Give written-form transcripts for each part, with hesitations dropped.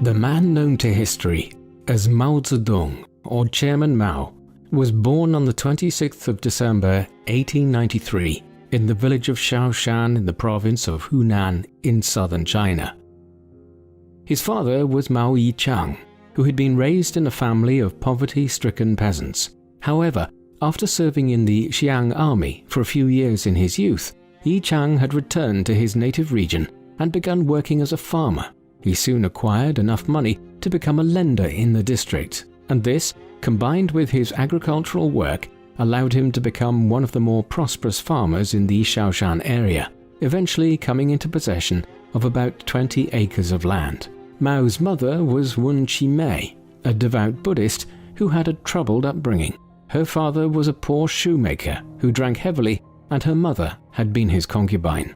The man known to history as Mao Zedong, or Chairman Mao, was born on the 26th of December 1893 in the village of Shaoshan in the province of Hunan in southern China. His father was Mao Yichang, who had been raised in a family of poverty-stricken peasants. However, after serving in the Xiang army for a few years in his youth, Yichang had returned to his native region and begun working as a farmer. He soon acquired enough money to become a lender in the district, and this, combined with his agricultural work, allowed him to become one of the more prosperous farmers in the Shaoshan area, eventually coming into possession of about 20 acres of land. Mao's mother was Wen Qimei, a devout Buddhist who had a troubled upbringing. Her father was a poor shoemaker who drank heavily, and her mother had been his concubine.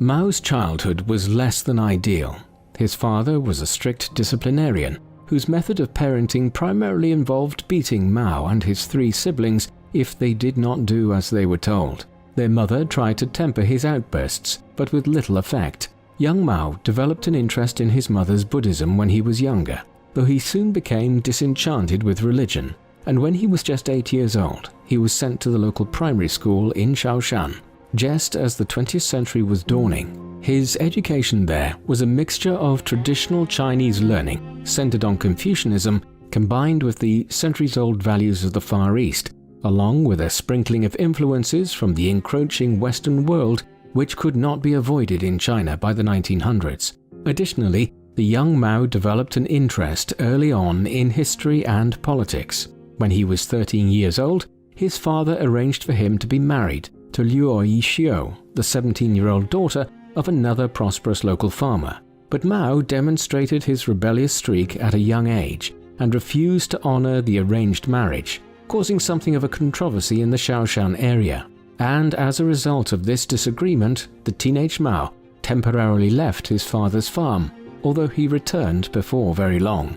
Mao's childhood was less than ideal. His father was a strict disciplinarian whose method of parenting primarily involved beating Mao and his 3 siblings if they did not do as they were told. Their mother tried to temper his outbursts, but with little effect. Young Mao developed an interest in his mother's Buddhism when he was younger, though he soon became disenchanted with religion, and when he was just 8 years old, he was sent to the local primary school in Shaoshan. Just as the 20th century was dawning, his education there was a mixture of traditional Chinese learning centered on Confucianism combined with the centuries-old values of the Far East, along with a sprinkling of influences from the encroaching Western world which could not be avoided in China by the 1900s. Additionally, the young Mao developed an interest early on in history and politics. When he was 13 years old, his father arranged for him to be married to Liu Yixiu, the 17-year-old daughter of another prosperous local farmer. But Mao demonstrated his rebellious streak at a young age and refused to honor the arranged marriage, causing something of a controversy in the Shaoshan area. And as a result of this disagreement, the teenage Mao temporarily left his father's farm, although he returned before very long.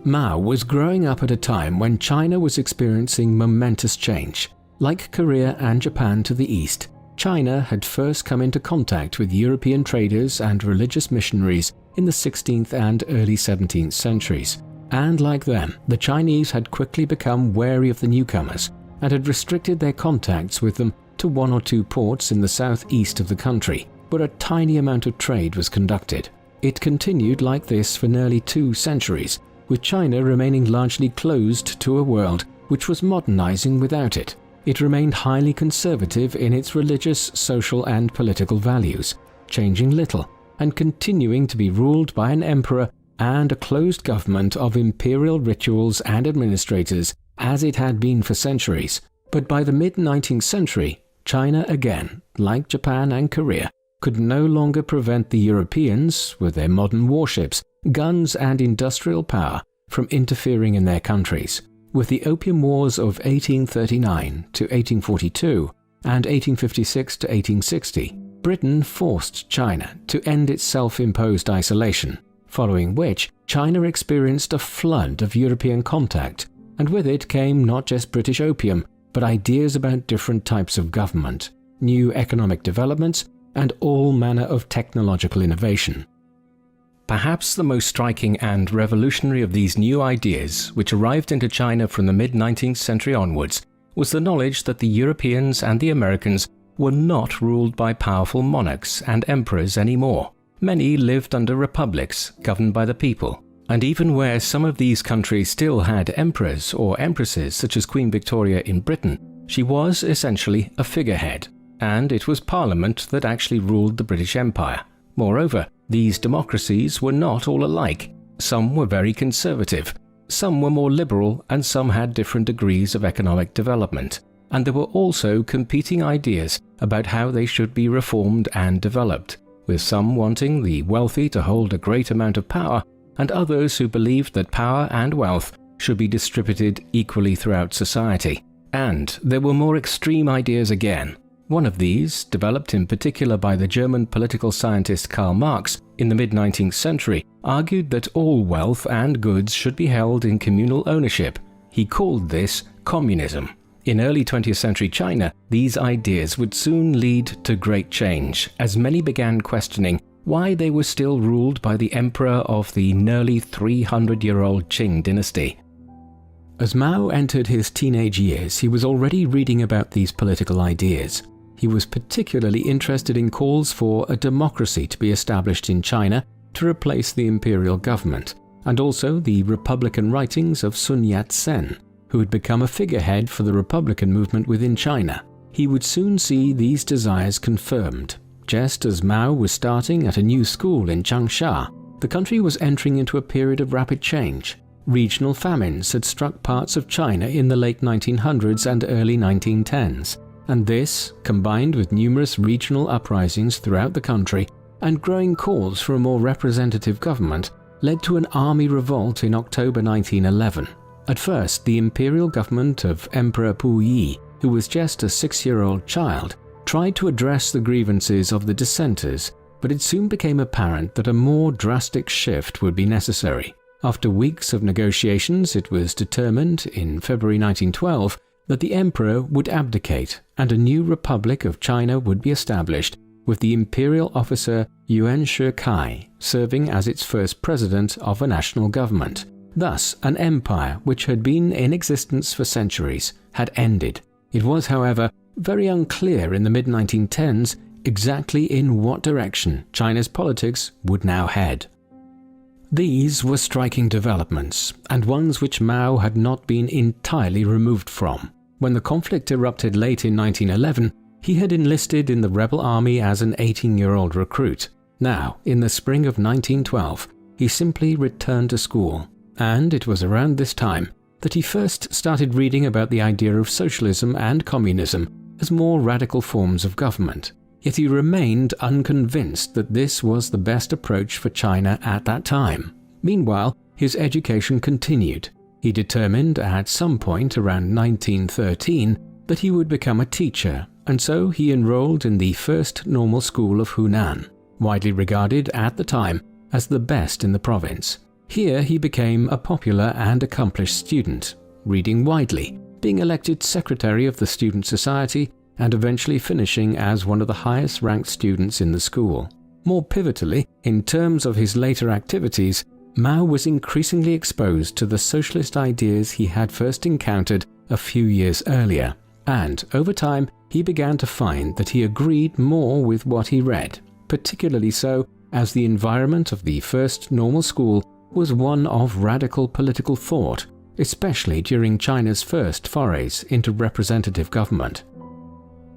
Mao was growing up at a time when China was experiencing momentous change. Like Korea and Japan to the east, China had first come into contact with European traders and religious missionaries in the 16th and early 17th centuries. And like them, the Chinese had quickly become wary of the newcomers and had restricted their contacts with them to 1 or 2 ports in the southeast of the country, where a tiny amount of trade was conducted. It continued like this for nearly 2 centuries, with China remaining largely closed to a world which was modernizing without it. It remained highly conservative in its religious, social and political values, changing little and continuing to be ruled by an emperor and a closed government of imperial rituals and administrators as it had been for centuries. But by the mid-19th century, China again, like Japan and Korea, could no longer prevent the Europeans, with their modern warships, guns and industrial power, from interfering in their countries. With the Opium Wars of 1839 to 1842 and 1856 to 1860, Britain forced China to end its self-imposed isolation, following which China experienced a flood of European contact, and with it came not just British opium, but ideas about different types of government, new economic developments, and all manner of technological innovation. Perhaps the most striking and revolutionary of these new ideas, which arrived into China from the mid-19th century onwards, was the knowledge that the Europeans and the Americans were not ruled by powerful monarchs and emperors anymore. Many lived under republics governed by the people, and even where some of these countries still had emperors or empresses such as Queen Victoria in Britain, she was essentially a figurehead, and it was Parliament that actually ruled the British Empire. Moreover, these democracies were not all alike. Some were very conservative, some were more liberal, and some had different degrees of economic development. And there were also competing ideas about how they should be reformed and developed, with some wanting the wealthy to hold a great amount of power, and others who believed that power and wealth should be distributed equally throughout society. And there were more extreme ideas again. One of these, developed in particular by the German political scientist Karl Marx in the mid-19th century, argued that all wealth and goods should be held in communal ownership. He called this communism. In early 20th century China, these ideas would soon lead to great change, as many began questioning why they were still ruled by the emperor of the nearly 300-year-old Qing dynasty. As Mao entered his teenage years, he was already reading about these political ideas. He was particularly interested in calls for a democracy to be established in China to replace the imperial government, and also the republican writings of Sun Yat-sen, who had become a figurehead for the republican movement within China. He would soon see these desires confirmed. Just as Mao was starting at a new school in Changsha, the country was entering into a period of rapid change. Regional famines had struck parts of China in the late 1900s and early 1910s, and this, combined with numerous regional uprisings throughout the country and growing calls for a more representative government, led to an army revolt in October 1911. At first, the imperial government of Emperor Puyi, who was just a 6-year-old child, tried to address the grievances of the dissenters, but it soon became apparent that a more drastic shift would be necessary. After weeks of negotiations, it was determined in February 1912 that the emperor would abdicate and a new Republic of China would be established, with the imperial officer Yuan Shikai serving as its first president of a national government. Thus, an empire which had been in existence for centuries had ended. It was, however, very unclear in the mid-1910s exactly in what direction China's politics would now head. These were striking developments, and ones which Mao had not been entirely removed from. When the conflict erupted late in 1911, he had enlisted in the rebel army as an 18-year-old recruit. Now, in the spring of 1912, he simply returned to school, and it was around this time that he first started reading about the idea of socialism and communism as more radical forms of government. Yet he remained unconvinced that this was the best approach for China at that time. Meanwhile, his education continued. He determined at some point around 1913 that he would become a teacher, and so he enrolled in the first normal school of Hunan, widely regarded at the time as the best in the province. Here he became a popular and accomplished student, reading widely, being elected secretary of the student society, and eventually finishing as one of the highest-ranked students in the school. More pivotally, in terms of his later activities, Mao was increasingly exposed to the socialist ideas he had first encountered a few years earlier, and over time he began to find that he agreed more with what he read, particularly so as the environment of the first normal school was one of radical political thought, especially during China's first forays into representative government.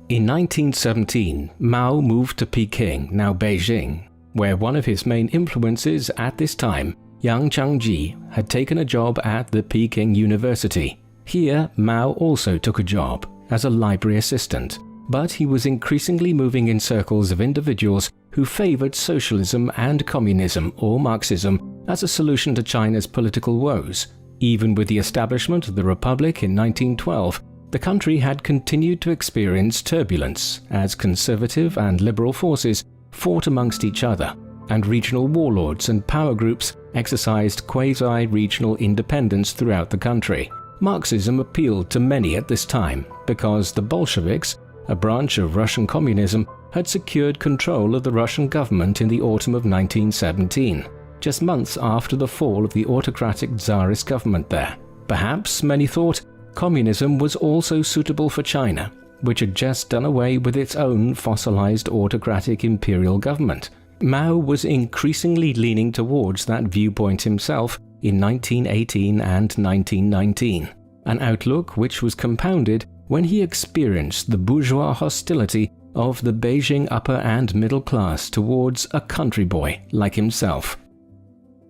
In 1917, Mao moved to Peking, now Beijing, where one of his main influences at this time, Yang Changji, had taken a job at the Peking University. Here, Mao also took a job as a library assistant, but he was increasingly moving in circles of individuals who favored socialism and communism or Marxism as a solution to China's political woes. Even with the establishment of the Republic in 1912, the country had continued to experience turbulence as conservative and liberal forces fought amongst each other, and regional warlords and power groups exercised quasi-regional independence throughout the country. Marxism appealed to many at this time because the Bolsheviks, a branch of Russian communism, had secured control of the Russian government in the autumn of 1917, just months after the fall of the autocratic Tsarist government there. Perhaps, many thought, communism was also suitable for China, which had just done away with its own fossilized autocratic imperial government. Mao was increasingly leaning towards that viewpoint himself in 1918 and 1919, an outlook which was compounded when he experienced the bourgeois hostility of the Beijing upper and middle class towards a country boy like himself.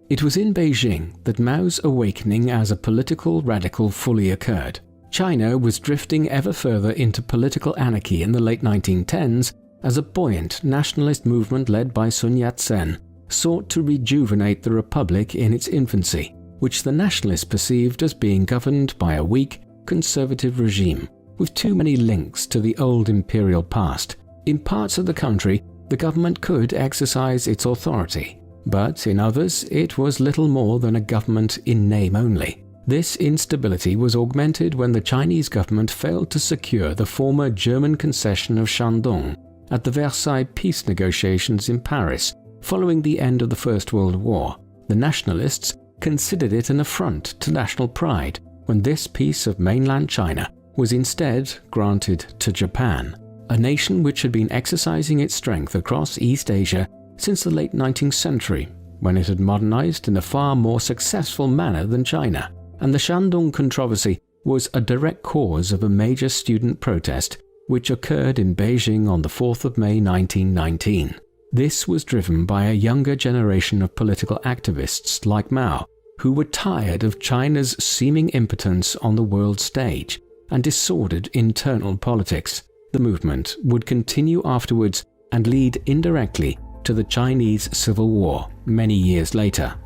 It was in Beijing that Mao's awakening as a political radical fully occurred. China was drifting ever further into political anarchy in the late 1910s as a buoyant nationalist movement led by Sun Yat-sen sought to rejuvenate the republic in its infancy, which the nationalists perceived as being governed by a weak, conservative regime with too many links to the old imperial past. In parts of the country, the government could exercise its authority, but in others it was little more than a government in name only. This instability was augmented when the Chinese government failed to secure the former German concession of Shandong at the Versailles peace negotiations in Paris Following the end of the First World War, the nationalists considered it an affront to national pride when this piece of mainland China was instead granted to Japan, a nation which had been exercising its strength across East Asia since the late 19th century, when it had modernized in a far more successful manner than China. And the Shandong controversy was a direct cause of a major student protest which occurred in Beijing on the 4th of May 1919. This was driven by a younger generation of political activists like Mao, who were tired of China's seeming impotence on the world stage and disordered internal politics. The movement would continue afterwards and lead indirectly to the Chinese Civil War many years later.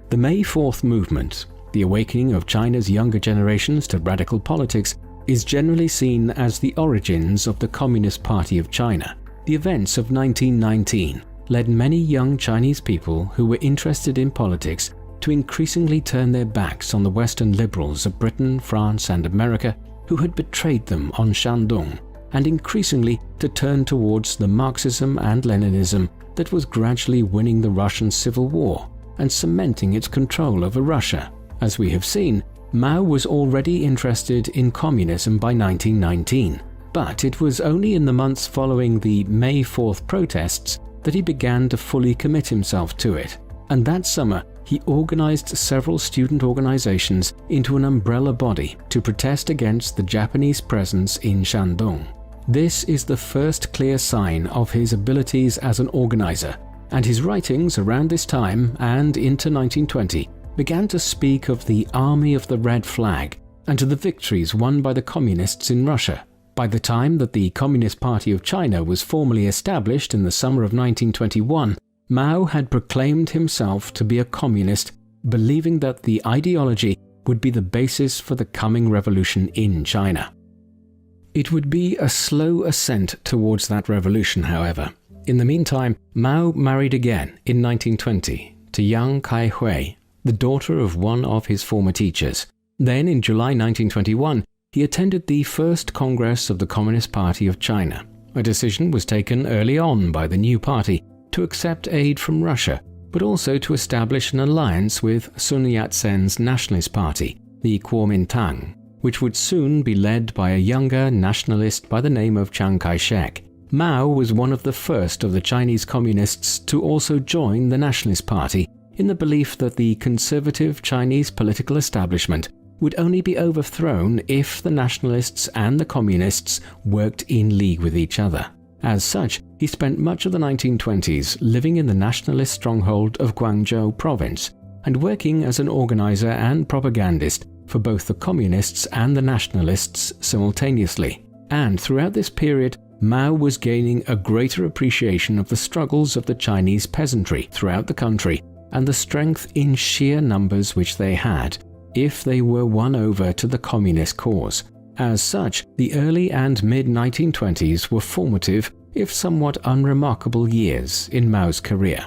The May 4th movement, the awakening of China's younger generations to radical politics, is generally seen as the origins of the Communist Party of China. The events of 1919 led many young Chinese people who were interested in politics to increasingly turn their backs on the Western liberals of Britain, France, and America who had betrayed them on Shandong, and increasingly to turn towards the Marxism and Leninism that was gradually winning the Russian Civil War and cementing its control over Russia. As we have seen, Mao was already interested in communism by 1919, but it was only in the months following the May 4th protests that he began to fully commit himself to it. And that summer, he organized several student organizations into an umbrella body to protest against the Japanese presence in Shandong. This is the first clear sign of his abilities as an organizer, and his writings around this time and into 1920 began to speak of the Army of the Red Flag and to the victories won by the communists in Russia. By the time that the Communist Party of China was formally established in the summer of 1921, Mao had proclaimed himself to be a communist, believing that the ideology would be the basis for the coming revolution in China. It would be a slow ascent towards that revolution, however. In the meantime, Mao married again in 1920 to Yang Kai-hui, the daughter of one of his former teachers. Then, in July 1921, he attended the First Congress of the Communist Party of China. A decision was taken early on by the new party to accept aid from Russia, but also to establish an alliance with Sun Yat-sen's Nationalist Party, the Kuomintang, which would soon be led by a younger nationalist by the name of Chiang Kai-shek. Mao was one of the first of the Chinese communists to also join the Nationalist Party, in the belief that the conservative Chinese political establishment would only be overthrown if the nationalists and the communists worked in league with each other. As such, he spent much of the 1920s living in the nationalist stronghold of Guangzhou province and working as an organizer and propagandist for both the communists and the nationalists simultaneously. And throughout this period, Mao was gaining a greater appreciation of the struggles of the Chinese peasantry throughout the country and the strength in sheer numbers which they had, if they were won over to the communist cause. As such, the early and mid-1920s were formative, if somewhat unremarkable years in Mao's career.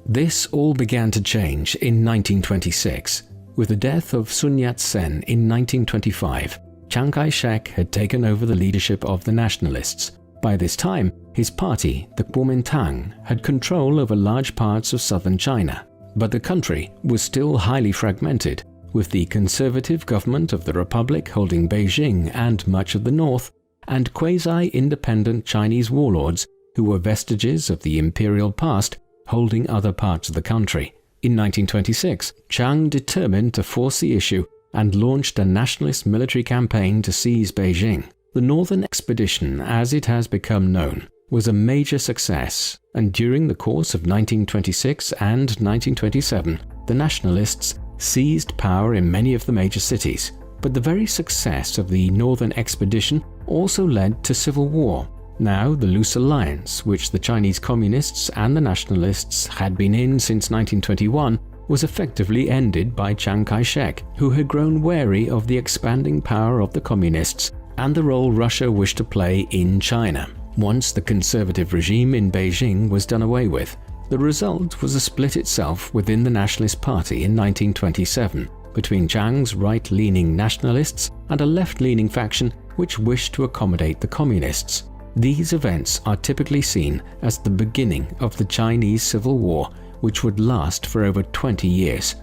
This all began to change in 1926. With the death of Sun Yat-sen in 1925, Chiang Kai-shek had taken over the leadership of the nationalists. By this time, his party, the Kuomintang, had control over large parts of southern China, but the country was still highly fragmented, with the conservative government of the Republic holding Beijing and much of the north, and quasi-independent Chinese warlords who were vestiges of the imperial past holding other parts of the country. In 1926, Chiang determined to force the issue and launched a nationalist military campaign to seize Beijing. The Northern Expedition, as it has become known, was a major success, and during the course of 1926 and 1927, the nationalists seized power in many of the major cities. But the very success of the Northern Expedition also led to civil war. Now, the loose alliance, which the Chinese communists and the nationalists had been in since 1921, was effectively ended by Chiang Kai-shek, who had grown wary of the expanding power of the communists and the role Russia wished to play in China. Once the conservative regime in Beijing was done away with, the result was a split itself within the Nationalist Party in 1927, between Chiang's right-leaning nationalists and a left-leaning faction which wished to accommodate the communists. These events are typically seen as the beginning of the Chinese Civil War, which would last for over 20 years.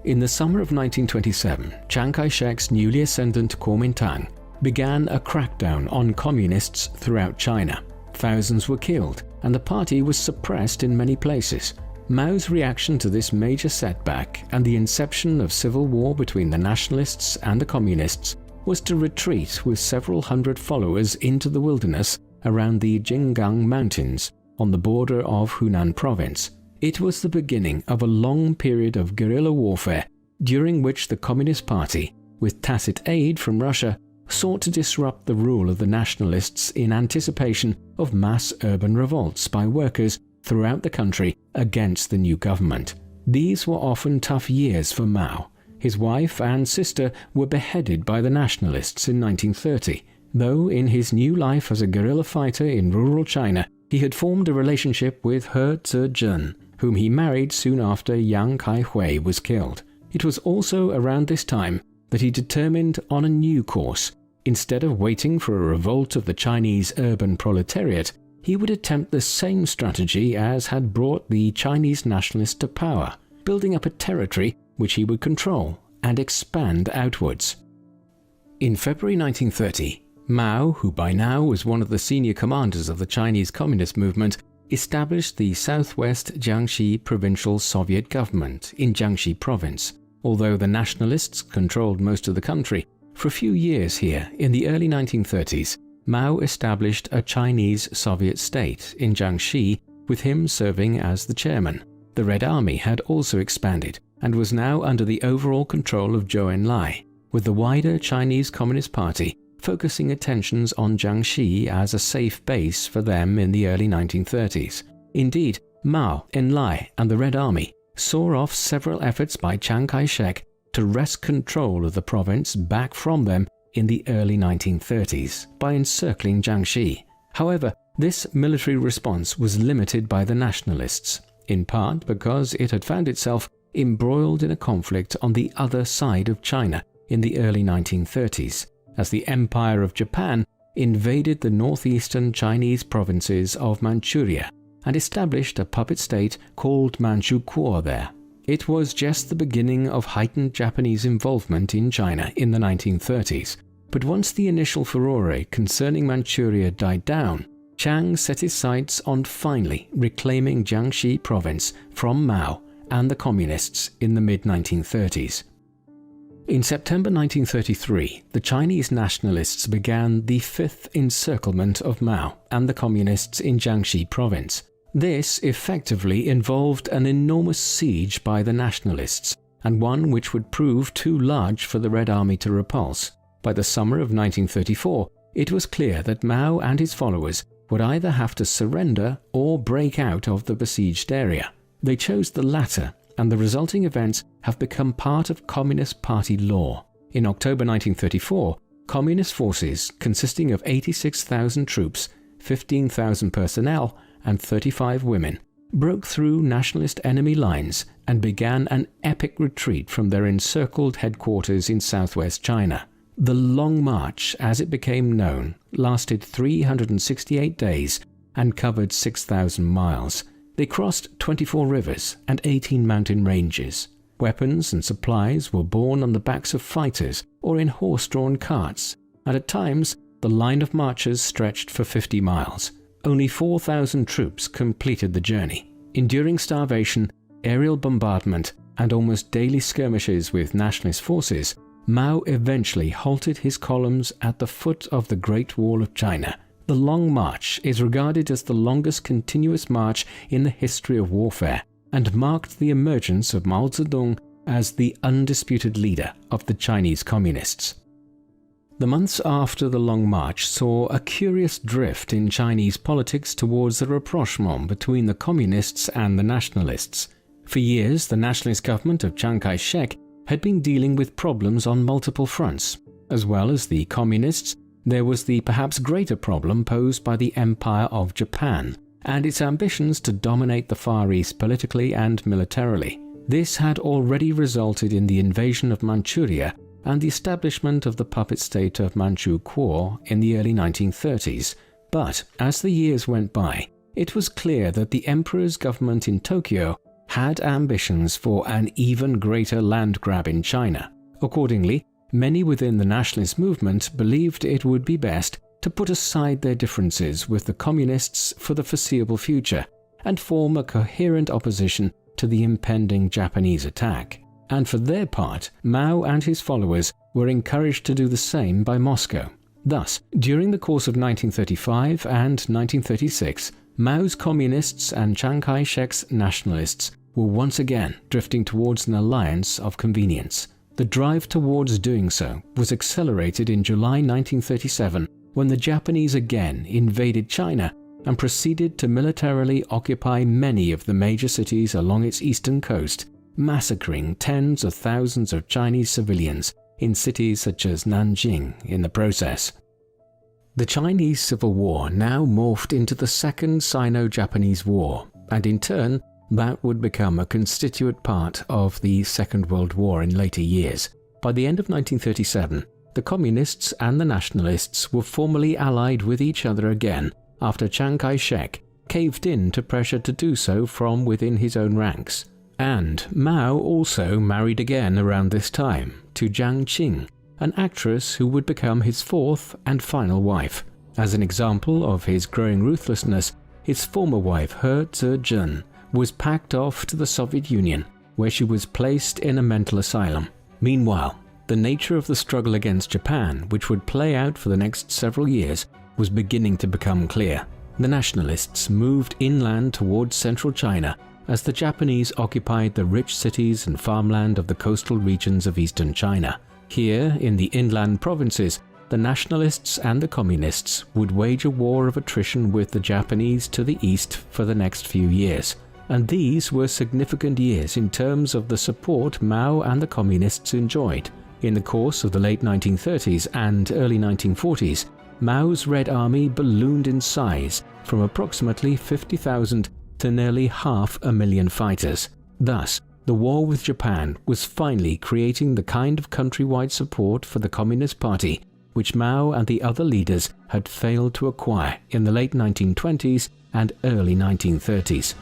In the summer of 1927, Chiang Kai-shek's newly ascendant Kuomintang began a crackdown on communists throughout China. Thousands were killed, and the party was suppressed in many places. Mao's reaction to this major setback and the inception of civil war between the nationalists and the communists was to retreat with several hundred followers into the wilderness around the Jinggang Mountains on the border of Hunan province. It was the beginning of a long period of guerrilla warfare during which the Communist Party, with tacit aid from Russia, sought to disrupt the rule of the nationalists in anticipation of mass urban revolts by workers throughout the country against the new government. These were often tough years for Mao. His wife and sister were beheaded by the nationalists in 1930, though in his new life as a guerrilla fighter in rural China, he had formed a relationship with He Zizhen, whom he married soon after Yang Kai-hui was killed. It was also around this time that he determined on a new course. Instead of waiting for a revolt of the Chinese urban proletariat, he would attempt the same strategy as had brought the Chinese nationalists to power, building up a territory which he would control and expand outwards. In February 1930, Mao, who by now was one of the senior commanders of the Chinese Communist movement, established the Southwest Jiangxi Provincial Soviet government in Jiangxi province. Although the nationalists controlled most of the country, for a few years here in the early 1930s, Mao established a Chinese Soviet state in Jiangxi, with him serving as the chairman. The Red Army had also expanded and was now under the overall control of Zhou Enlai, with the wider Chinese Communist Party focusing attentions on Jiangxi as a safe base for them in the early 1930s. Indeed, Mao, Enlai, and the Red Army saw off several efforts by Chiang Kai-shek to wrest control of the province back from them in the early 1930s by encircling Jiangxi. However, this military response was limited by the nationalists, in part because it had found itself embroiled in a conflict on the other side of China in the early 1930s, as the Empire of Japan invaded the northeastern Chinese provinces of Manchuria and established a puppet state called Manchukuo there. It was just the beginning of heightened Japanese involvement in China in the 1930s, but once the initial furore concerning Manchuria died down, Chiang set his sights on finally reclaiming Jiangxi province from Mao and the communists in the mid-1930s. In September 1933, the Chinese nationalists began the fifth encirclement of Mao and the communists in Jiangxi province. This effectively involved an enormous siege by the nationalists, and one which would prove too large for the Red Army to repulse. By the summer of 1934, it was clear that Mao and his followers would either have to surrender or break out of the besieged area. They chose the latter, and the resulting events have become part of Communist Party law. In October 1934, Communist forces consisting of 86,000 troops, 15,000 personnel, and 35 women broke through nationalist enemy lines and began an epic retreat from their encircled headquarters in southwest China. The Long March, as it became known, lasted 368 days and covered 6,000 miles. They crossed 24 rivers and 18 mountain ranges. Weapons and supplies were borne on the backs of fighters or in horse-drawn carts, and at times the line of marchers stretched for 50 miles. Only 4,000 troops completed the journey. Enduring starvation, aerial bombardment, and almost daily skirmishes with nationalist forces, Mao eventually halted his columns at the foot of the Great Wall of China. The Long March is regarded as the longest continuous march in the history of warfare and marked the emergence of Mao Zedong as the undisputed leader of the Chinese Communists. The months after the Long March saw a curious drift in Chinese politics towards a rapprochement between the Communists and the Nationalists. For years, the nationalist government of Chiang Kai-shek had been dealing with problems on multiple fronts. As well as the Communists, there was the perhaps greater problem posed by the Empire of Japan and its ambitions to dominate the Far East politically and militarily. This had already resulted in the invasion of Manchuria and the establishment of the puppet state of Manchukuo in the early 1930s, But as the years went by, it was clear that the emperor's government in Tokyo had ambitions for an even greater land grab in China. Accordingly, many within the nationalist movement believed it would be best to put aside their differences with the communists for the foreseeable future and form a coherent opposition to the impending Japanese attack. And for their part, Mao and his followers were encouraged to do the same by Moscow. Thus, during the course of 1935 and 1936, Mao's communists and Chiang Kai-shek's nationalists were once again drifting towards an alliance of convenience. The drive towards doing so was accelerated in July 1937 when the Japanese again invaded China and proceeded to militarily occupy many of the major cities along its eastern coast, massacring tens of thousands of Chinese civilians in cities such as Nanjing in the process. The Chinese Civil War now morphed into the Second Sino-Japanese War, and in turn, that would become a constituent part of the Second World War in later years. By the end of 1937, the communists and the nationalists were formally allied with each other again after Chiang Kai-shek caved in to pressure to do so from within his own ranks. And Mao also married again around this time to Jiang Qing, an actress who would become his fourth and final wife. As an example of his growing ruthlessness, his former wife He Zejun was packed off to the Soviet Union, where she was placed in a mental asylum. Meanwhile, the nature of the struggle against Japan, which would play out for the next several years, was beginning to become clear. The nationalists moved inland towards central China as the Japanese occupied the rich cities and farmland of the coastal regions of eastern China. Here, in the inland provinces, the nationalists and the communists would wage a war of attrition with the Japanese to the east for the next few years. And these were significant years in terms of the support Mao and the communists enjoyed. In the course of the late 1930s and early 1940s, Mao's Red Army ballooned in size from approximately 50,000 to nearly 500,000 fighters. Thus, the war with Japan was finally creating the kind of countrywide support for the Communist Party which Mao and the other leaders had failed to acquire in the late 1920s and early 1930s.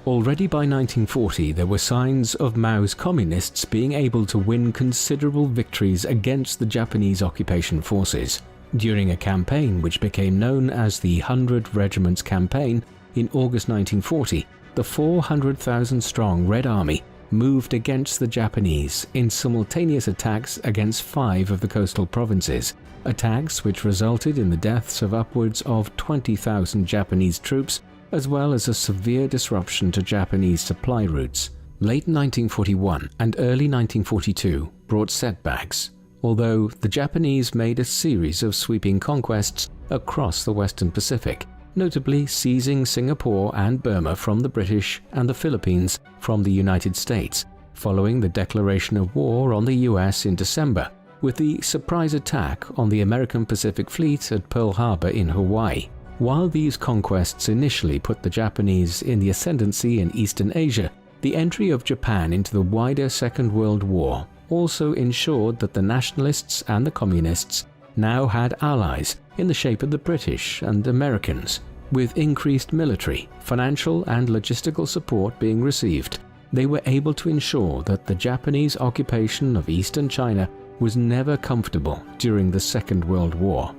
Already by 1940, there were signs of Mao's communists being able to win considerable victories against the Japanese occupation forces. During a campaign which became known as the 100 Regiments Campaign in August 1940, the 400,000-strong Red Army moved against the Japanese in simultaneous attacks against 5 of the coastal provinces, attacks which resulted in the deaths of upwards of 20,000 Japanese troops, as well as a severe disruption to Japanese supply routes. Late 1941 and early 1942 brought setbacks, although the Japanese made a series of sweeping conquests across the Western Pacific, notably seizing Singapore and Burma from the British and the Philippines from the United States, following the declaration of war on the US in December, with the surprise attack on the American Pacific Fleet at Pearl Harbor in Hawaii. While these conquests initially put the Japanese in the ascendancy in Eastern Asia, the entry of Japan into the wider Second World War also ensured that the nationalists and the communists now had allies in the shape of the British and Americans. With increased military, financial and logistical support being received, they were able to ensure that the Japanese occupation of eastern China was never comfortable during the Second World War.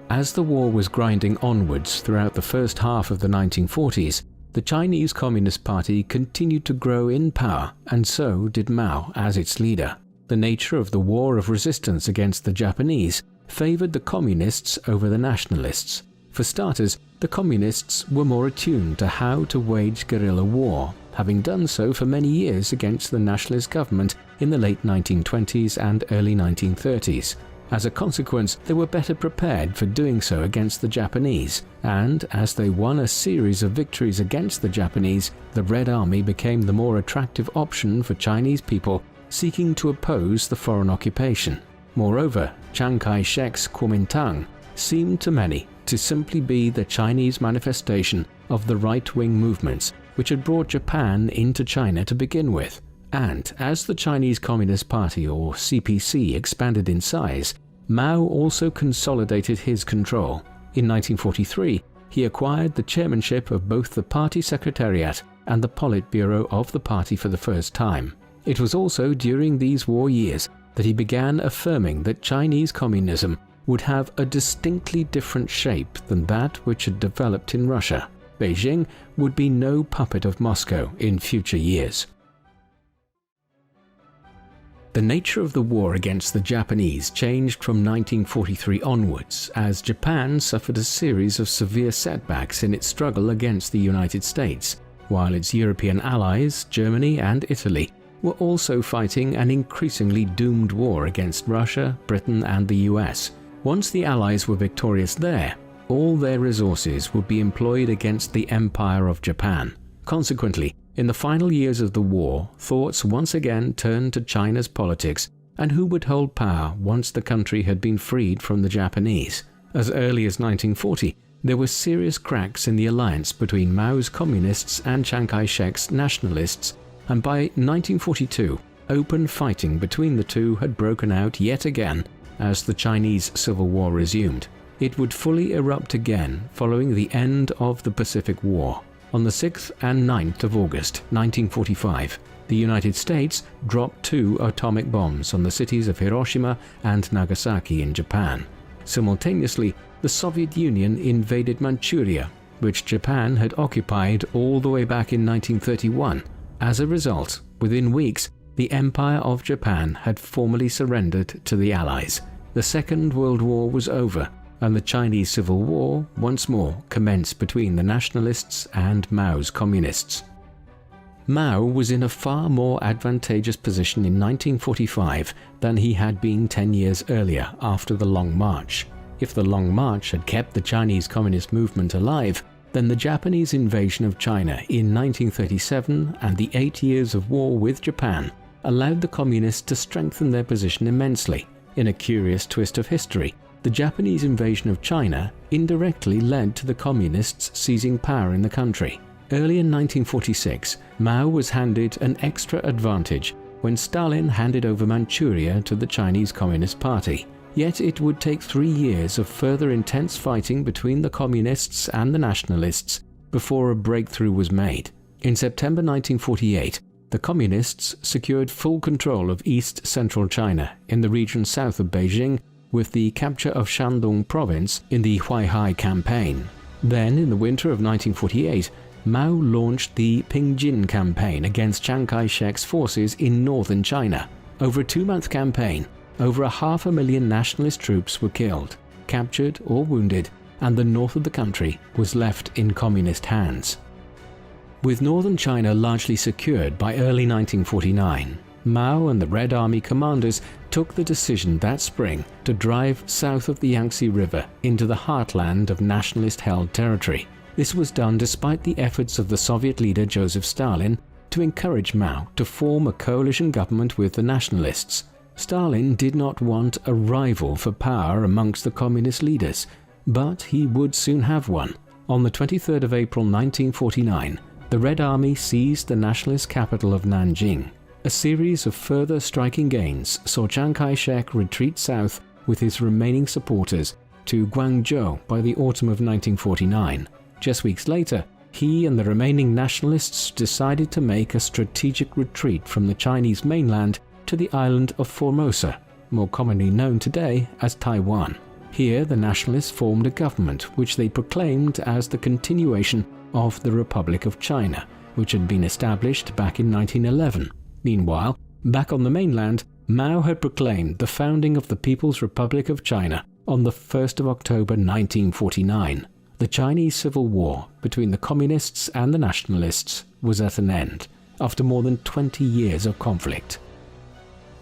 As the war was grinding onwards throughout the first half of the 1940s, the Chinese Communist Party continued to grow in power, and so did Mao as its leader. The nature of the war of resistance against the Japanese favored the communists over the nationalists. For starters, the communists were more attuned to how to wage guerrilla war, having done so for many years against the nationalist government in the late 1920s and early 1930s. As a consequence, they were better prepared for doing so against the Japanese, and as they won a series of victories against the Japanese, the Red Army became the more attractive option for Chinese people seeking to oppose the foreign occupation. Moreover, Chiang Kai-shek's Kuomintang seemed to many to simply be the Chinese manifestation of the right-wing movements which had brought Japan into China to begin with. And as the Chinese Communist Party, or CPC, expanded in size, Mao also consolidated his control. In 1943, he acquired the chairmanship of both the party secretariat and the Politburo of the party for the first time. It was also during these war years that he began affirming that Chinese communism would have a distinctly different shape than that which had developed in Russia. Beijing would be no puppet of Moscow in future years. The nature of the war against the Japanese changed from 1943 onwards, as Japan suffered a series of severe setbacks in its struggle against the United States, while its European allies, Germany and Italy, were also fighting an increasingly doomed war against Russia, Britain and the US. Once the Allies were victorious there, all their resources would be employed against the Empire of Japan. Consequently, in the final years of the war, thoughts once again turned to China's politics and who would hold power once the country had been freed from the Japanese. As early as 1940, there were serious cracks in the alliance between Mao's communists and Chiang Kai-shek's nationalists, and by 1942, open fighting between the two had broken out yet again as the Chinese Civil War resumed. It would fully erupt again following the end of the Pacific War. On the 6th and 9th of August 1945, the United States dropped 2 atomic bombs on the cities of Hiroshima and Nagasaki in Japan. Simultaneously, the Soviet Union invaded Manchuria, which Japan had occupied all the way back in 1931. As a result, within weeks, the Empire of Japan had formally surrendered to the Allies. The Second World War was over, and the Chinese Civil War once more commenced between the nationalists and Mao's communists. Mao was in a far more advantageous position in 1945 than he had been 10 years earlier after the Long March. If the Long March had kept the Chinese Communist movement alive, then the Japanese invasion of China in 1937 and the 8 years of war with Japan allowed the Communists to strengthen their position immensely. In a curious twist of history, the Japanese invasion of China indirectly led to the Communists seizing power in the country. Early in 1946, Mao was handed an extra advantage when Stalin handed over Manchuria to the Chinese Communist Party. Yet it would take 3 years of further intense fighting between the Communists and the Nationalists before a breakthrough was made. In September 1948, the Communists secured full control of east-central China in the region south of Beijing with the capture of Shandong province in the Huaihai campaign. Then, in the winter of 1948, Mao launched the Pingjin campaign against Chiang Kai-shek's forces in northern China. Over a 2-month campaign, over 500,000 nationalist troops were killed, captured or wounded, and the north of the country was left in communist hands. With northern China largely secured by early 1949, Mao and the Red Army commanders took the decision that spring to drive south of the Yangtze River into the heartland of nationalist-held territory. This was done despite the efforts of the Soviet leader Joseph Stalin to encourage Mao to form a coalition government with the nationalists. Stalin did not want a rival for power amongst the communist leaders, but he would soon have one. On the 23rd of April 1949, the Red Army seized the nationalist capital of Nanjing. A series of further striking gains saw Chiang Kai-shek retreat south with his remaining supporters to Guangzhou by the autumn of 1949. Just weeks later, he and the remaining nationalists decided to make a strategic retreat from the Chinese mainland to the island of Formosa, more commonly known today as Taiwan. Here, the nationalists formed a government which they proclaimed as the continuation of the Republic of China, which had been established back in 1911. Meanwhile, back on the mainland, Mao had proclaimed the founding of the People's Republic of China on the 1st of October 1949. The Chinese Civil War between the Communists and the Nationalists was at an end, after more than 20 years of conflict.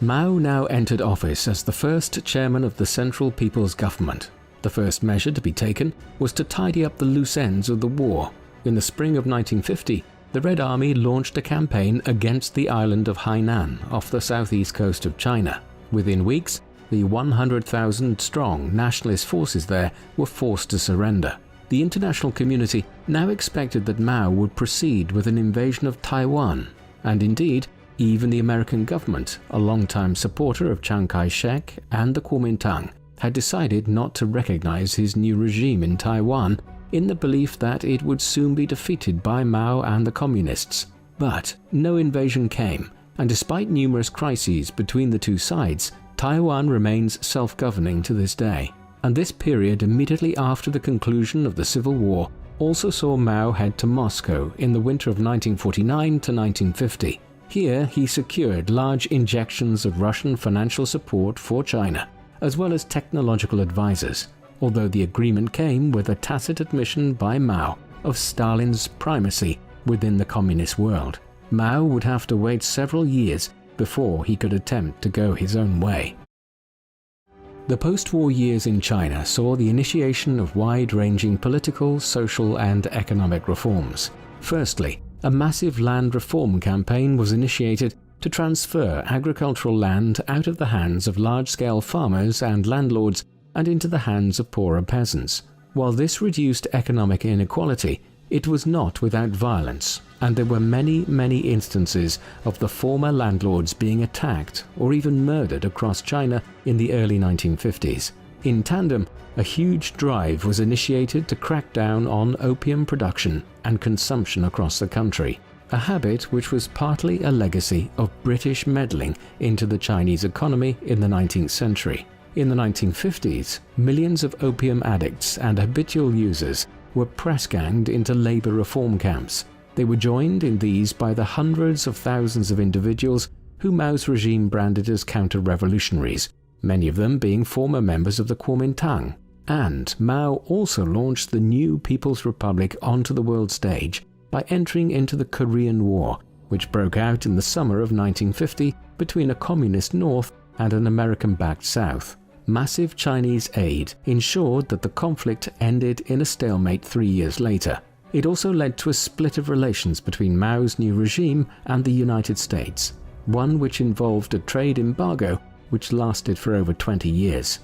Mao now entered office as the first chairman of the Central People's Government. The first measure to be taken was to tidy up the loose ends of the war. In the spring of 1950, the Red Army launched a campaign against the island of Hainan off the southeast coast of China. Within weeks, the 100,000-strong nationalist forces there were forced to surrender. The international community now expected that Mao would proceed with an invasion of Taiwan, and indeed, even the American government, a longtime supporter of Chiang Kai-shek and the Kuomintang, had decided not to recognize his new regime in Taiwan in the belief that it would soon be defeated by Mao and the communists. But no invasion came, and despite numerous crises between the two sides, Taiwan remains self-governing to this day. And this period immediately after the conclusion of the Civil War also saw Mao head to Moscow in the winter of 1949 to 1950. Here he secured large injections of Russian financial support for China, as well as technological advisors, although the agreement came with a tacit admission by Mao of Stalin's primacy within the communist world. Mao would have to wait several years before he could attempt to go his own way. The post-war years in China saw the initiation of wide-ranging political, social and economic reforms. Firstly, a massive land reform campaign was initiated to transfer agricultural land out of the hands of large-scale farmers and landlords and into the hands of poorer peasants. While this reduced economic inequality, it was not without violence, and there were many instances of the former landlords being attacked or even murdered across China in the early 1950s. In tandem, a huge drive was initiated to crack down on opium production and consumption across the country, a habit which was partly a legacy of British meddling into the Chinese economy in the 19th century. In the 1950s, millions of opium addicts and habitual users were press-ganged into labor reform camps. They were joined in these by the hundreds of thousands of individuals who Mao's regime branded as counter-revolutionaries, many of them being former members of the Kuomintang. And Mao also launched the new People's Republic onto the world stage by entering into the Korean War, which broke out in the summer of 1950 between a communist North and an American-backed South. Massive Chinese aid ensured that the conflict ended in a stalemate 3 years later. It also led to a split of relations between Mao's new regime and the United States, one which involved a trade embargo which lasted for over 20 years.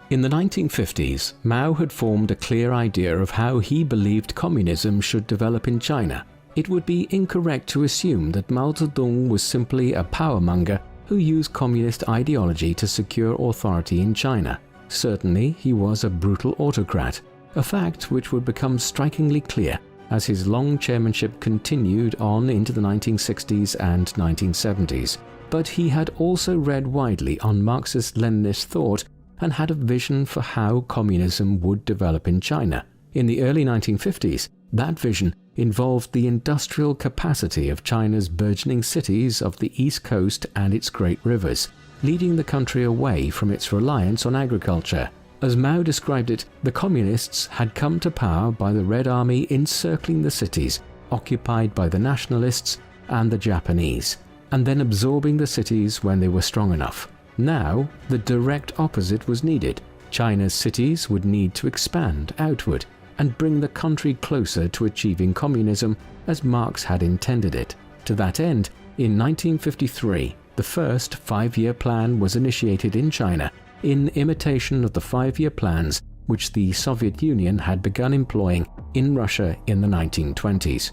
In the 1950s, Mao had formed a clear idea of how he believed communism should develop in China. It would be incorrect to assume that Mao Zedong was simply a powermonger who used communist ideology to secure authority in China. Certainly, he was a brutal autocrat, a fact which would become strikingly clear as his long chairmanship continued on into the 1960s and 1970s. But he had also read widely on Marxist-Leninist thought and had a vision for how communism would develop in China. In the early 1950s, that vision involved the industrial capacity of China's burgeoning cities of the East Coast and its great rivers, leading the country away from its reliance on agriculture. As Mao described it, the communists had come to power by the Red Army encircling the cities occupied by the nationalists and the Japanese, and then absorbing the cities when they were strong enough. Now, the direct opposite was needed. China's cities would need to expand outward and bring the country closer to achieving communism as Marx had intended it. To that end, in 1953, the first five-year plan was initiated in China in imitation of the five-year plans which the Soviet Union had begun employing in Russia in the 1920s.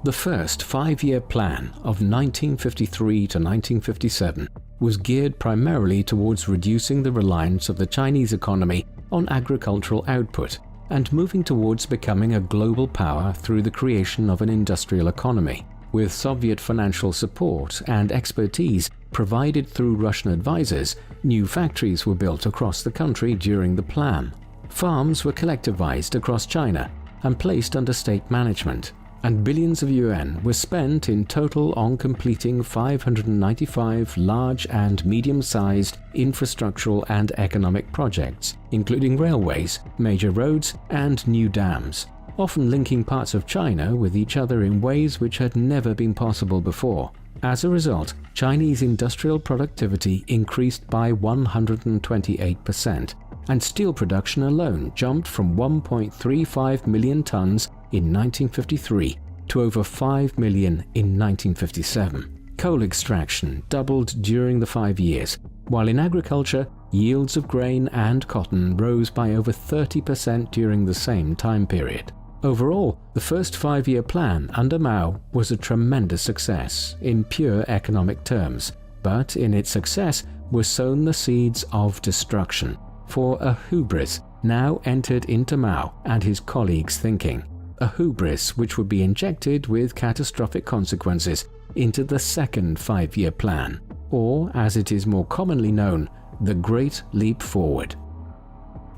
The first five-year plan of 1953 to 1957 was geared primarily towards reducing the reliance of the Chinese economy on agricultural output and moving towards becoming a global power through the creation of an industrial economy. With Soviet financial support and expertise provided through Russian advisors, new factories were built across the country during the plan. Farms were collectivized across China and placed under state management, and billions of yuan were spent in total on completing 595 large and medium-sized infrastructural and economic projects, including railways, major roads, and new dams, often linking parts of China with each other in ways which had never been possible before. As a result, Chinese industrial productivity increased by 128%, and steel production alone jumped from 1.35 million tons in 1953 to over 5 million in 1957. Coal extraction doubled during the 5 years, while in agriculture, yields of grain and cotton rose by over 30% during the same time period. Overall, the first five-year plan under Mao was a tremendous success in pure economic terms, but in its success were sown the seeds of destruction, for a hubris now entered into Mao and his colleagues' thinking, a hubris which would be injected with catastrophic consequences into the second five-year plan, or as it is more commonly known, the Great Leap Forward.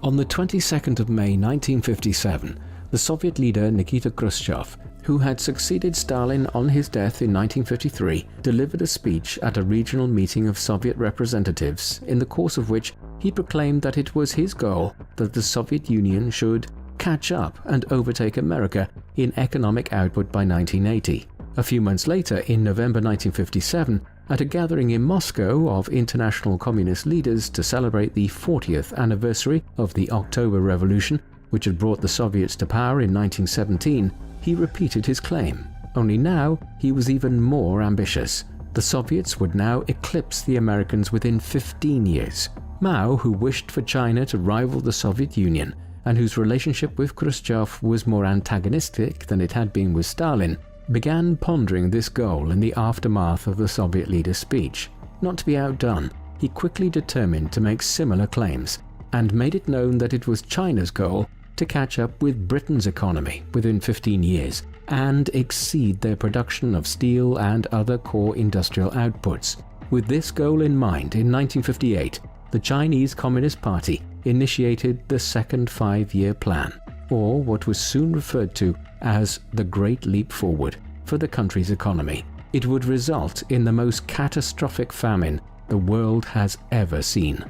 On the 22nd of May 1957, the Soviet leader Nikita Khrushchev, who had succeeded Stalin on his death in 1953, delivered a speech at a regional meeting of Soviet representatives, in the course of which he proclaimed that it was his goal that the Soviet Union should catch up and overtake America in economic output by 1980. A few months later, in November 1957, at a gathering in Moscow of international communist leaders to celebrate the 40th anniversary of the October Revolution, which had brought the Soviets to power in 1917, he repeated his claim. Only now he was even more ambitious. The Soviets would now eclipse the Americans within 15 years. Mao, who wished for China to rival the Soviet Union, and whose relationship with Khrushchev was more antagonistic than it had been with Stalin, began pondering this goal in the aftermath of the Soviet leader's speech. Not to be outdone, he quickly determined to make similar claims, and made it known that it was China's goal to catch up with Britain's economy within 15 years and exceed their production of steel and other core industrial outputs. With this goal in mind, in 1958, the Chinese Communist Party initiated the Second Five-Year Plan, or what was soon referred to as the Great Leap Forward, for the country's economy. It would result in the most catastrophic famine the world has ever seen.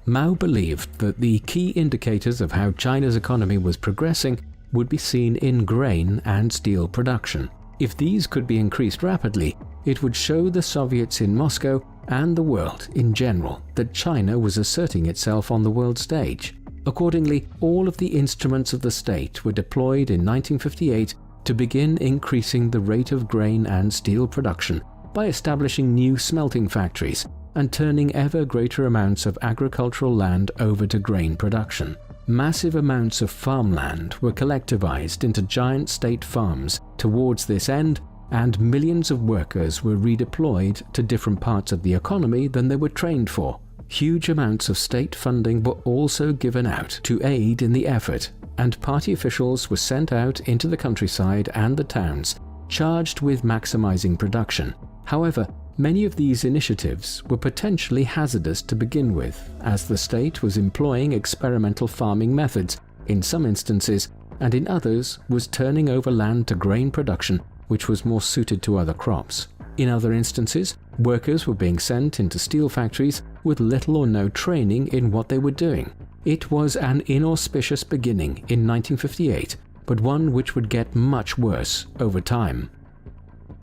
Mao believed that the key indicators of how China's economy was progressing would be seen in grain and steel production. If these could be increased rapidly, it would show the Soviets in Moscow and the world in general that China was asserting itself on the world stage. Accordingly, all of the instruments of the state were deployed in 1958 to begin increasing the rate of grain and steel production by establishing new smelting factories and turning ever greater amounts of agricultural land over to grain production. Massive amounts of farmland were collectivized into giant state farms towards this end, and millions of workers were redeployed to different parts of the economy than they were trained for. Huge amounts of state funding were also given out to aid in the effort, and party officials were sent out into the countryside and the towns, charged with maximizing production. However, many of these initiatives were potentially hazardous to begin with, as the state was employing experimental farming methods in some instances, and in others was turning over land to grain production which was more suited to other crops. In other instances, workers were being sent into steel factories with little or no training in what they were doing. It was an inauspicious beginning in 1958, but one which would get much worse over time.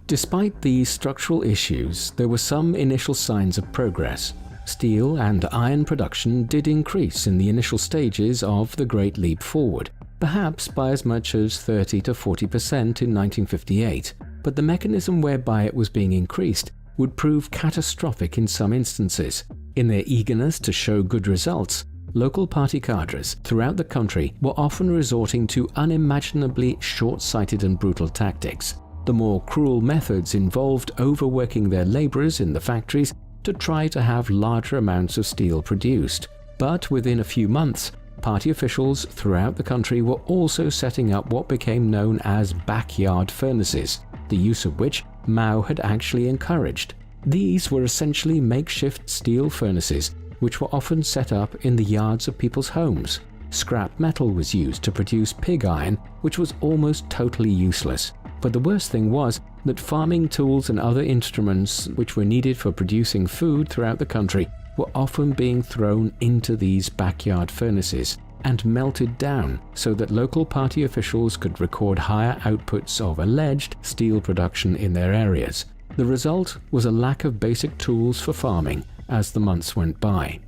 Despite these structural issues, there were some initial signs of progress. Steel and iron production did increase in the initial stages of the Great Leap Forward, perhaps by as much as 30 to 40% in 1958, but the mechanism whereby it was being increased would prove catastrophic in some instances. In their eagerness to show good results, local party cadres throughout the country were often resorting to unimaginably short-sighted and brutal tactics. The more cruel methods involved overworking their laborers in the factories to try to have larger amounts of steel produced. But within a few months, party officials throughout the country were also setting up what became known as backyard furnaces, the use of which Mao had actually encouraged. These were essentially makeshift steel furnaces which were often set up in the yards of people's homes. Scrap metal was used to produce pig iron, which was almost totally useless. But the worst thing was that farming tools and other instruments which were needed for producing food throughout the country were often being thrown into these backyard furnaces and melted down so that local party officials could record higher outputs of alleged steel production in their areas. The result was a lack of basic tools for farming as the months went by.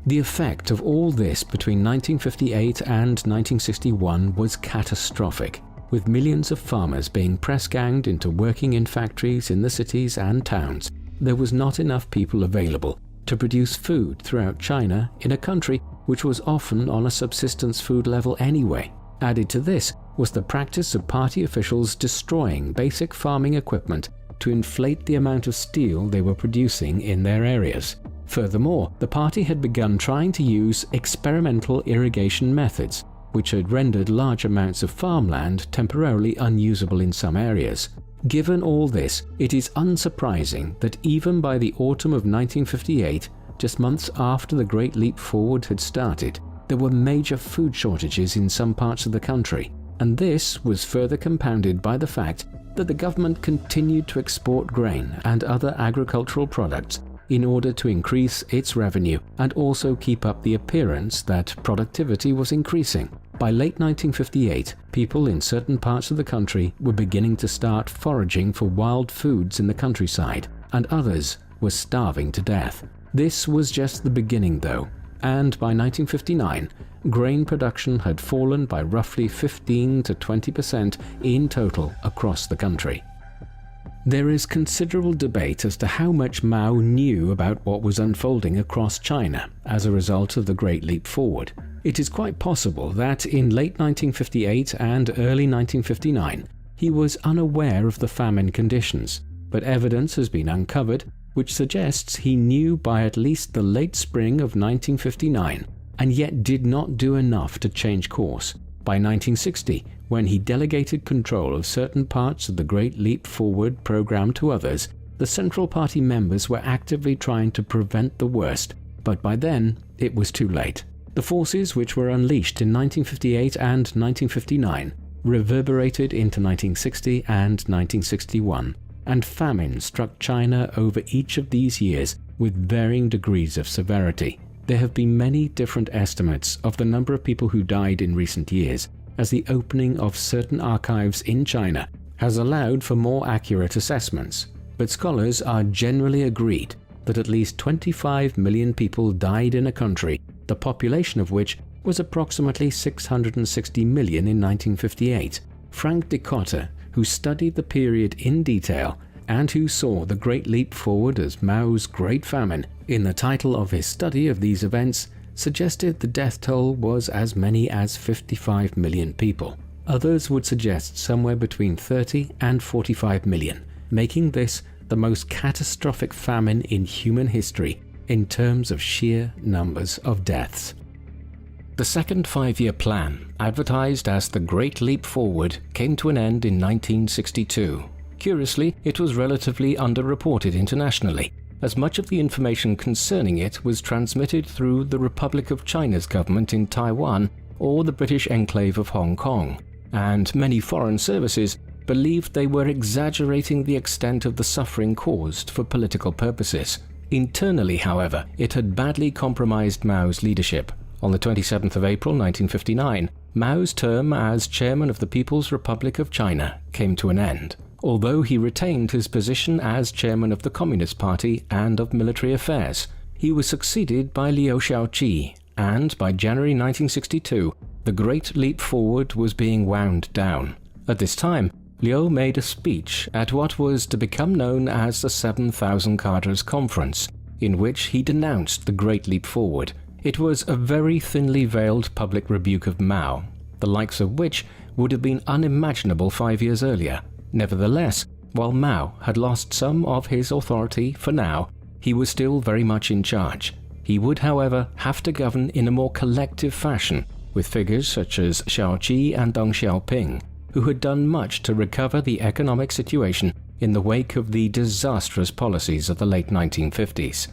The effect of all this between 1958 and 1961 was catastrophic, with millions of farmers being press-ganged into working in factories in the cities and towns. There was not enough people available to produce food throughout China in a country which was often on a subsistence food level anyway. Added to this was the practice of party officials destroying basic farming equipment to inflate the amount of steel they were producing in their areas. Furthermore, the party had begun trying to use experimental irrigation methods, which had rendered large amounts of farmland temporarily unusable in some areas. Given all this, it is unsurprising that even by the autumn of 1958, just months after the Great Leap Forward had started, there were major food shortages in some parts of the country, and this was further compounded by the fact that the government continued to export grain and other agricultural products in order to increase its revenue and also keep up the appearance that productivity was increasing. By late 1958, people in certain parts of the country were beginning to start foraging for wild foods in the countryside, and others were starving to death. This was just the beginning though, and by 1959, grain production had fallen by roughly 15 to 20% in total across the country. There is considerable debate as to how much Mao knew about what was unfolding across China as a result of the Great Leap Forward. It is quite possible that in late 1958 and early 1959, he was unaware of the famine conditions, but evidence has been uncovered which suggests he knew by at least the late spring of 1959, and yet did not do enough to change course. By 1960, when he delegated control of certain parts of the Great Leap Forward program to others, the Central Party members were actively trying to prevent the worst, but by then it was too late. The forces which were unleashed in 1958 and 1959 reverberated into 1960 and 1961, and famine struck China over each of these years with varying degrees of severity. There have been many different estimates of the number of people who died in recent years, as the opening of certain archives in China has allowed for more accurate assessments, but scholars are generally agreed that at least 25 million people died in a country, the population of which was approximately 660 million in 1958. Frank Dicotter, who studied the period in detail and who saw the Great Leap Forward as Mao's Great Famine in the title of his study of these events, suggested the death toll was as many as 55 million people. Others would suggest somewhere between 30 and 45 million, making this the most catastrophic famine in human history in terms of sheer numbers of deaths. The second five-year plan, advertised as the Great Leap Forward, came to an end in 1962. Curiously, it was relatively underreported internationally, as much of the information concerning it was transmitted through the Republic of China's government in Taiwan or the British enclave of Hong Kong, and many foreign services believed they were exaggerating the extent of the suffering caused for political purposes. Internally, however, it had badly compromised Mao's leadership. On the 27th of April 1959, Mao's term as chairman of the People's Republic of China came to an end, although he retained his position as chairman of the Communist Party and of military affairs. He was succeeded by Liu Shaoqi, and by January 1962, the Great Leap Forward was being wound down. At this time, Liu made a speech at what was to become known as the 7,000 Cadres Conference, in which he denounced the Great Leap Forward. It was a very thinly veiled public rebuke of Mao, the likes of which would have been unimaginable 5 years earlier. Nevertheless, while Mao had lost some of his authority for now, he was still very much in charge. He would, however, have to govern in a more collective fashion, with figures such as Shaoqi and Deng Xiaoping, who had done much to recover the economic situation in the wake of the disastrous policies of the late 1950s.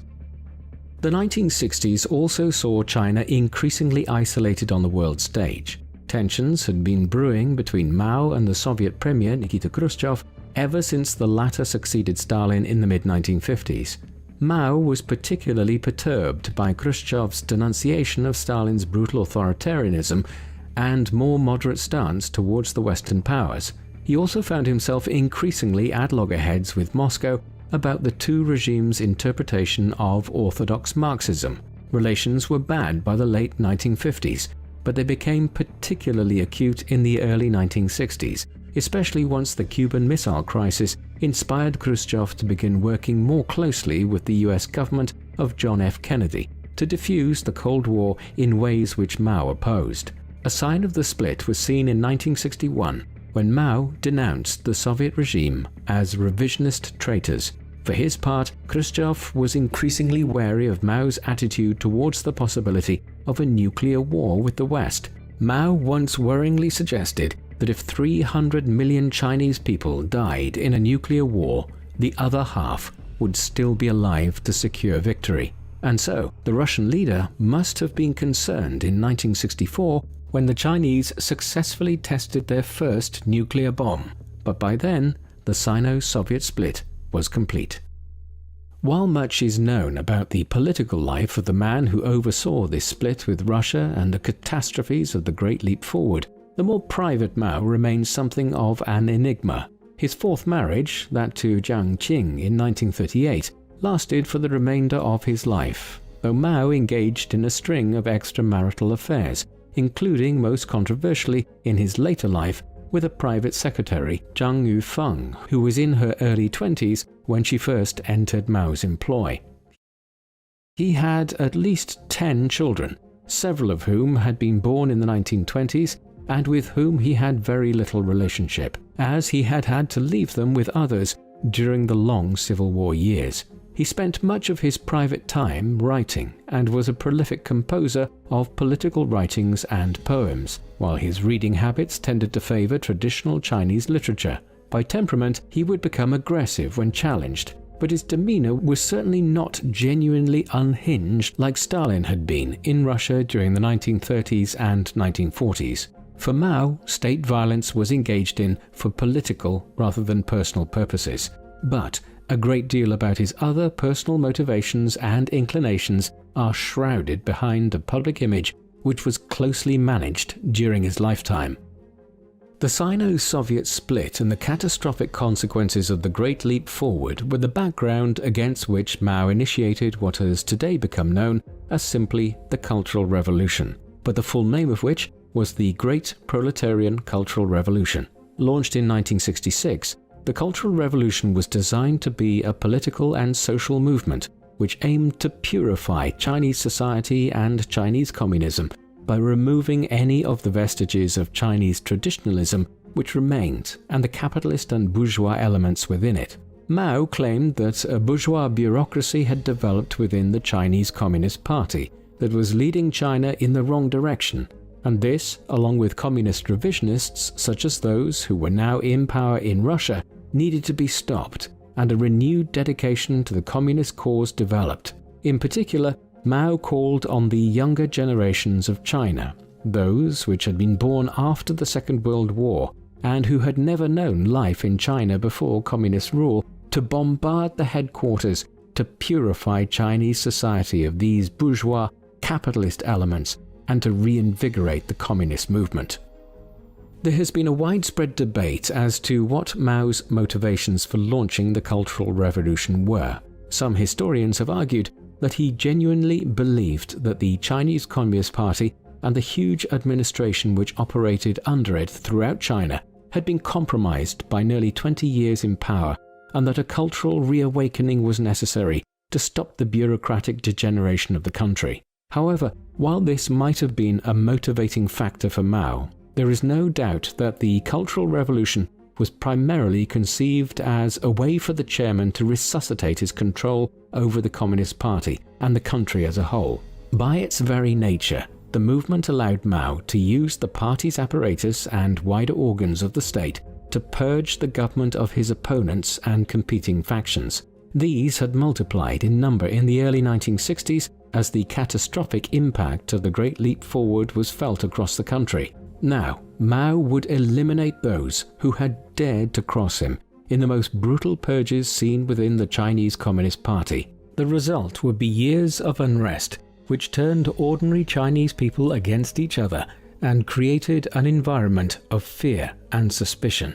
The 1960s also saw China increasingly isolated on the world stage. Tensions had been brewing between Mao and the Soviet Premier Nikita Khrushchev ever since the latter succeeded Stalin in the mid-1950s. Mao was particularly perturbed by Khrushchev's denunciation of Stalin's brutal authoritarianism and more moderate stance towards the Western powers. He also found himself increasingly at loggerheads with Moscow about the two regimes' interpretation of orthodox Marxism. Relations were bad by the late 1950s, but they became particularly acute in the early 1960s, especially once the Cuban Missile Crisis inspired Khrushchev to begin working more closely with the US government of John F. Kennedy to defuse the Cold War in ways which Mao opposed. A sign of the split was seen in 1961, when Mao denounced the Soviet regime as revisionist traitors. For his part, Khrushchev was increasingly wary of Mao's attitude towards the possibility of a nuclear war with the West. Mao once worryingly suggested that if 300 million Chinese people died in a nuclear war, the other half would still be alive to secure victory. And so, the Russian leader must have been concerned in 1964 when the Chinese successfully tested their first nuclear bomb. But by then, the Sino-Soviet split was complete. While much is known about the political life of the man who oversaw this split with Russia and the catastrophes of the Great Leap Forward, the more private Mao remains something of an enigma. His fourth marriage, that to Jiang Qing in 1938, lasted for the remainder of his life, though Mao engaged in a string of extramarital affairs, including, most controversially, in his later life, with a private secretary, Zhang Yufeng, who was in her early 20s when she first entered Mao's employ. He had at least 10 children, several of whom had been born in the 1920s and with whom he had very little relationship, as he had had to leave them with others during the long Civil War years. He spent much of his private time writing and was a prolific composer of political writings and poems, while his reading habits tended to favor traditional Chinese literature. By temperament, he would become aggressive when challenged, but his demeanor was certainly not genuinely unhinged like Stalin had been in Russia during the 1930s and 1940s. For Mao, state violence was engaged in for political rather than personal purposes, but a great deal about his other personal motivations and inclinations are shrouded behind a public image which was closely managed during his lifetime. The Sino-Soviet split and the catastrophic consequences of the Great Leap Forward were the background against which Mao initiated what has today become known as simply the Cultural Revolution, but the full name of which was the Great Proletarian Cultural Revolution. Launched in 1966, the Cultural Revolution was designed to be a political and social movement which aimed to purify Chinese society and Chinese communism by removing any of the vestiges of Chinese traditionalism which remained and the capitalist and bourgeois elements within it. Mao claimed that a bourgeois bureaucracy had developed within the Chinese Communist Party that was leading China in the wrong direction, and this, along with communist revisionists such as those who were now in power in Russia, needed to be stopped, and a renewed dedication to the communist cause developed. In particular, Mao called on the younger generations of China, those which had been born after the Second World War and who had never known life in China before communist rule, to bombard the headquarters to purify Chinese society of these bourgeois, capitalist elements and to reinvigorate the communist movement. There has been a widespread debate as to what Mao's motivations for launching the Cultural Revolution were. Some historians have argued that he genuinely believed that the Chinese Communist Party and the huge administration which operated under it throughout China had been compromised by nearly 20 years in power, and that a cultural reawakening was necessary to stop the bureaucratic degeneration of the country. However, while this might have been a motivating factor for Mao, there is no doubt that the Cultural Revolution was primarily conceived as a way for the chairman to resuscitate his control over the Communist Party and the country as a whole. By its very nature, the movement allowed Mao to use the party's apparatus and wider organs of the state to purge the government of his opponents and competing factions. These had multiplied in number in the early 1960s as the catastrophic impact of the Great Leap Forward was felt across the country. Now, Mao would eliminate those who had dared to cross him in the most brutal purges seen within the Chinese Communist Party. The result would be years of unrest, which turned ordinary Chinese people against each other and created an environment of fear and suspicion.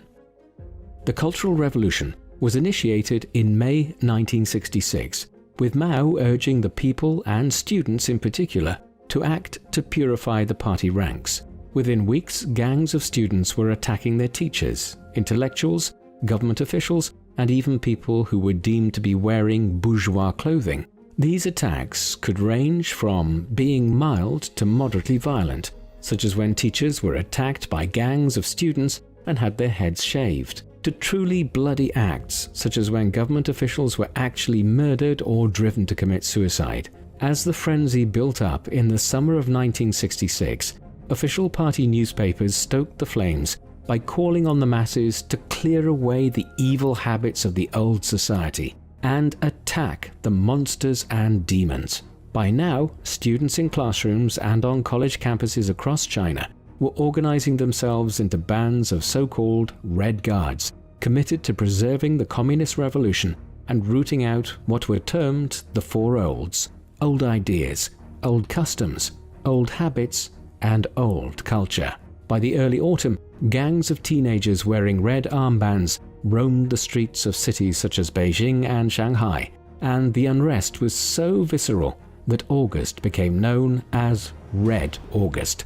The Cultural Revolution was initiated in May 1966, with Mao urging the people and students in particular to act to purify the party ranks. Within weeks, gangs of students were attacking their teachers, intellectuals, government officials, and even people who were deemed to be wearing bourgeois clothing. These attacks could range from being mild to moderately violent, such as when teachers were attacked by gangs of students and had their heads shaved, to truly bloody acts such as when government officials were actually murdered or driven to commit suicide. As the frenzy built up in the summer of 1966, official party newspapers stoked the flames by calling on the masses to clear away the evil habits of the old society and attack the monsters and demons. By now, students in classrooms and on college campuses across China were organizing themselves into bands of so-called Red Guards, committed to preserving the Communist Revolution and rooting out what were termed the Four Olds: old ideas, old customs, old habits, and old culture. By the early autumn, gangs of teenagers wearing red armbands roamed the streets of cities such as Beijing and Shanghai, and the unrest was so visceral that August became known as Red August.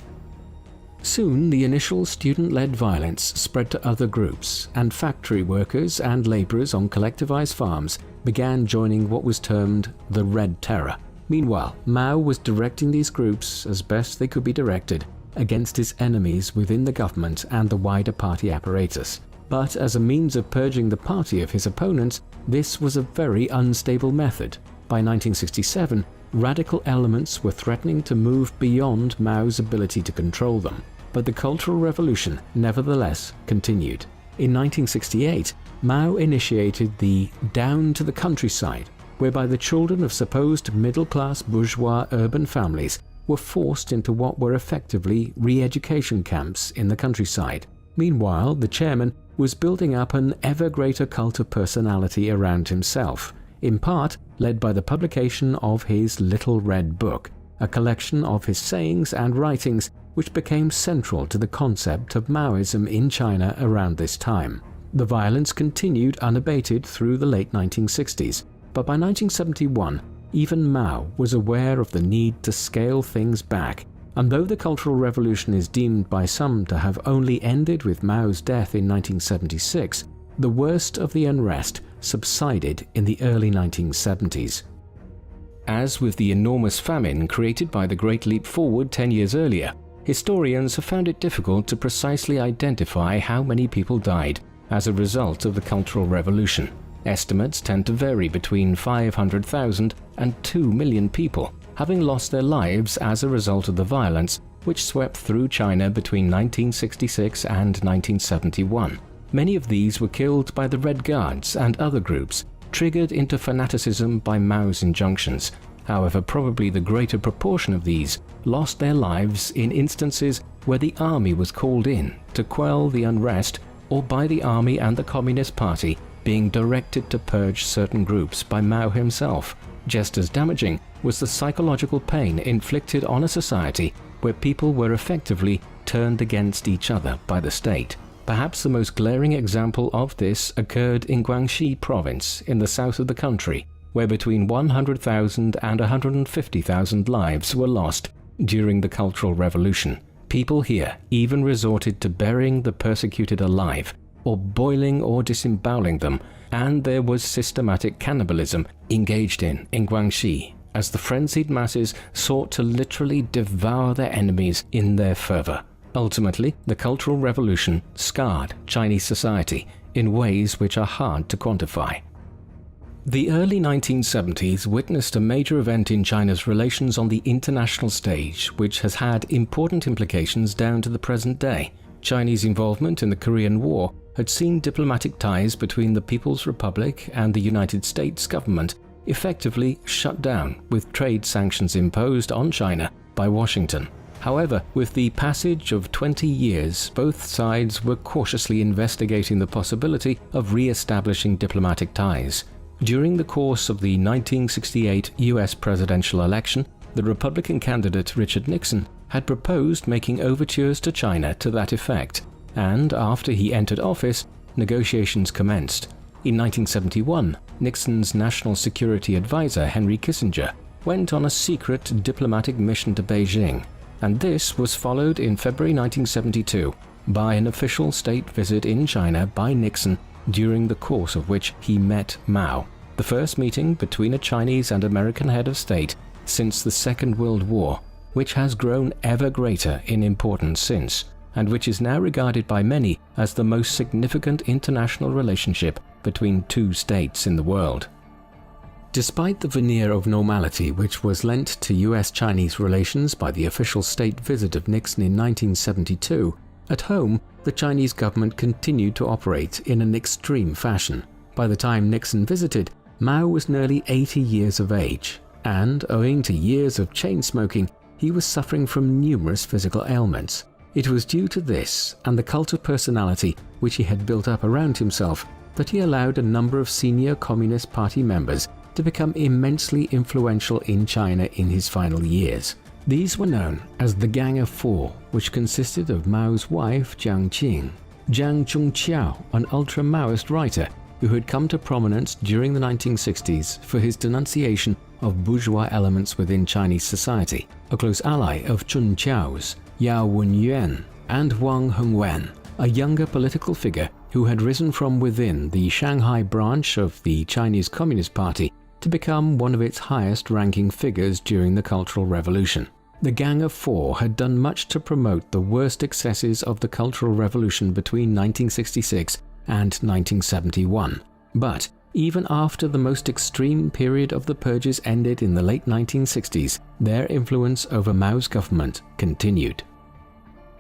Soon, the initial student-led violence spread to other groups, and factory workers and laborers on collectivized farms began joining what was termed the Red Terror. Meanwhile, Mao was directing these groups, as best they could be directed, against his enemies within the government and the wider party apparatus. But as a means of purging the party of his opponents, this was a very unstable method. By 1967, radical elements were threatening to move beyond Mao's ability to control them. But the Cultural Revolution nevertheless continued. In 1968, Mao initiated the Down to the Countryside, whereby the children of supposed middle-class bourgeois urban families were forced into what were effectively re-education camps in the countryside. Meanwhile, the chairman was building up an ever greater cult of personality around himself, in part led by the publication of his Little Red Book, a collection of his sayings and writings which became central to the concept of Maoism in China around this time. The violence continued unabated through the late 1960s, but by 1971, even Mao was aware of the need to scale things back, and though the Cultural Revolution is deemed by some to have only ended with Mao's death in 1976, the worst of the unrest subsided in the early 1970s. As with the enormous famine created by the Great Leap Forward 10 years earlier, historians have found it difficult to precisely identify how many people died as a result of the Cultural Revolution. Estimates tend to vary between 500,000 and 2 million people, having lost their lives as a result of the violence which swept through China between 1966 and 1971. Many of these were killed by the Red Guards and other groups, triggered into fanaticism by Mao's injunctions. However, probably the greater proportion of these lost their lives in instances where the army was called in to quell the unrest, or by the army and the Communist Party being directed to purge certain groups by Mao himself. Just as damaging was the psychological pain inflicted on a society where people were effectively turned against each other by the state. Perhaps the most glaring example of this occurred in Guangxi province in the south of the country, where between 100,000 and 150,000 lives were lost during the Cultural Revolution. People here even resorted to burying the persecuted alive, or boiling or disemboweling them, and there was systematic cannibalism engaged in Guangxi, as the frenzied masses sought to literally devour their enemies in their fervor. Ultimately, the Cultural Revolution scarred Chinese society in ways which are hard to quantify. The early 1970s witnessed a major event in China's relations on the international stage, which has had important implications down to the present day. Chinese involvement in the Korean War had seen diplomatic ties between the People's Republic and the United States government effectively shut down, with trade sanctions imposed on China by Washington. However, with the passage of 20 years, both sides were cautiously investigating the possibility of re-establishing diplomatic ties. During the course of the 1968 US presidential election, the Republican candidate Richard Nixon had proposed making overtures to China to that effect, and after he entered office, negotiations commenced. In 1971, Nixon's national security advisor Henry Kissinger went on a secret diplomatic mission to Beijing, and this was followed in February 1972 by an official state visit in China by Nixon, during the course of which he met Mao, the first meeting between a Chinese and American head of state since the Second World War, which has grown ever greater in importance since. and which is now regarded by many as the most significant international relationship between two states in the world. Despite the veneer of normality which was lent to US-Chinese relations by the official state visit of Nixon in 1972, at home the Chinese government continued to operate in an extreme fashion. By the time Nixon visited, Mao was nearly 80 years of age, and owing to years of chain smoking, he was suffering from numerous physical ailments. It was due to this and the cult of personality which he had built up around himself that he allowed a number of senior Communist Party members to become immensely influential in China in his final years. These were known as the Gang of Four, which consisted of Mao's wife Jiang Qing, Jiang Chongqiao, an ultra-Maoist writer who had come to prominence during the 1960s for his denunciation of bourgeois elements within Chinese society, a close ally of Chun Qiao's, Yao Wenyuan, and Wang Hongwen, a younger political figure who had risen from within the Shanghai branch of the Chinese Communist Party to become one of its highest-ranking figures during the Cultural Revolution. The Gang of Four had done much to promote the worst excesses of the Cultural Revolution between 1966 and 1971. But even after the most extreme period of the purges ended in the late 1960s, their influence over Mao's government continued.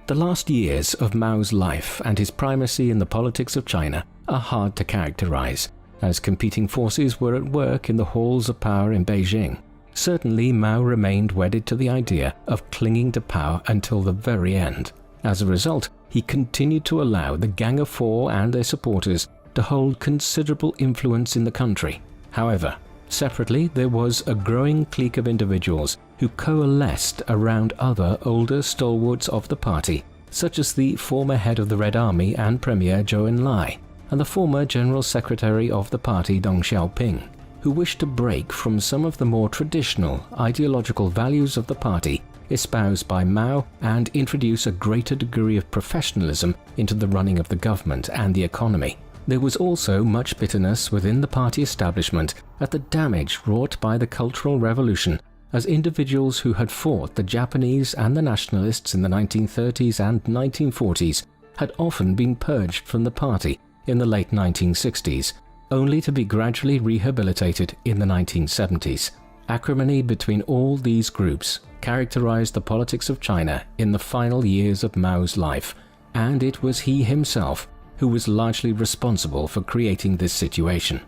The last years of Mao's life and his primacy in the politics of China are hard to characterize, as competing forces were at work in the halls of power in Beijing. Certainly, Mao remained wedded to the idea of clinging to power until the very end. As a result, he continued to allow the Gang of Four and their supporters to hold considerable influence in the country. However, separately, there was a growing clique of individuals who coalesced around other older stalwarts of the party, such as the former head of the Red Army and Premier Zhou Enlai, and the former General Secretary of the party Deng Xiaoping, who wished to break from some of the more traditional ideological values of the party espoused by Mao and introduce a greater degree of professionalism into the running of the government and the economy. There was also much bitterness within the party establishment at the damage wrought by the Cultural Revolution, as individuals who had fought the Japanese and the nationalists in the 1930s and 1940s had often been purged from the party in the late 1960s, only to be gradually rehabilitated in the 1970s. Acrimony between all these groups characterized the politics of China in the final years of Mao's life, and it was he himself who was largely responsible for creating this situation.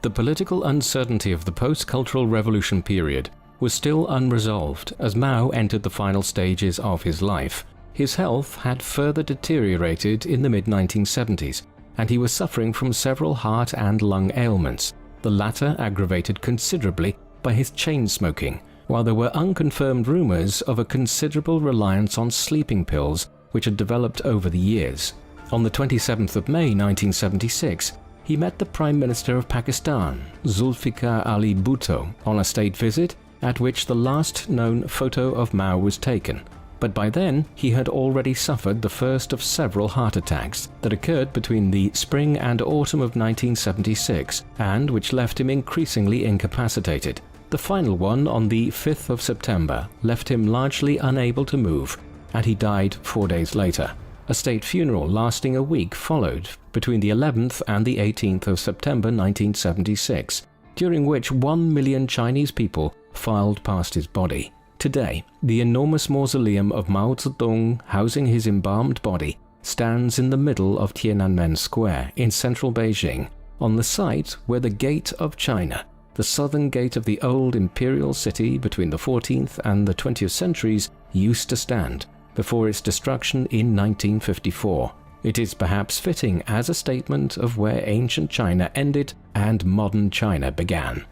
The political uncertainty of the post-cultural revolution period was still unresolved as Mao entered the final stages of his life. His health had further deteriorated in the mid-1970s, and he was suffering from several heart and lung ailments, the latter aggravated considerably by his chain smoking, while there were unconfirmed rumors of a considerable reliance on sleeping pills which had developed over the years. On the 27th of May 1976, he met the Prime Minister of Pakistan, Zulfikar Ali Bhutto, on a state visit at which the last known photo of Mao was taken. But by then, he had already suffered the first of several heart attacks that occurred between the spring and autumn of 1976, and which left him increasingly incapacitated. The final one on the 5th of September left him largely unable to move, and he died 4 days later. A state funeral lasting a week followed between the 11th and the 18th of September 1976, during which 1 million Chinese people filed past his body. Today, the enormous mausoleum of Mao Zedong housing his embalmed body stands in the middle of Tiananmen Square in central Beijing, on the site where the Gate of China, the southern gate of the old imperial city between the 14th and the 20th centuries, used to stand, before its destruction in 1954. It is perhaps fitting as a statement of where ancient China ended and modern China began.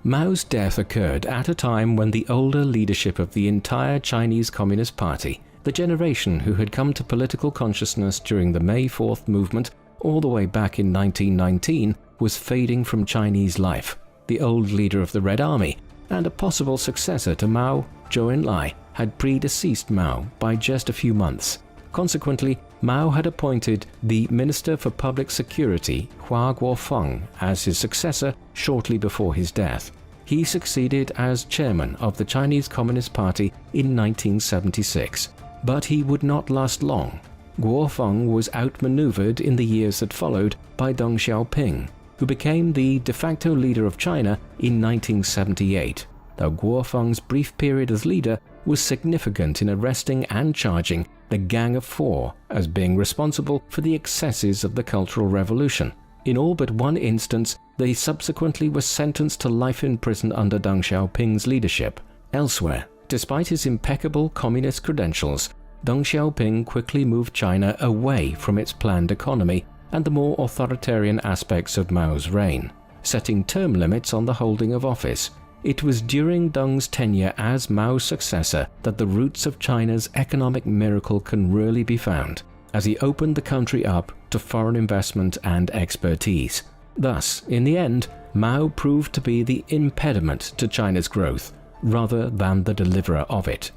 Mao's death occurred at a time when the older leadership of the entire Chinese Communist Party, the generation who had come to political consciousness during the May 4th movement all the way back in 1919, was fading from Chinese life. The old leader of the Red Army, and a possible successor to Mao, Zhou Enlai, had predeceased Mao by just a few months. Consequently, Mao had appointed the Minister for Public Security, Hua Guofeng, as his successor shortly before his death. He succeeded as chairman of the Chinese Communist Party in 1976. But he would not last long. Guofeng was outmaneuvered in the years that followed by Deng Xiaoping, who became the de facto leader of China in 1978, though Guofeng's brief period as leader was significant in arresting and charging the Gang of Four as being responsible for the excesses of the Cultural Revolution. In all but one instance, they subsequently were sentenced to life in prison under Deng Xiaoping's leadership. Elsewhere, despite his impeccable communist credentials, Deng Xiaoping quickly moved China away from its planned economy and the more authoritarian aspects of Mao's reign, setting term limits on the holding of office. It was during Deng's tenure as Mao's successor that the roots of China's economic miracle can really be found, as he opened the country up to foreign investment and expertise. Thus, in the end, Mao proved to be the impediment to China's growth, rather than the deliverer of it.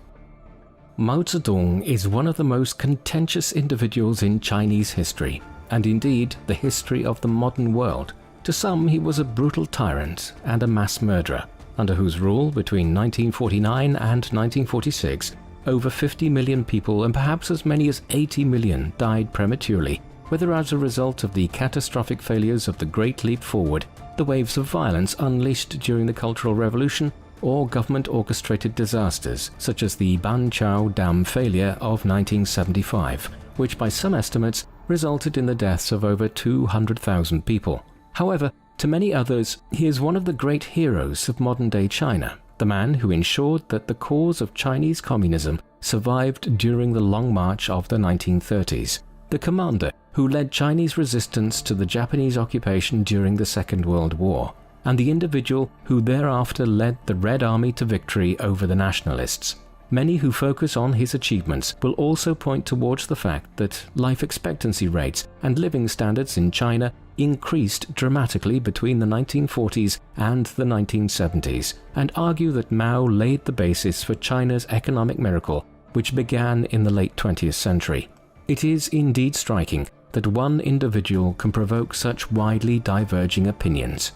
Mao Zedong is one of the most contentious individuals in Chinese history, and indeed the history of the modern world. To some, he was a brutal tyrant and a mass murderer, under whose rule between 1949 and 1946, over 50 million people and perhaps as many as 80 million died prematurely, whether as a result of the catastrophic failures of the Great Leap Forward, the waves of violence unleashed during the Cultural Revolution, or government-orchestrated disasters such as the Banqiao Dam failure of 1975, which by some estimates resulted in the deaths of over 200,000 people. However, to many others, he is one of the great heroes of modern-day China, the man who ensured that the cause of Chinese communism survived during the Long March of the 1930s, the commander who led Chinese resistance to the Japanese occupation during the Second World War, and the individual who thereafter led the Red Army to victory over the nationalists. Many who focus on his achievements will also point towards the fact that life expectancy rates and living standards in China increased dramatically between the 1940s and the 1970s, and argue that Mao laid the basis for China's economic miracle, which began in the late 20th century. It is indeed striking that one individual can provoke such widely diverging opinions.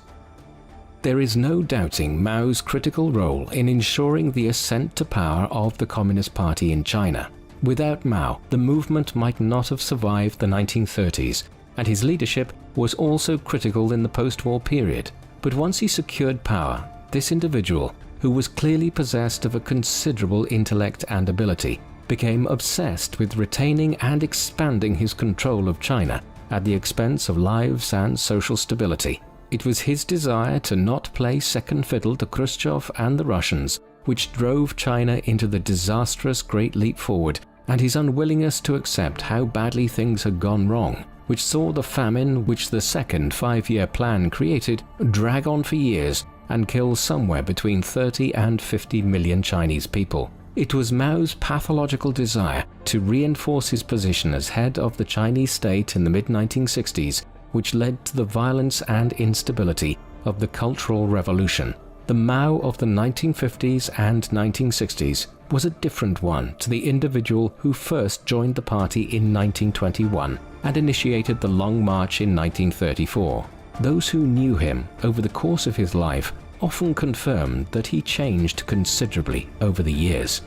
There is no doubting Mao's critical role in ensuring the ascent to power of the Communist Party in China. Without Mao, the movement might not have survived the 1930s, and his leadership was also critical in the post-war period. But once he secured power, this individual, who was clearly possessed of a considerable intellect and ability, became obsessed with retaining and expanding his control of China at the expense of lives and social stability. It was his desire to not play second fiddle to Khrushchev and the Russians which drove China into the disastrous Great Leap Forward, and his unwillingness to accept how badly things had gone wrong, which saw the famine which the second five-year plan created drag on for years and kill somewhere between 30 and 50 million Chinese people. It was Mao's pathological desire to reinforce his position as head of the Chinese state in the mid-1960s which led to the violence and instability of the Cultural Revolution. The Mao of the 1950s and 1960s was a different one to the individual who first joined the party in 1921 and initiated the Long March in 1934. Those who knew him over the course of his life often confirmed that he changed considerably over the years.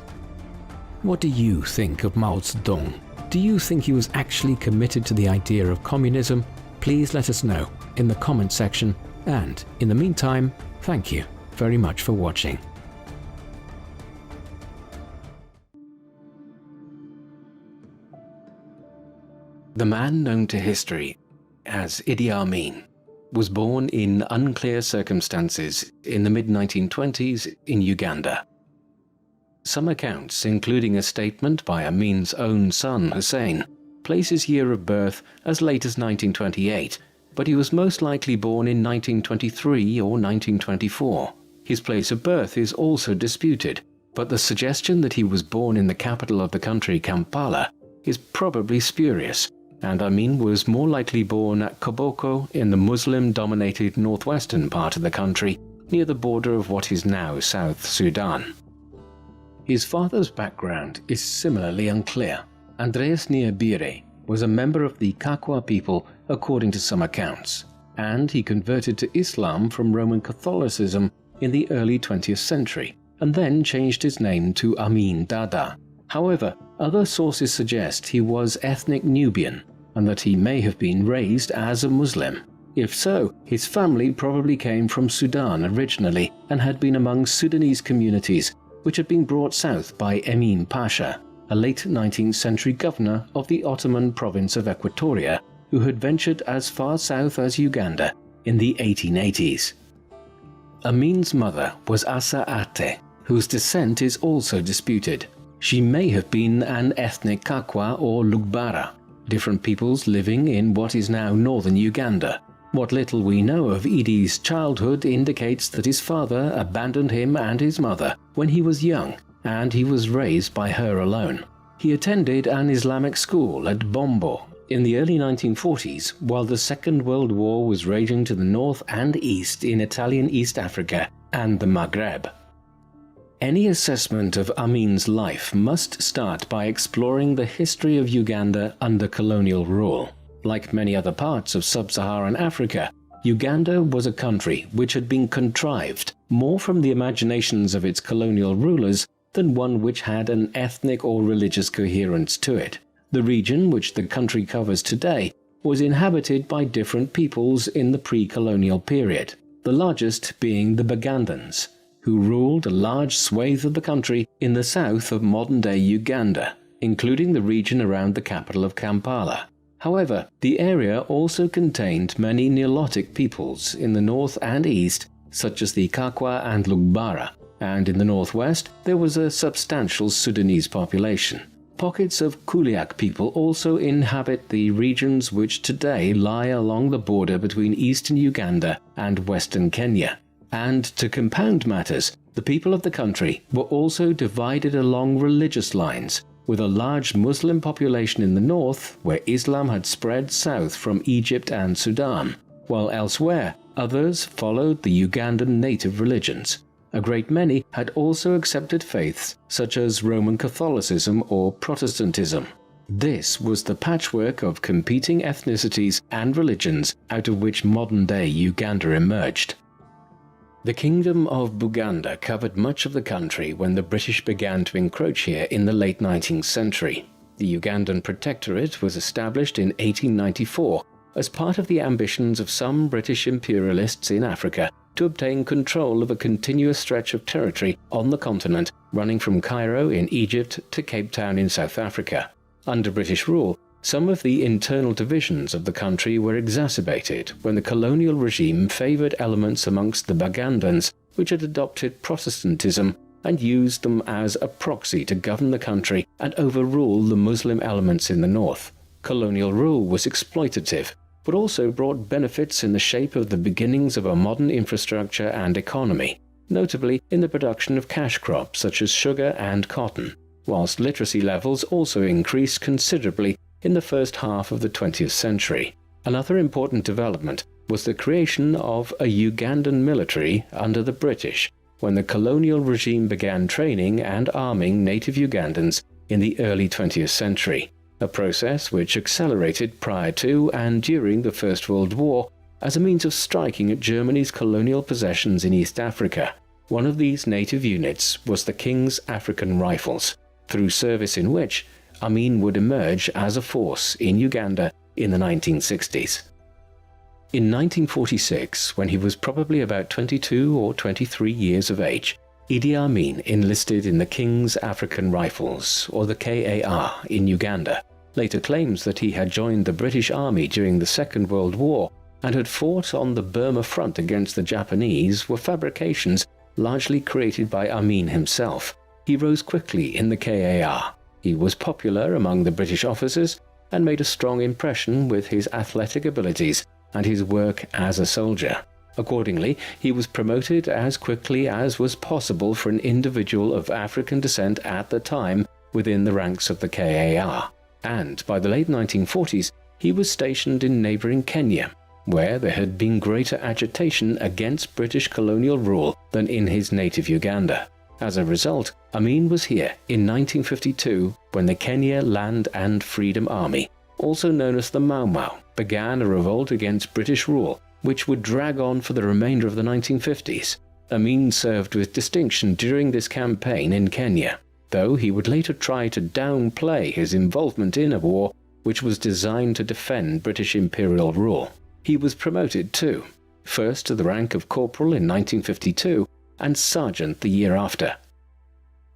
What do you think of Mao Zedong? Do you think he was actually committed to the idea of communism? Please let us know in the comment section, and in the meantime, thank you very much for watching. The man known to history as Idi Amin was born in unclear circumstances in the mid-1920s in Uganda. Some accounts, including a statement by Amin's own son Hussein, place his year of birth as late as 1928, but he was most likely born in 1923 or 1924. His place of birth is also disputed, but the suggestion that he was born in the capital of the country, Kampala, is probably spurious, and Amin was more likely born at Koboko in the Muslim-dominated northwestern part of the country, near the border of what is now South Sudan. His father's background is similarly unclear. Andreas Niabire was a member of the Kakwa people according to some accounts, and he converted to Islam from Roman Catholicism in the early 20th century, and then changed his name to Amin Dada. However, other sources suggest he was ethnic Nubian and that he may have been raised as a Muslim. If so, his family probably came from Sudan originally and had been among Sudanese communities which had been brought south by Emin Pasha, a late 19th century governor of the Ottoman province of Equatoria, who had ventured as far south as Uganda in the 1880s. Amin's mother was Assa Ate, whose descent is also disputed. She may have been an ethnic Kakwa or Lugbara, different peoples living in what is now northern Uganda. What little we know of Idi's childhood indicates that his father abandoned him and his mother when he was young, and he was raised by her alone. He attended an Islamic school at Bombo in the early 1940s while the Second World War was raging to the north and east in Italian East Africa and the Maghreb. Any assessment of Amin's life must start by exploring the history of Uganda under colonial rule. Like many other parts of sub-Saharan Africa, Uganda was a country which had been contrived more from the imaginations of its colonial rulers than one which had an ethnic or religious coherence to it. The region which the country covers today was inhabited by different peoples in the pre-colonial period, the largest being the Bagandans, who ruled a large swathe of the country in the south of modern-day Uganda, including the region around the capital of Kampala. However, the area also contained many Nilotic peoples in the north and east, such as the Kakwa and Lugbara, and in the northwest there was a substantial Sudanese population. Pockets of Kuliak people also inhabit the regions which today lie along the border between eastern Uganda and western Kenya. And to compound matters, the people of the country were also divided along religious lines, with a large Muslim population in the north where Islam had spread south from Egypt and Sudan, while elsewhere others followed the Ugandan native religions. A great many had also accepted faiths such as Roman Catholicism or Protestantism. This was the patchwork of competing ethnicities and religions out of which modern-day Uganda emerged. The Kingdom of Buganda covered much of the country when the British began to encroach here in the late 19th century. The Ugandan Protectorate was established in 1894 as part of the ambitions of some British imperialists in Africa to obtain control of a continuous stretch of territory on the continent running from Cairo in Egypt to Cape Town in South Africa. Under British rule, some of the internal divisions of the country were exacerbated when the colonial regime favoured elements amongst the Bagandans which had adopted Protestantism and used them as a proxy to govern the country and overrule the Muslim elements in the north. Colonial rule was exploitative, but also brought benefits in the shape of the beginnings of a modern infrastructure and economy, notably in the production of cash crops such as sugar and cotton, whilst literacy levels also increased considerably in the first half of the 20th century. Another important development was the creation of a Ugandan military under the British, when the colonial regime began training and arming native Ugandans in the early 20th century, a process which accelerated prior to and during the First World War as a means of striking at Germany's colonial possessions in East Africa. One of these native units was the King's African Rifles, through service in which Amin would emerge as a force in Uganda in the 1960s. In 1946, when he was probably about 22 or 23 years of age, Idi Amin enlisted in the King's African Rifles, or the KAR, in Uganda. Later claims that he had joined the British Army during the Second World War and had fought on the Burma front against the Japanese were fabrications largely created by Amin himself. He rose quickly in the KAR. He was popular among the British officers and made a strong impression with his athletic abilities and his work as a soldier. Accordingly, he was promoted as quickly as was possible for an individual of African descent at the time within the ranks of the KAR, and by the late 1940s he was stationed in neighbouring Kenya, where there had been greater agitation against British colonial rule than in his native Uganda. As a result, Amin was here in 1952 when the Kenya Land and Freedom Army, also known as the Mau Mau, began a revolt against British rule, which would drag on for the remainder of the 1950s. Amin served with distinction during this campaign in Kenya. though he would later try to downplay his involvement in a war which was designed to defend British imperial rule. He was promoted too, first to the rank of corporal in 1952 and sergeant the year after.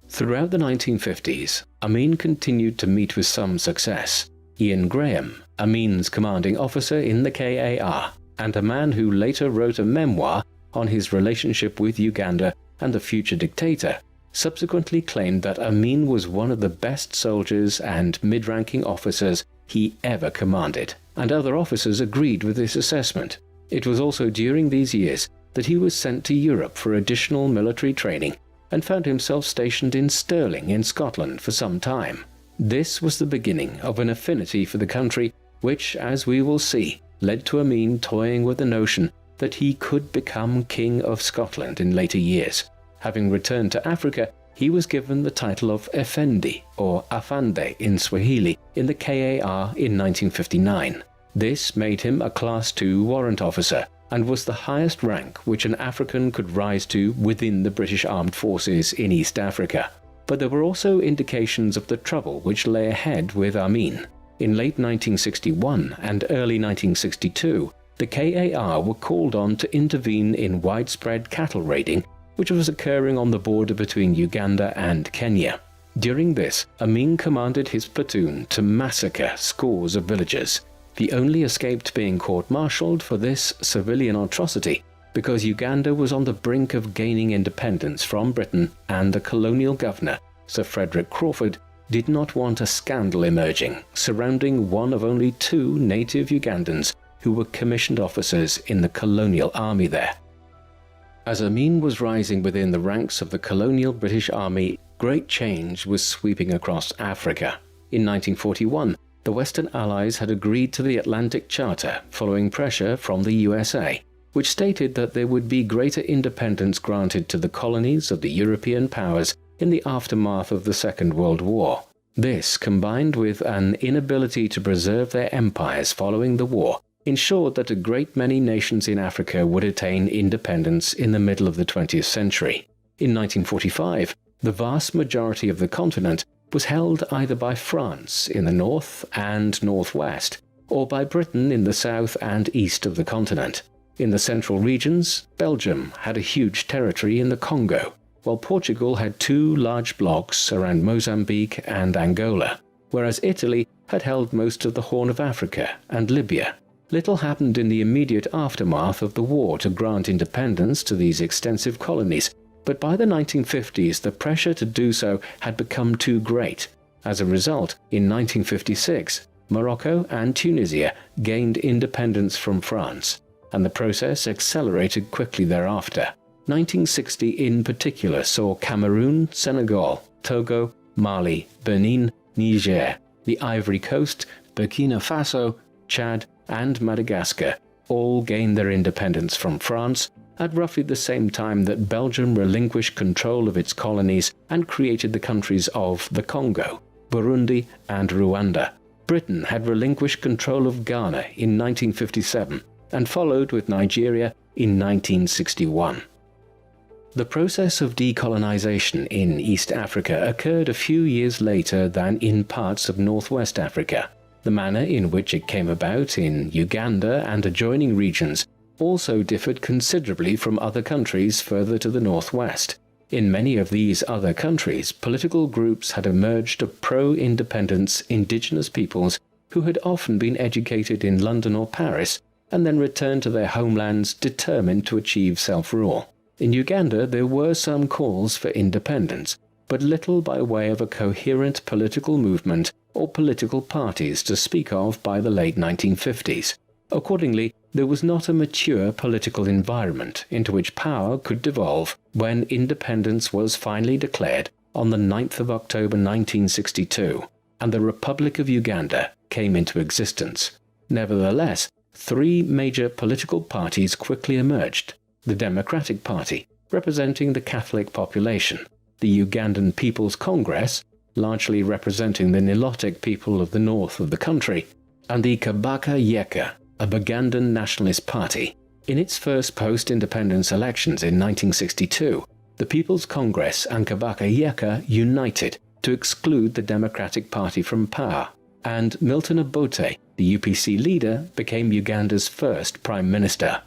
Throughout the 1950s, Amin continued to meet with some success. Ian Graham, Amin's commanding officer in the KAR, and a man who later wrote a memoir on his relationship with Uganda and the future dictator, subsequently claimed that Amin was one of the best soldiers and mid-ranking officers he ever commanded, and other officers agreed with this assessment. It was also during these years that he was sent to Europe for additional military training and found himself stationed in Stirling in Scotland for some time. This was the beginning of an affinity for the country which, as we will see, led to Amin toying with the notion that he could become King of Scotland in later years. Having returned to Africa, he was given the title of Effendi, or Afande in Swahili, in the KAR in 1959. This made him a Class II warrant officer, and was the highest rank which an African could rise to within the British Armed Forces in East Africa. But there were also indications of the trouble which lay ahead with Amin. In late 1961 and early 1962, the KAR were called on to intervene in widespread cattle raiding which was occurring on the border between Uganda and Kenya. During this, Amin commanded his platoon to massacre scores of villagers. He only escaped being court-martialed for this civilian atrocity because Uganda was on the brink of gaining independence from Britain, and the colonial governor, Sir Frederick Crawford, did not want a scandal emerging surrounding one of only 2 native Ugandans who were commissioned officers in the colonial army there. As Amin was rising within the ranks of the colonial British Army, great change was sweeping across Africa. In 1941, the Western Allies had agreed to the Atlantic Charter following pressure from the USA, which stated that there would be greater independence granted to the colonies of the European powers in the aftermath of the Second World War. This, combined with an inability to preserve their empires following the war, ensured that a great many nations in Africa would attain independence in the middle of the 20th century. In 1945, the vast majority of the continent was held either by France in the north and northwest, or by Britain in the south and east of the continent. In the central regions, Belgium had a huge territory in the Congo, while Portugal had 2 large blocks around Mozambique and Angola, whereas Italy had held most of the Horn of Africa and Libya. Little happened in the immediate aftermath of the war to grant independence to these extensive colonies, but by the 1950s the pressure to do so had become too great. As a result, in 1956, Morocco and Tunisia gained independence from France, and the process accelerated quickly thereafter. 1960 in particular saw Cameroon, Senegal, Togo, Mali, Benin, Niger, the Ivory Coast, Burkina Faso, Chad, and Madagascar all gained their independence from France at roughly the same time that Belgium relinquished control of its colonies and created the countries of the Congo, Burundi, and Rwanda. Britain had relinquished control of Ghana in 1957 and followed with Nigeria in 1961. The process of decolonization in East Africa occurred a few years later than in parts of Northwest Africa. The manner in which it came about in Uganda and adjoining regions also differed considerably from other countries further to the northwest. In many of these other countries, political groups had emerged of pro-independence indigenous peoples who had often been educated in London or Paris and then returned to their homelands determined to achieve self-rule. In Uganda there were some calls for independence, but little by way of a coherent political movement or political parties to speak of by the late 1950s. Accordingly, there was not a mature political environment into which power could devolve when independence was finally declared on the 9th of October 1962, and the Republic of Uganda came into existence. Nevertheless, 3 major political parties quickly emerged: the Democratic Party, representing the Catholic population; the Ugandan People's Congress, largely representing the Nilotic people of the north of the country; and the Kabaka Yeka, a Ugandan nationalist party. In its first post-independence elections in 1962, the People's Congress and Kabaka Yeka united to exclude the Democratic Party from power, and Milton Obote, the UPC leader, became Uganda's first prime minister.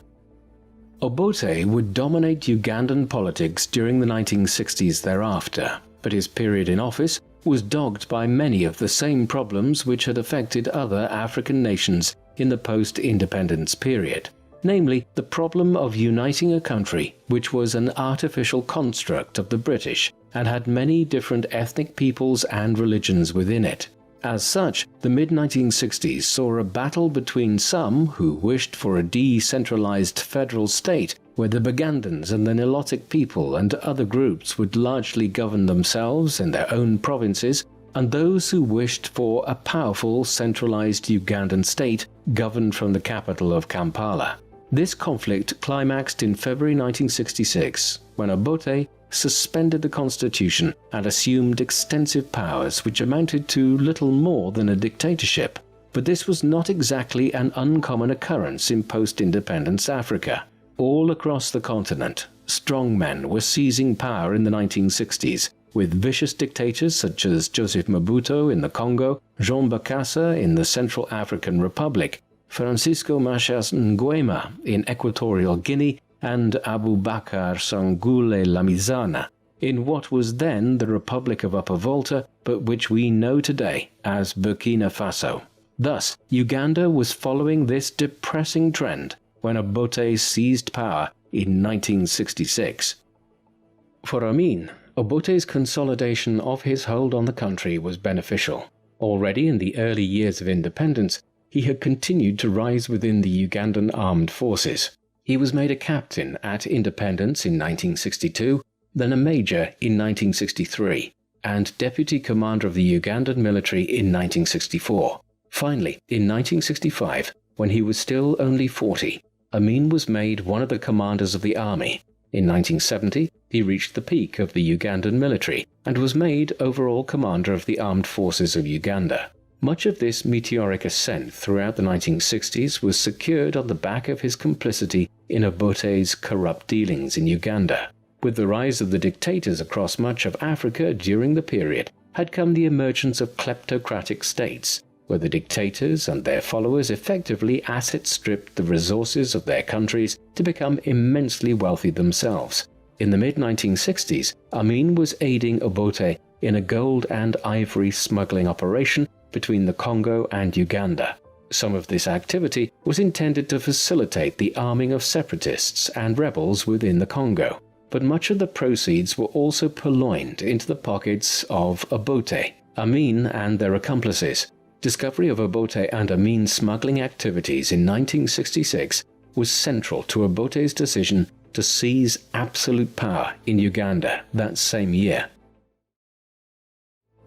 Obote would dominate Ugandan politics during the 1960s thereafter, but his period in office was dogged by many of the same problems which had affected other African nations in the post-independence period, namely the problem of uniting a country which was an artificial construct of the British and had many different ethnic peoples and religions within it. As such, the mid-1960s saw a battle between some who wished for a decentralized federal state where the Bagandans and the Nilotic people and other groups would largely govern themselves in their own provinces, and those who wished for a powerful centralized Ugandan state governed from the capital of Kampala. This conflict climaxed in February 1966, when Obote suspended the constitution and assumed extensive powers which amounted to little more than a dictatorship. But this was not exactly an uncommon occurrence in post-independence Africa. All across the continent, strongmen were seizing power in the 1960s, with vicious dictators such as Joseph Mobutu in the Congo, Jean Bokassa in the Central African Republic, Francisco Machas Nguema in Equatorial Guinea, and Abubakar Sangoule Lamizana in what was then the Republic of Upper Volta, but which we know today as Burkina Faso. Thus, Uganda was following this depressing trend when Obote seized power in 1966. For Amin, Obote's consolidation of his hold on the country was beneficial. Already in the early years of independence, he had continued to rise within the Ugandan armed forces. He was made a captain at independence in 1962, then a major in 1963, and deputy commander of the Ugandan military in 1964. Finally, in 1965, when he was still only 40, Amin was made one of the commanders of the army. In 1970, he reached the peak of the Ugandan military and was made overall commander of the armed forces of Uganda. Much of this meteoric ascent throughout the 1960s was secured on the back of his complicity in Obote's corrupt dealings in Uganda. With the rise of the dictators across much of Africa during the period had come the emergence of kleptocratic states, where the dictators and their followers effectively asset-stripped the resources of their countries to become immensely wealthy themselves. In the mid-1960s, Amin was aiding Obote in a gold and ivory smuggling operation between the Congo and Uganda. Some of this activity was intended to facilitate the arming of separatists and rebels within the Congo, but much of the proceeds were also purloined into the pockets of Obote, Amin and their accomplices. Discovery of Obote and Amin's smuggling activities in 1966 was central to Obote's decision to seize absolute power in Uganda that same year.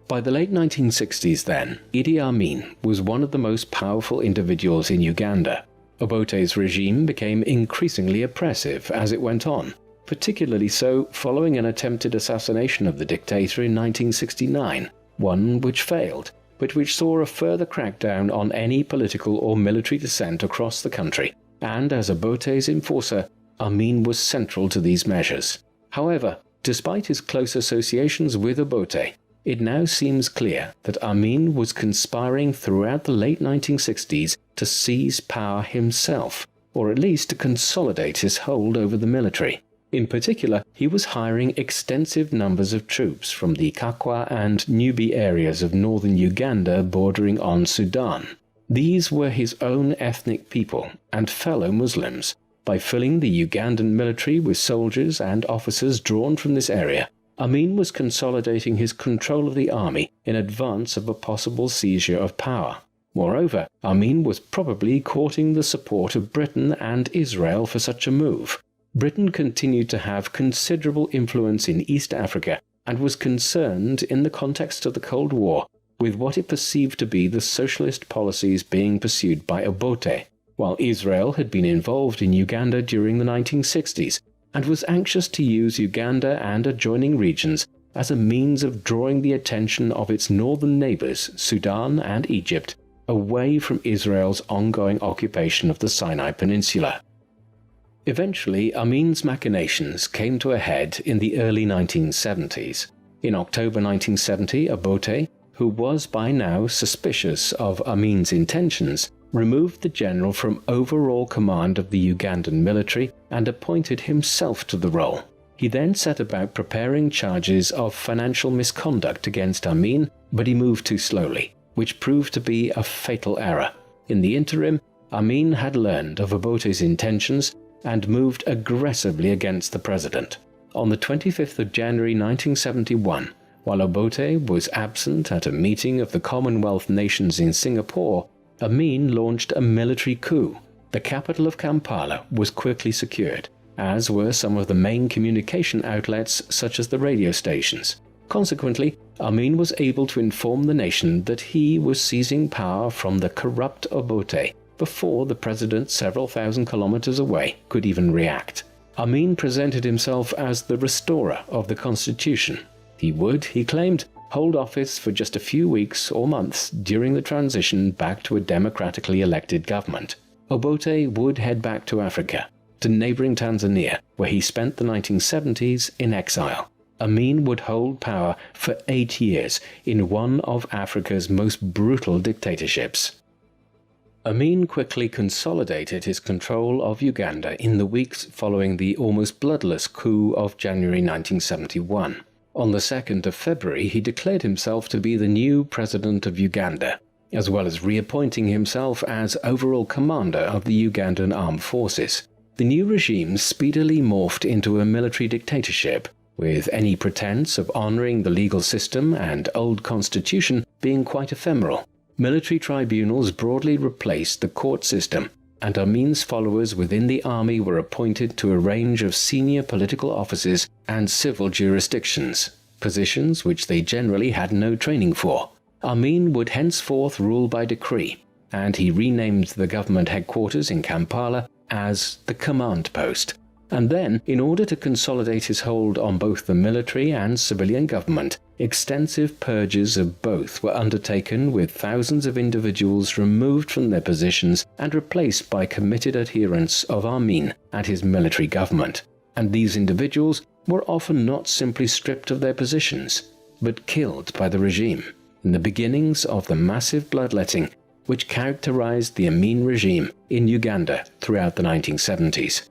By the late 1960s then, Idi Amin was one of the most powerful individuals in Uganda. Obote's regime became increasingly oppressive as it went on, particularly so following an attempted assassination of the dictator in 1969, one which failed, but which saw a further crackdown on any political or military dissent across the country, and as Obote's enforcer, Amin was central to these measures. However, despite his close associations with Obote, it now seems clear that Amin was conspiring throughout the late 1960s to seize power himself, or at least to consolidate his hold over the military. In particular, he was hiring extensive numbers of troops from the Kakwa and Nubi areas of northern Uganda bordering on Sudan. These were his own ethnic people and fellow Muslims. By filling the Ugandan military with soldiers and officers drawn from this area, Amin was consolidating his control of the army in advance of a possible seizure of power. Moreover, Amin was probably courting the support of Britain and Israel for such a move. Britain continued to have considerable influence in East Africa and was concerned, in the context of the Cold War, with what it perceived to be the socialist policies being pursued by Obote, while Israel had been involved in Uganda during the 1960s and was anxious to use Uganda and adjoining regions as a means of drawing the attention of its northern neighbors, Sudan and Egypt, away from Israel's ongoing occupation of the Sinai Peninsula. Eventually, Amin's machinations came to a head in the early 1970s. In October 1970, Obote, who was by now suspicious of Amin's intentions, removed the general from overall command of the Ugandan military and appointed himself to the role. He then set about preparing charges of financial misconduct against Amin, but he moved too slowly, which proved to be a fatal error. In the interim, Amin had learned of Obote's intentions and moved aggressively against the president. On the 25th of January 1971, while Obote was absent at a meeting of the Commonwealth nations in Singapore, Amin launched a military coup. The capital of Kampala was quickly secured, as were some of the main communication outlets such as the radio stations. Consequently, Amin was able to inform the nation that he was seizing power from the corrupt Obote before the president several thousand kilometers away could even react. Amin presented himself as the restorer of the constitution. He would, he claimed, hold office for just a few weeks or months during the transition back to a democratically elected government. Obote would head back to Africa, to neighboring Tanzania, where he spent the 1970s in exile. Amin would hold power for 8 years in one of Africa's most brutal dictatorships. Amin quickly consolidated his control of Uganda in the weeks following the almost bloodless coup of January 1971. On the 2nd of February, he declared himself to be the new president of Uganda, as well as reappointing himself as overall commander of the Ugandan armed forces. The new regime speedily morphed into a military dictatorship, with any pretense of honoring the legal system and old constitution being quite ephemeral. Military tribunals broadly replaced the court system, and Amin's followers within the army were appointed to a range of senior political offices and civil jurisdictions, positions which they generally had no training for. Amin would henceforth rule by decree, and he renamed the government headquarters in Kampala as the Command Post. And then, in order to consolidate his hold on both the military and civilian government, extensive purges of both were undertaken, with thousands of individuals removed from their positions and replaced by committed adherents of Amin and his military government. And these individuals were often not simply stripped of their positions, but killed by the regime, in the beginnings of the massive bloodletting which characterized the Amin regime in Uganda throughout the 1970s.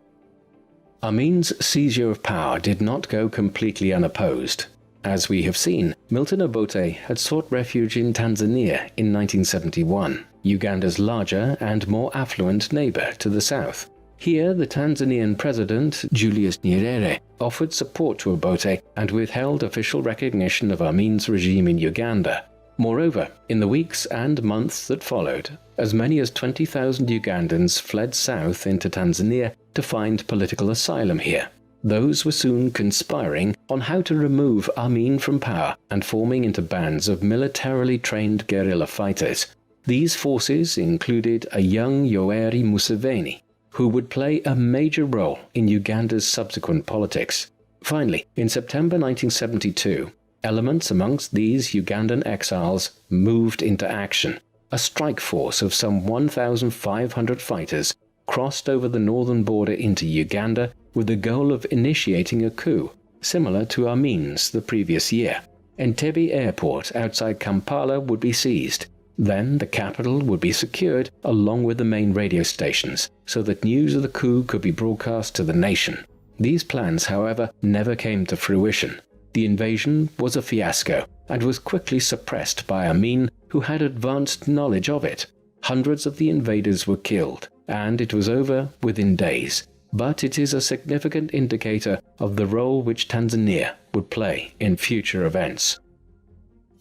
Amin's seizure of power did not go completely unopposed. As we have seen, Milton Obote had sought refuge in Tanzania in 1971, Uganda's larger and more affluent neighbor to the south. Here, the Tanzanian president, Julius Nyerere, offered support to Obote and withheld official recognition of Amin's regime in Uganda. Moreover, in the weeks and months that followed, as many as 20,000 Ugandans fled south into Tanzania to find political asylum here. Those were soon conspiring on how to remove Amin from power and forming into bands of militarily trained guerrilla fighters. These forces included a young Yoweri Museveni, who would play a major role in Uganda's subsequent politics. Finally, in September 1972, elements amongst these Ugandan exiles moved into action. A strike force of some 1,500 fighters crossed over the northern border into Uganda with the goal of initiating a coup, similar to Amin's the previous year. Entebbe Airport outside Kampala would be seized. Then the capital would be secured along with the main radio stations, so that news of the coup could be broadcast to the nation. These plans, however, never came to fruition. The invasion was a fiasco and was quickly suppressed by Amin, who had advanced knowledge of it. Hundreds of the invaders were killed, and it was over within days. But it is a significant indicator of the role which Tanzania would play in future events.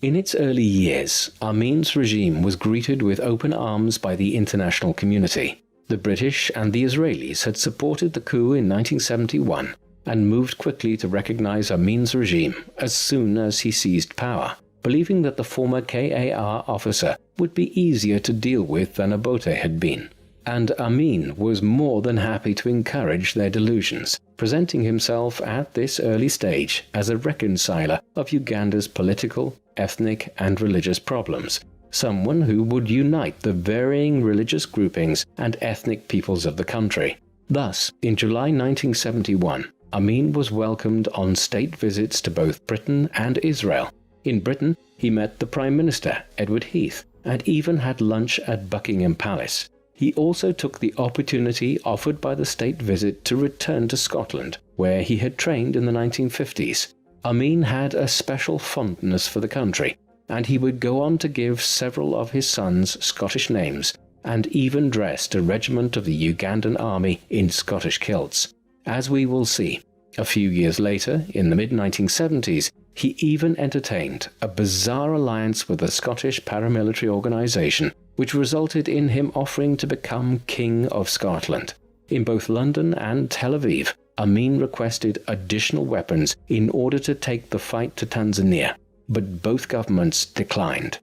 In its early years, Amin's regime was greeted with open arms by the international community. The British and the Israelis had supported the coup in 1971 and moved quickly to recognize Amin's regime as soon as he seized power, believing that the former KAR officer would be easier to deal with than Obote had been. And Amin was more than happy to encourage their delusions, presenting himself at this early stage as a reconciler of Uganda's political, ethnic, and religious problems, someone who would unite the varying religious groupings and ethnic peoples of the country. Thus, in July 1971, Amin was welcomed on state visits to both Britain and Israel. In Britain, he met the Prime Minister, Edward Heath, and even had lunch at Buckingham Palace. He also took the opportunity offered by the state visit to return to Scotland, where he had trained in the 1950s. Amin had a special fondness for the country, and he would go on to give several of his sons Scottish names, and even dressed a regiment of the Ugandan army in Scottish kilts. As we will see, a few years later, in the mid-1970s, he even entertained a bizarre alliance with a Scottish paramilitary organisation, which resulted in him offering to become King of Scotland. In both London and Tel Aviv, Amin requested additional weapons in order to take the fight to Tanzania, but both governments declined.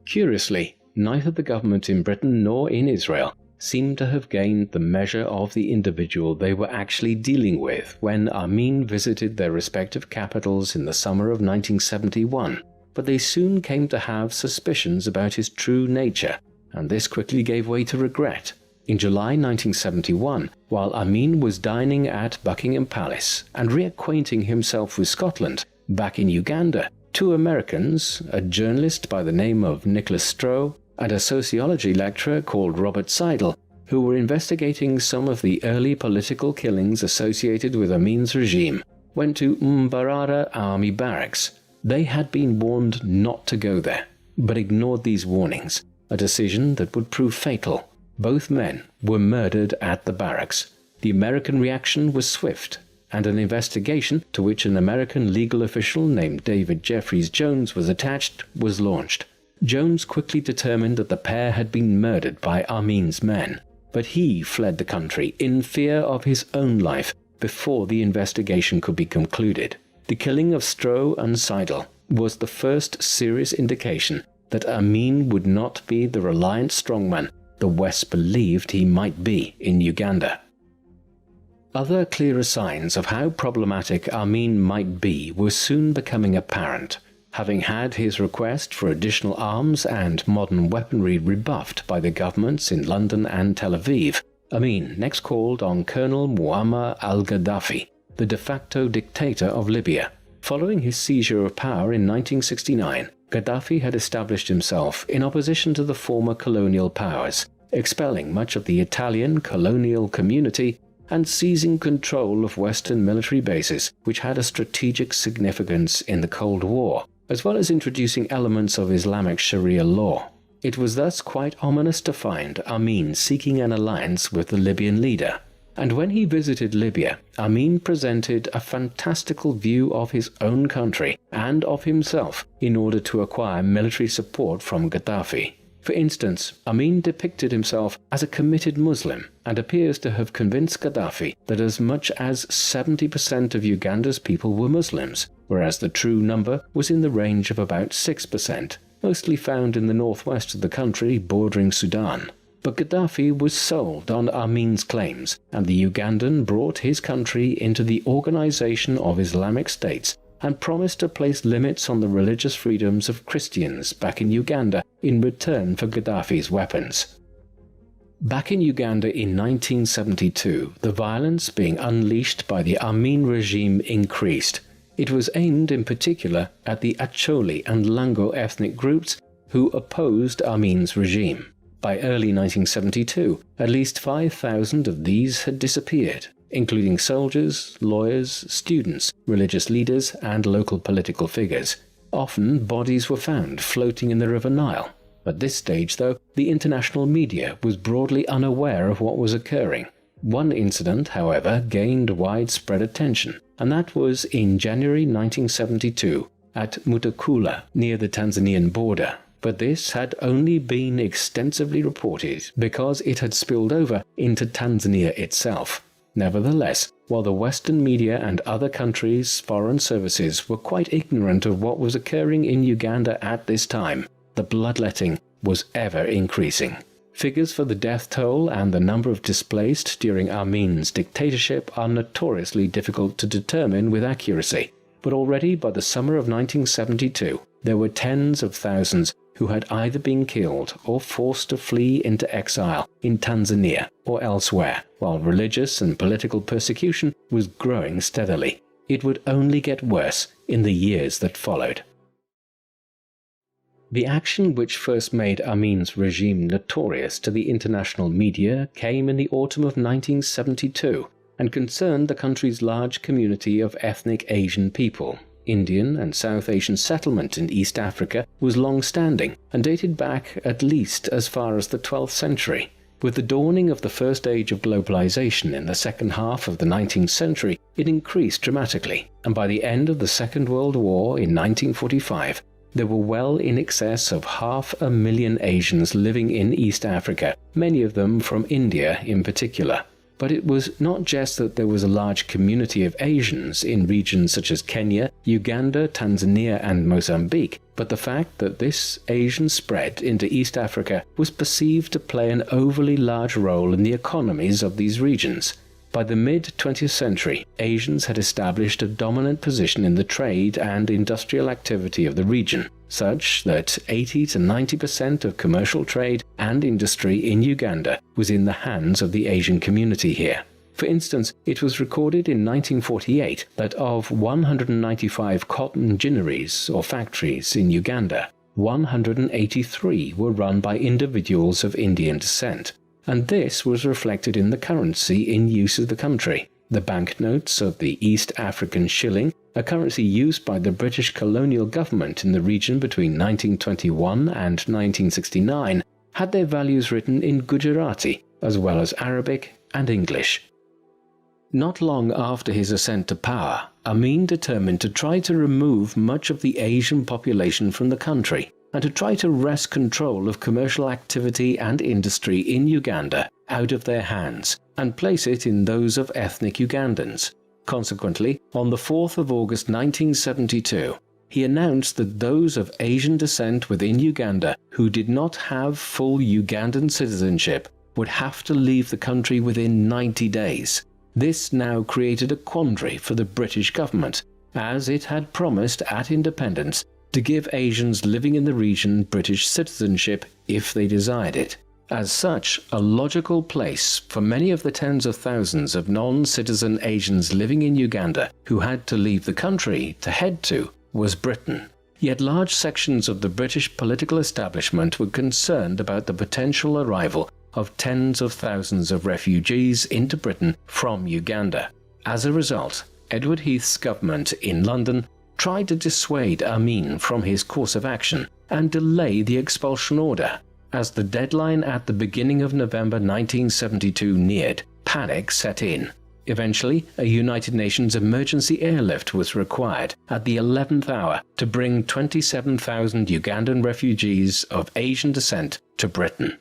Curiously, neither the government in Britain nor in Israel seemed to have gained the measure of the individual they were actually dealing with when Amin visited their respective capitals in the summer of 1971, but they soon came to have suspicions about his true nature, and this quickly gave way to regret. In July 1971, while Amin was dining at Buckingham Palace and reacquainting himself with Scotland, back in Uganda, two Americans, a journalist by the name of Nicholas Stroh and a sociology lecturer called Robert Seidel, who were investigating some of the early political killings associated with Amin's regime, went to Mbarara Army Barracks. They had been warned not to go there, but ignored these warnings, a decision that would prove fatal. Both men were murdered at the barracks. The American reaction was swift, and an investigation, to which an American legal official named David Jeffries Jones was attached, was launched. Jones quickly determined that the pair had been murdered by Amin's men, but he fled the country in fear of his own life before the investigation could be concluded. The killing of Stroh and Seidel was the first serious indication that Amin would not be the reliant strongman the West believed he might be in Uganda. Other clearer signs of how problematic Amin might be were soon becoming apparent. Having had his request for additional arms and modern weaponry rebuffed by the governments in London and Tel Aviv, Amin next called on Colonel Muammar al-Gaddafi, the de facto dictator of Libya. Following his seizure of power in 1969, Gaddafi had established himself in opposition to the former colonial powers, expelling much of the Italian colonial community and seizing control of Western military bases which had a strategic significance in the Cold War, as well as introducing elements of Islamic Sharia law. It was thus quite ominous to find Amin seeking an alliance with the Libyan leader. And when he visited Libya, Amin presented a fantastical view of his own country and of himself in order to acquire military support from Gaddafi. For instance, Amin depicted himself as a committed Muslim and appears to have convinced Gaddafi that as much as 70% of Uganda's people were Muslims, whereas the true number was in the range of about 6%, mostly found in the northwest of the country bordering Sudan. But Gaddafi was sold on Amin's claims, and the Ugandan brought his country into the Organization of Islamic States and promised to place limits on the religious freedoms of Christians back in Uganda in return for Gaddafi's weapons. Back in Uganda in 1972, the violence being unleashed by the Amin regime increased. It was aimed in particular at the Acholi and Lango ethnic groups who opposed Amin's regime. By early 1972, at least 5,000 of these had disappeared, including soldiers, lawyers, students, religious leaders, and local political figures. Often, bodies were found floating in the River Nile. At this stage, though, the international media was broadly unaware of what was occurring. One incident, however, gained widespread attention, and that was in January 1972 at Mutakula, near the Tanzanian border. But this had only been extensively reported because it had spilled over into Tanzania itself. Nevertheless, while the Western media and other countries' foreign services were quite ignorant of what was occurring in Uganda at this time, the bloodletting was ever increasing. Figures for the death toll and the number of displaced during Amin's dictatorship are notoriously difficult to determine with accuracy, but already by the summer of 1972, there were tens of thousands who had either been killed or forced to flee into exile in Tanzania or elsewhere, while religious and political persecution was growing steadily. It would only get worse in the years that followed. The action which first made Amin's regime notorious to the international media came in the autumn of 1972 and concerned the country's large community of ethnic Asian people. Indian and South Asian settlement in East Africa was long-standing and dated back at least as far as the 12th century. With the dawning of the first age of globalization in the second half of the 19th century, it increased dramatically, and by the end of the Second World War in 1945, there were well in excess of 500,000 Asians living in East Africa, many of them from India in particular. But it was not just that there was a large community of Asians in regions such as Kenya, Uganda, Tanzania and Mozambique, but the fact that this Asian spread into East Africa was perceived to play an overly large role in the economies of these regions. By the mid-20th century, Asians had established a dominant position in the trade and industrial activity of the region, such that 80 to 90% of commercial trade and industry in Uganda was in the hands of the Asian community here. For instance, it was recorded in 1948 that of 195 cotton ginneries or factories in Uganda, 183 were run by individuals of Indian descent. And this was reflected in the currency in use of the country. The banknotes of the East African shilling, a currency used by the British colonial government in the region between 1921 and 1969, had their values written in Gujarati, as well as Arabic and English. Not long after his ascent to power, Amin determined to try to remove much of the Asian population from the country, and to try to wrest control of commercial activity and industry in Uganda out of their hands and place it in those of ethnic Ugandans. Consequently, on the 4th of August 1972, he announced that those of Asian descent within Uganda who did not have full Ugandan citizenship would have to leave the country within 90 days. This now created a quandary for the British government, as it had promised at independence to give Asians living in the region British citizenship if they desired it. As such, a logical place for many of the tens of thousands of non-citizen Asians living in Uganda who had to leave the country to head to was Britain. Yet large sections of the British political establishment were concerned about the potential arrival of tens of thousands of refugees into Britain from Uganda. As a result, Edward Heath's government in London tried to dissuade Amin from his course of action and delay the expulsion order. As the deadline at the beginning of November 1972 neared, panic set in. Eventually, a United Nations emergency airlift was required at the 11th hour to bring 27,000 Ugandan refugees of Asian descent to Britain.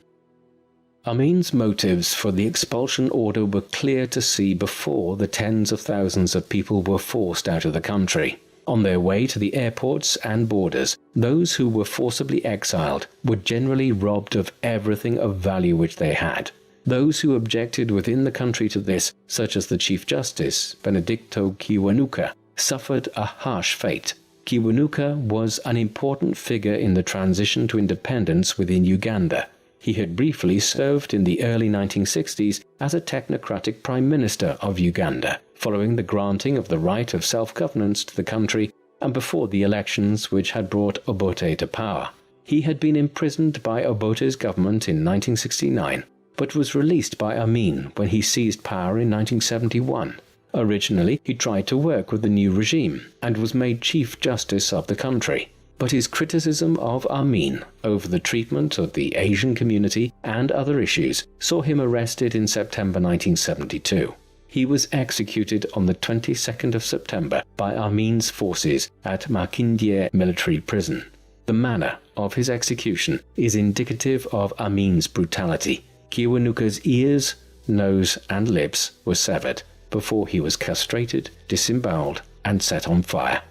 Amin's motives for the expulsion order were clear to see before the tens of thousands of people were forced out of the country. On their way to the airports and borders, those who were forcibly exiled were generally robbed of everything of value which they had. Those who objected within the country to this, such as the Chief Justice, Benedicto Kiwanuka, suffered a harsh fate. Kiwanuka was an important figure in the transition to independence within Uganda. He had briefly served in the early 1960s as a technocratic Prime Minister of Uganda, following the granting of the right of self-governance to the country and before the elections which had brought Obote to power. He had been imprisoned by Obote's government in 1969, but was released by Amin when he seized power in 1971. Originally, he tried to work with the new regime and was made Chief Justice of the country. But his criticism of Amin over the treatment of the Asian community and other issues saw him arrested in September 1972. He was executed on the 22nd of September by Amin's forces at Makindye military prison. The manner of his execution is indicative of Amin's brutality. Kiwanuka's ears, nose and lips were severed before he was castrated, disemboweled and set on fire.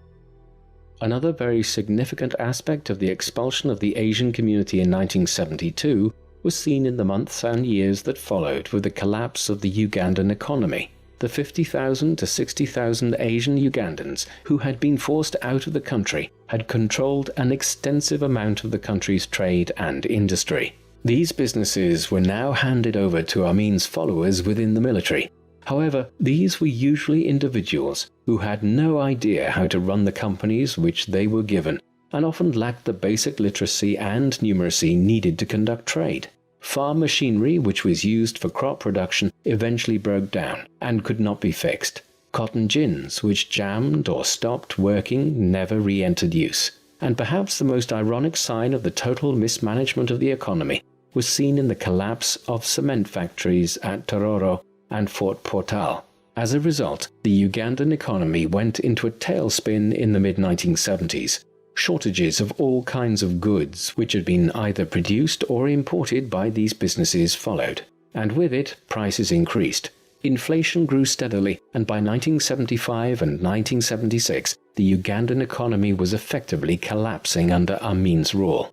Another very significant aspect of the expulsion of the Asian community in 1972 was seen in the months and years that followed with the collapse of the Ugandan economy. the 50,000 to 60,000 Asian Ugandans who had been forced out of the country had controlled an extensive amount of the country's trade and industry. These businesses were now handed over to Amin's followers within the military. However, these were usually individuals who had no idea how to run the companies which they were given, and often lacked the basic literacy and numeracy needed to conduct trade. Farm machinery which was used for crop production eventually broke down and could not be fixed. Cotton gins which jammed or stopped working never re-entered use. And perhaps the most ironic sign of the total mismanagement of the economy was seen in the collapse of cement factories at Tororo and Fort Portal. As a result, the Ugandan economy went into a tailspin in the mid-1970s. Shortages of all kinds of goods which had been either produced or imported by these businesses followed, and with it prices increased. Inflation grew steadily, and by 1975 and 1976 the Ugandan economy was effectively collapsing under Amin's rule.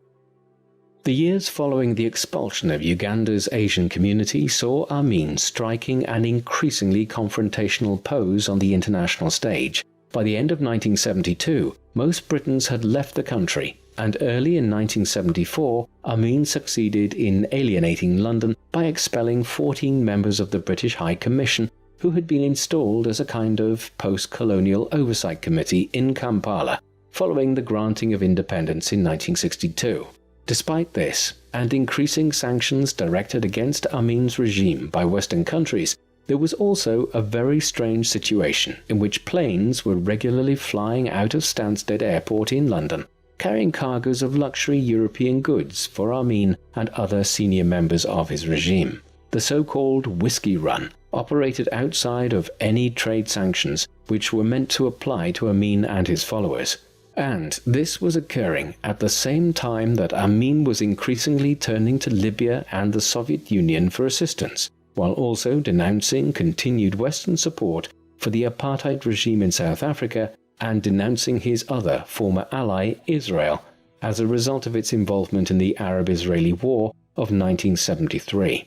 The years following the expulsion of Uganda's Asian community saw Amin striking an increasingly confrontational pose on the international stage. By the end of 1972, most Britons had left the country, and early in 1974, Amin succeeded in alienating London by expelling 14 members of the British High Commission who had been installed as a kind of post-colonial oversight committee in Kampala following the granting of independence in 1962. Despite this, and increasing sanctions directed against Amin's regime by Western countries, there was also a very strange situation in which planes were regularly flying out of Stansted Airport in London, carrying cargoes of luxury European goods for Amin and other senior members of his regime. The so-called Whiskey Run operated outside of any trade sanctions which were meant to apply to Amin and his followers. And this was occurring at the same time that Amin was increasingly turning to Libya and the Soviet Union for assistance, while also denouncing continued Western support for the apartheid regime in South Africa and denouncing his other former ally, Israel, as a result of its involvement in the Arab-Israeli War of 1973.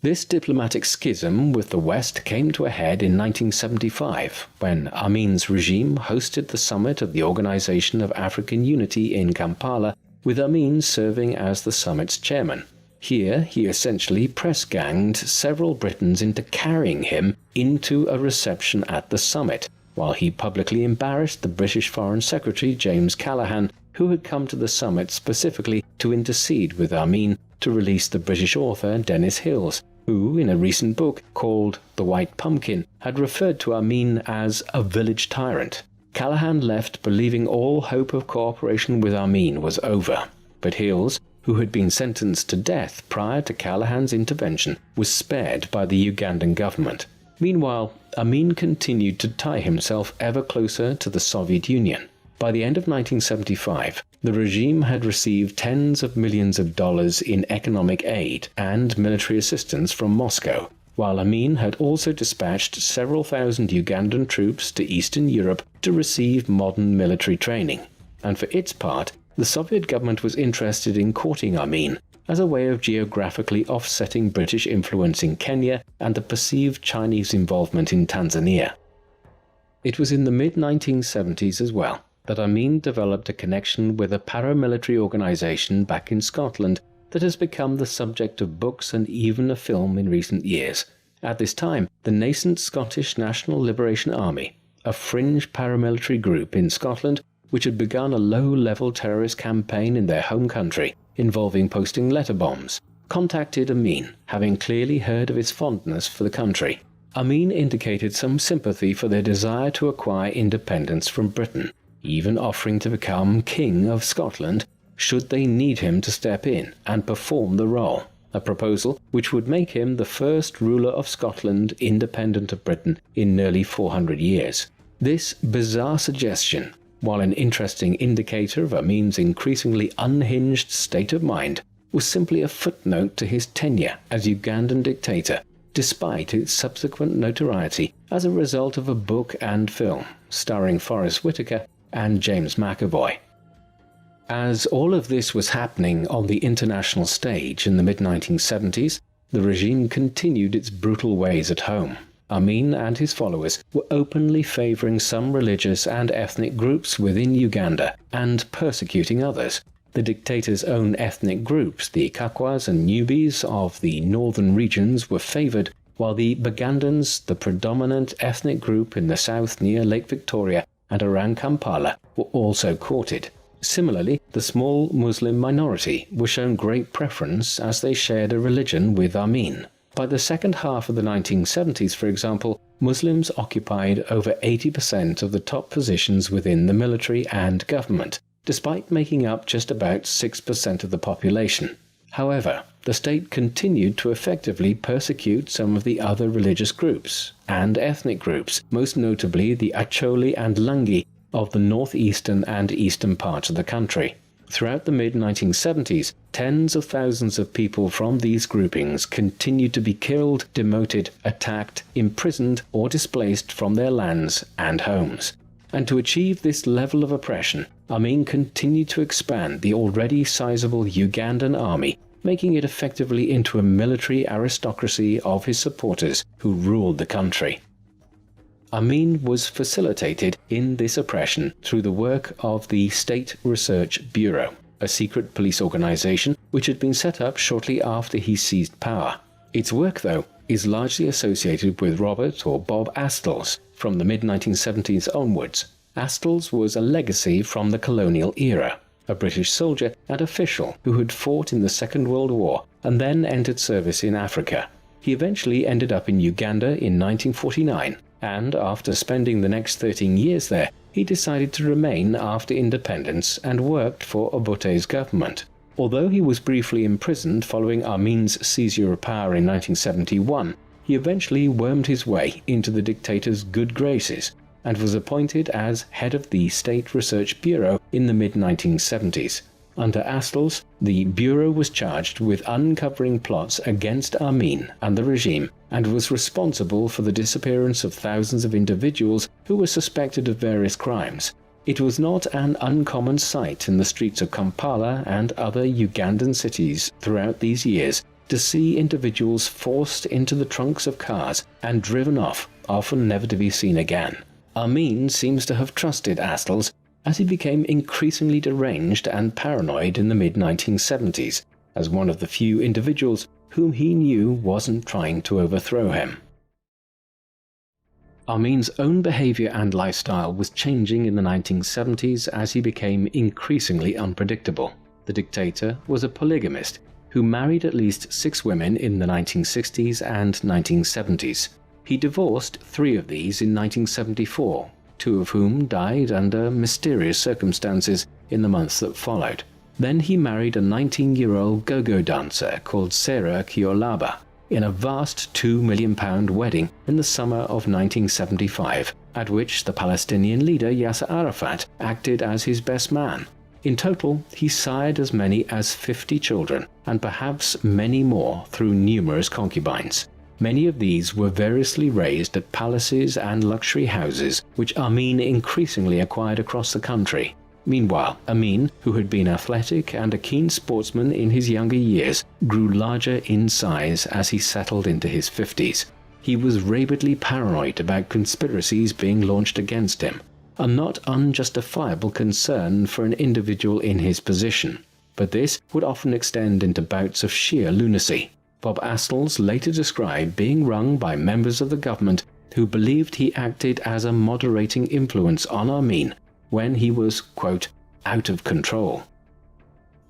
This diplomatic schism with the West came to a head in 1975 when Amin's regime hosted the summit of the Organization of African Unity in Kampala, with Amin serving as the summit's chairman. Here he essentially press-ganged several Britons into carrying him into a reception at the summit, while he publicly embarrassed the British Foreign Secretary James Callaghan, who had come to the summit specifically to intercede with Amin to release the British author Dennis Hills, who, in a recent book called The White Pumpkin, had referred to Amin as a village tyrant. Callaghan left believing all hope of cooperation with Amin was over, but Hills, who had been sentenced to death prior to Callaghan's intervention, was spared by the Ugandan government. Meanwhile, Amin continued to tie himself ever closer to the Soviet Union. By the end of 1975, the regime had received tens of millions of dollars in economic aid and military assistance from Moscow, while Amin had also dispatched several thousand Ugandan troops to Eastern Europe to receive modern military training. And for its part, the Soviet government was interested in courting Amin as a way of geographically offsetting British influence in Kenya and the perceived Chinese involvement in Tanzania. It was in the mid-1970s as well that Amin developed a connection with a paramilitary organization back in Scotland that has become the subject of books and even a film in recent years. At this time, the nascent Scottish National Liberation Army, a fringe paramilitary group in Scotland which had begun a low-level terrorist campaign in their home country involving posting letter bombs, contacted Amin, having clearly heard of his fondness for the country. Amin indicated some sympathy for their desire to acquire independence from Britain, even offering to become King of Scotland should they need him to step in and perform the role, a proposal which would make him the first ruler of Scotland independent of Britain in nearly 400 years. This bizarre suggestion, while an interesting indicator of Amin's increasingly unhinged state of mind, was simply a footnote to his tenure as Ugandan dictator, despite its subsequent notoriety as a result of a book and film starring Forrest Whitaker and James McAvoy. As all of this was happening on the international stage in the mid-1970s, the regime continued its brutal ways at home. Amin and his followers were openly favouring some religious and ethnic groups within Uganda and persecuting others. The dictator's own ethnic groups, the Kakwas and Nubis of the northern regions, were favoured, while the Bagandans, the predominant ethnic group in the south near Lake Victoria and around Kampala, were also courted. Similarly, the small Muslim minority were shown great preference as they shared a religion with Amin. By the second half of the 1970s, for example, Muslims occupied over 80% of the top positions within the military and government, despite making up just about 6% of the population. However, the state continued to effectively persecute some of the other religious groups and ethnic groups, most notably the Acholi and Langi of the northeastern and eastern parts of the country. Throughout the mid-1970s, tens of thousands of people from these groupings continued to be killed, demoted, attacked, imprisoned, or displaced from their lands and homes. And to achieve this level of oppression, Amin continued to expand the already sizable Ugandan army, making it effectively into a military aristocracy of his supporters who ruled the country. Amin was facilitated in this oppression through the work of the State Research Bureau, a secret police organization which had been set up shortly after he seized power. Its work, though, is largely associated with Robert or Bob Astles from the mid-1970s onwards. Astles was a legacy from the colonial era, a British soldier and official who had fought in the Second World War and then entered service in Africa. He eventually ended up in Uganda in 1949, and after spending the next 13 years there, he decided to remain after independence and worked for Obote's government. Although he was briefly imprisoned following Amin's seizure of power in 1971, he eventually wormed his way into the dictator's good graces and was appointed as head of the State Research Bureau in the mid-1970s. Under Astles, the Bureau was charged with uncovering plots against Amin and the regime and was responsible for the disappearance of thousands of individuals who were suspected of various crimes. It was not an uncommon sight in the streets of Kampala and other Ugandan cities throughout these years to see individuals forced into the trunks of cars and driven off, often never to be seen again. Amin seems to have trusted Astles as he became increasingly deranged and paranoid in the mid-1970s, as one of the few individuals whom he knew wasn't trying to overthrow him. Amin's own behavior and lifestyle was changing in the 1970s as he became increasingly unpredictable. The dictator was a polygamist who married at least 6 women in the 1960s and 1970s. He divorced 3 of these in 1974, 2 of whom died under mysterious circumstances in the months that followed. Then he married a 19-year-old go-go dancer called Sarah Kiolaba in a vast £2 million wedding in the summer of 1975, at which the Palestinian leader Yasser Arafat acted as his best man. In total, he sired as many as 50 children, and perhaps many more through numerous concubines. Many of these were variously raised at palaces and luxury houses, which Amin increasingly acquired across the country. Meanwhile, Amin, who had been athletic and a keen sportsman in his younger years, grew larger in size as he settled into his 50s. He was rabidly paranoid about conspiracies being launched against him, a not unjustifiable concern for an individual in his position. But this would often extend into bouts of sheer lunacy. Bob Astles later described being rung by members of the government who believed he acted as a moderating influence on Amin when he was, quote, out of control.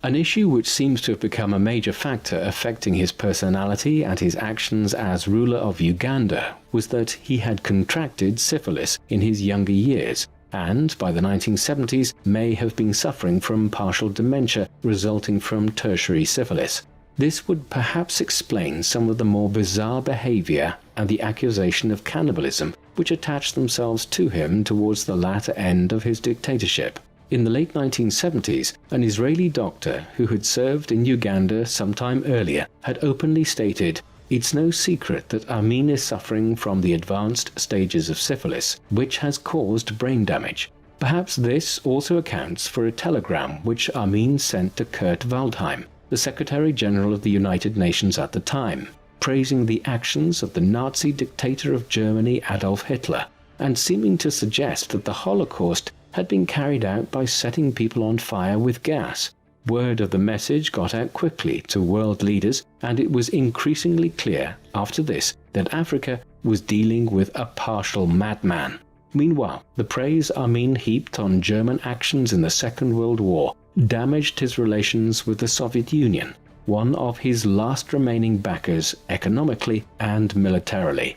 An issue which seems to have become a major factor affecting his personality and his actions as ruler of Uganda was that he had contracted syphilis in his younger years and, by the 1970s, may have been suffering from partial dementia resulting from tertiary syphilis. This would perhaps explain some of the more bizarre behavior and the accusation of cannibalism which attached themselves to him towards the latter end of his dictatorship. In the late 1970s, an Israeli doctor who had served in Uganda sometime earlier had openly stated, "It's no secret that Amin is suffering from the advanced stages of syphilis, which has caused brain damage." Perhaps this also accounts for a telegram which Amin sent to Kurt Waldheim, the Secretary-General of the United Nations at the time. praising the actions of the Nazi dictator of Germany Adolf Hitler, and seeming to suggest that the Holocaust had been carried out by setting people on fire with gas. Word of the message got out quickly to world leaders, and it was increasingly clear after this that Africa was dealing with a partial madman. Meanwhile, the praise Amin heaped on German actions in the Second World War damaged his relations with the Soviet Union, one of his last remaining backers economically and militarily.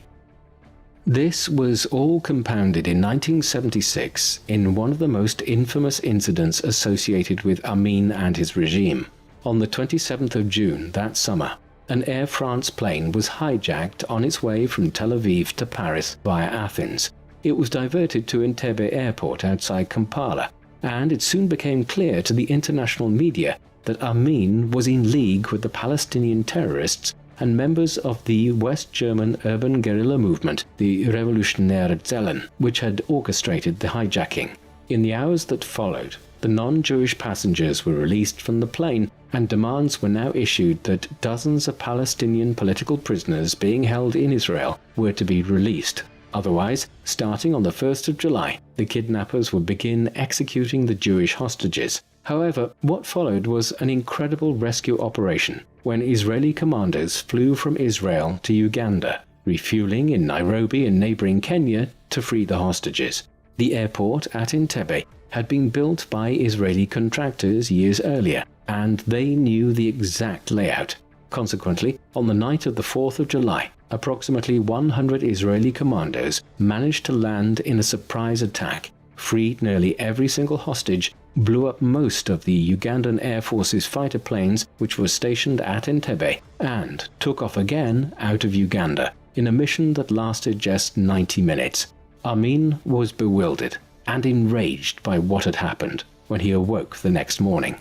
This was all compounded in 1976 in one of the most infamous incidents associated with Amin and his regime. On the 27th of June that summer, an Air France plane was hijacked on its way from Tel Aviv to Paris via Athens. It was diverted to Entebbe airport outside Kampala, and it soon became clear to the international media that Amin was in league with the Palestinian terrorists and members of the West German urban guerrilla movement, the Revolutionäre Zellen, which had orchestrated the hijacking. In the hours that followed, the non-Jewish passengers were released from the plane, and demands were now issued that dozens of Palestinian political prisoners being held in Israel were to be released. Otherwise, starting on the 1st of July, the kidnappers would begin executing the Jewish hostages. However, what followed was an incredible rescue operation when Israeli commandos flew from Israel to Uganda, refueling in Nairobi and neighboring Kenya to free the hostages. The airport at Entebbe had been built by Israeli contractors years earlier, and they knew the exact layout. Consequently, on the night of the 4th of July, approximately 100 Israeli commandos managed to land in a surprise attack, freed nearly every single hostage, blew up most of the Ugandan Air Force's fighter planes which were stationed at Entebbe, and took off again out of Uganda in a mission that lasted just 90 minutes. Amin was bewildered and enraged by what had happened when he awoke the next morning.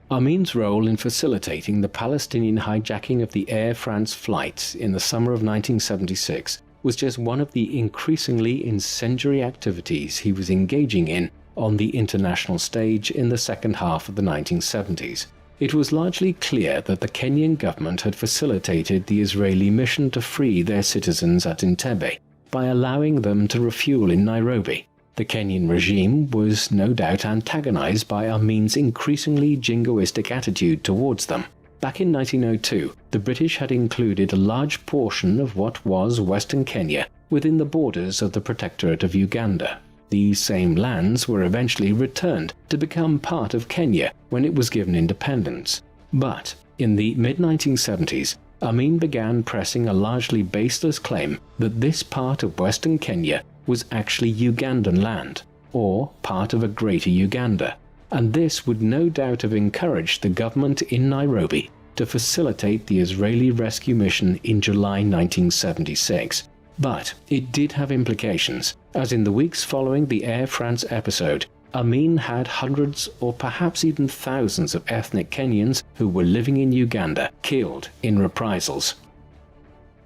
Amin's role in facilitating the Palestinian hijacking of the Air France flight in the summer of 1976 was just one of the increasingly incendiary activities he was engaging in on the international stage in the second half of the 1970s. It was largely clear that the Kenyan government had facilitated the Israeli mission to free their citizens at Entebbe by allowing them to refuel in Nairobi. The Kenyan regime was no doubt antagonized by Amin's increasingly jingoistic attitude towards them. Back in 1902, the British had included a large portion of what was Western Kenya within the borders of the Protectorate of Uganda. These same lands were eventually returned to become part of Kenya when it was given independence. But in the mid-1970s, Amin began pressing a largely baseless claim that this part of Western Kenya was actually Ugandan land, or part of a greater Uganda, and this would no doubt have encouraged the government in Nairobi to facilitate the Israeli rescue mission in July 1976. But it did have implications, as in the weeks following the Air France episode, Amin had hundreds or perhaps even thousands of ethnic Kenyans who were living in Uganda killed in reprisals.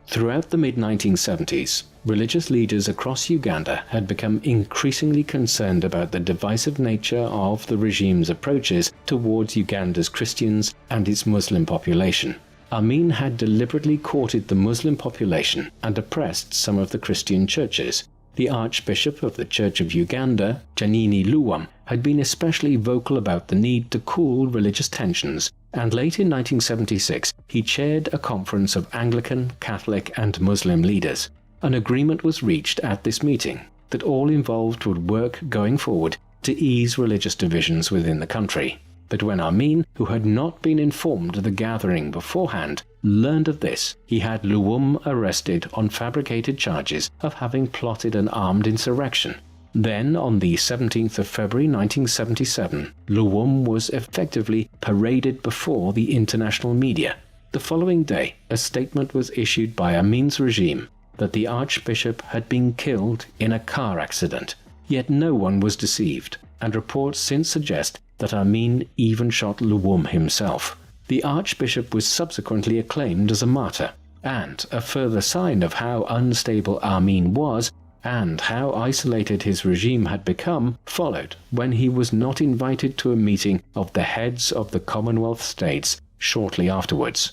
Throughout the mid-1970s, religious leaders across Uganda had become increasingly concerned about the divisive nature of the regime's approaches towards Uganda's Christians and its Muslim population. Amin had deliberately courted the Muslim population and oppressed some of the Christian churches. The Archbishop of the Church of Uganda, Janini Luwum, had been especially vocal about the need to cool religious tensions, and late in 1976 he chaired a conference of Anglican, Catholic and Muslim leaders. An agreement was reached at this meeting that all involved would work going forward to ease religious divisions within the country. But when Amin, who had not been informed of the gathering beforehand, learned of this, he had Luwum arrested on fabricated charges of having plotted an armed insurrection. Then, on the 17th of February 1977, Luwum was effectively paraded before the international media. The following day, a statement was issued by Amin's regime that the Archbishop had been killed in a car accident. Yet no one was deceived, and reports since suggest that Amin even shot Luwum himself. The Archbishop was subsequently acclaimed as a martyr, and a further sign of how unstable Amin was and how isolated his regime had become followed when he was not invited to a meeting of the heads of the Commonwealth states shortly afterwards.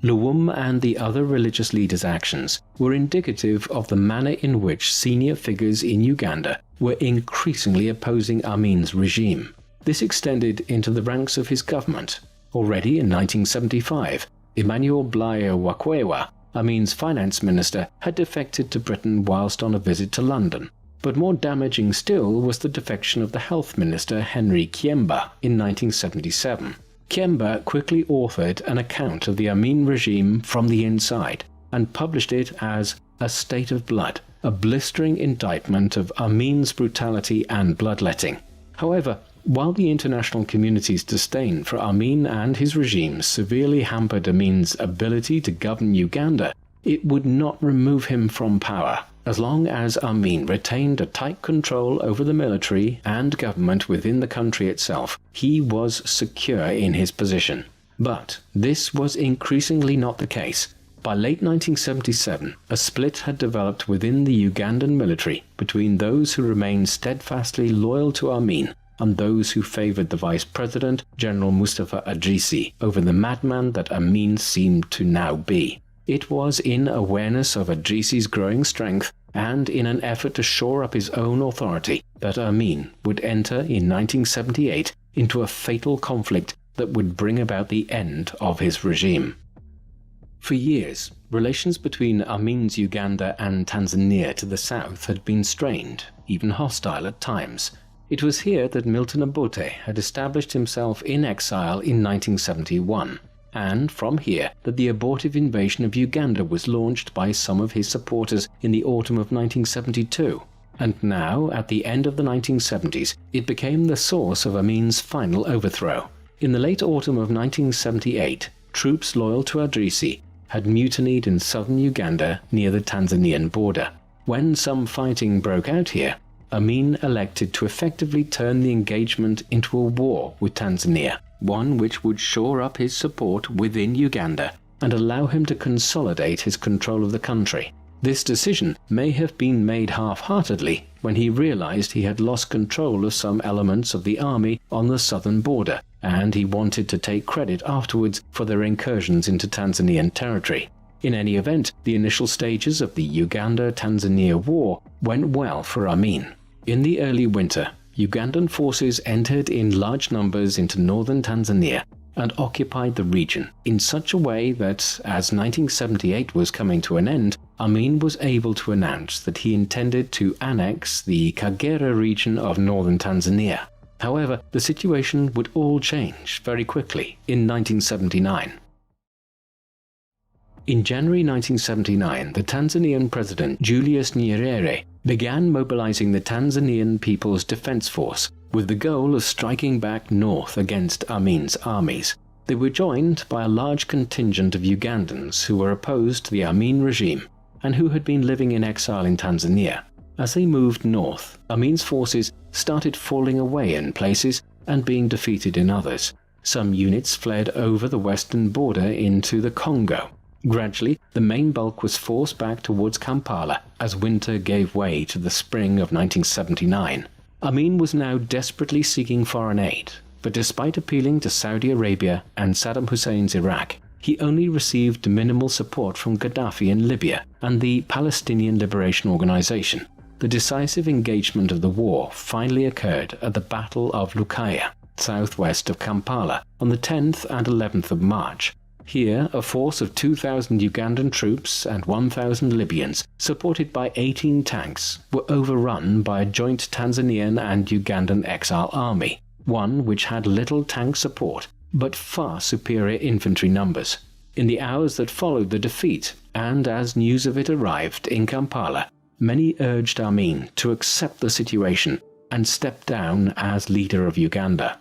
Luwum and the other religious leaders' actions were indicative of the manner in which senior figures in Uganda were increasingly opposing Amin's regime. This extended into the ranks of his government. Already in 1975, Emmanuel Blayo Wakwewa, Amin's finance minister, had defected to Britain whilst on a visit to London. But more damaging still was the defection of the health minister Henry Kiemba in 1977. Kiemba quickly authored an account of the Amin regime from the inside and published it as A State of Blood, a blistering indictment of Amin's brutality and bloodletting. However, while the international community's disdain for Amin and his regime severely hampered Amin's ability to govern Uganda, it would not remove him from power. As long as Amin retained a tight control over the military and government within the country itself, he was secure in his position. But this was increasingly not the case. By late 1977, a split had developed within the Ugandan military between those who remained steadfastly loyal to Amin and those who favoured the Vice President, General Mustafa Adrisi, over the madman that Amin seemed to now be. It was in awareness of Adrisi's growing strength and in an effort to shore up his own authority that Amin would enter in 1978 into a fatal conflict that would bring about the end of his regime. For years, relations between Amin's Uganda and Tanzania to the south had been strained, even hostile at times. It was here that Milton Obote had established himself in exile in 1971. And from here that the abortive invasion of Uganda was launched by some of his supporters in the autumn of 1972. And now, at the end of the 1970s, it became the source of Amin's final overthrow. In the late autumn of 1978, troops loyal to Adrisi had mutinied in southern Uganda near the Tanzanian border. When some fighting broke out here, Amin elected to effectively turn the engagement into a war with Tanzania, one which would shore up his support within Uganda and allow him to consolidate his control of the country. This decision may have been made half-heartedly when he realized he had lost control of some elements of the army on the southern border, and he wanted to take credit afterwards for their incursions into Tanzanian territory. In any event, the initial stages of the Uganda-Tanzania War went well for Amin. In the early winter, Ugandan forces entered in large numbers into northern Tanzania and occupied the region in such a way that, as 1978 was coming to an end, Amin was able to announce that he intended to annex the Kagera region of northern Tanzania. However, the situation would all change very quickly in 1979. In January 1979, the Tanzanian President Julius Nyerere began mobilizing the Tanzanian People's Defense Force with the goal of striking back north against Amin's armies. They were joined by a large contingent of Ugandans who were opposed to the Amin regime and who had been living in exile in Tanzania. As they moved north, Amin's forces started falling away in places and being defeated in others. Some units fled over the western border into the Congo. Gradually, the main bulk was forced back towards Kampala as winter gave way to the spring of 1979. Amin was now desperately seeking foreign aid, but despite appealing to Saudi Arabia and Saddam Hussein's Iraq, he only received minimal support from Gaddafi in Libya and the Palestinian Liberation Organization. The decisive engagement of the war finally occurred at the Battle of Lukaya, southwest of Kampala, on the 10th and 11th of March. Here, a force of 2,000 Ugandan troops and 1,000 Libyans, supported by 18 tanks, were overrun by a joint Tanzanian and Ugandan exile army, one which had little tank support, but far superior infantry numbers. In the hours that followed the defeat, and as news of it arrived in Kampala, many urged Amin to accept the situation and step down as leader of Uganda.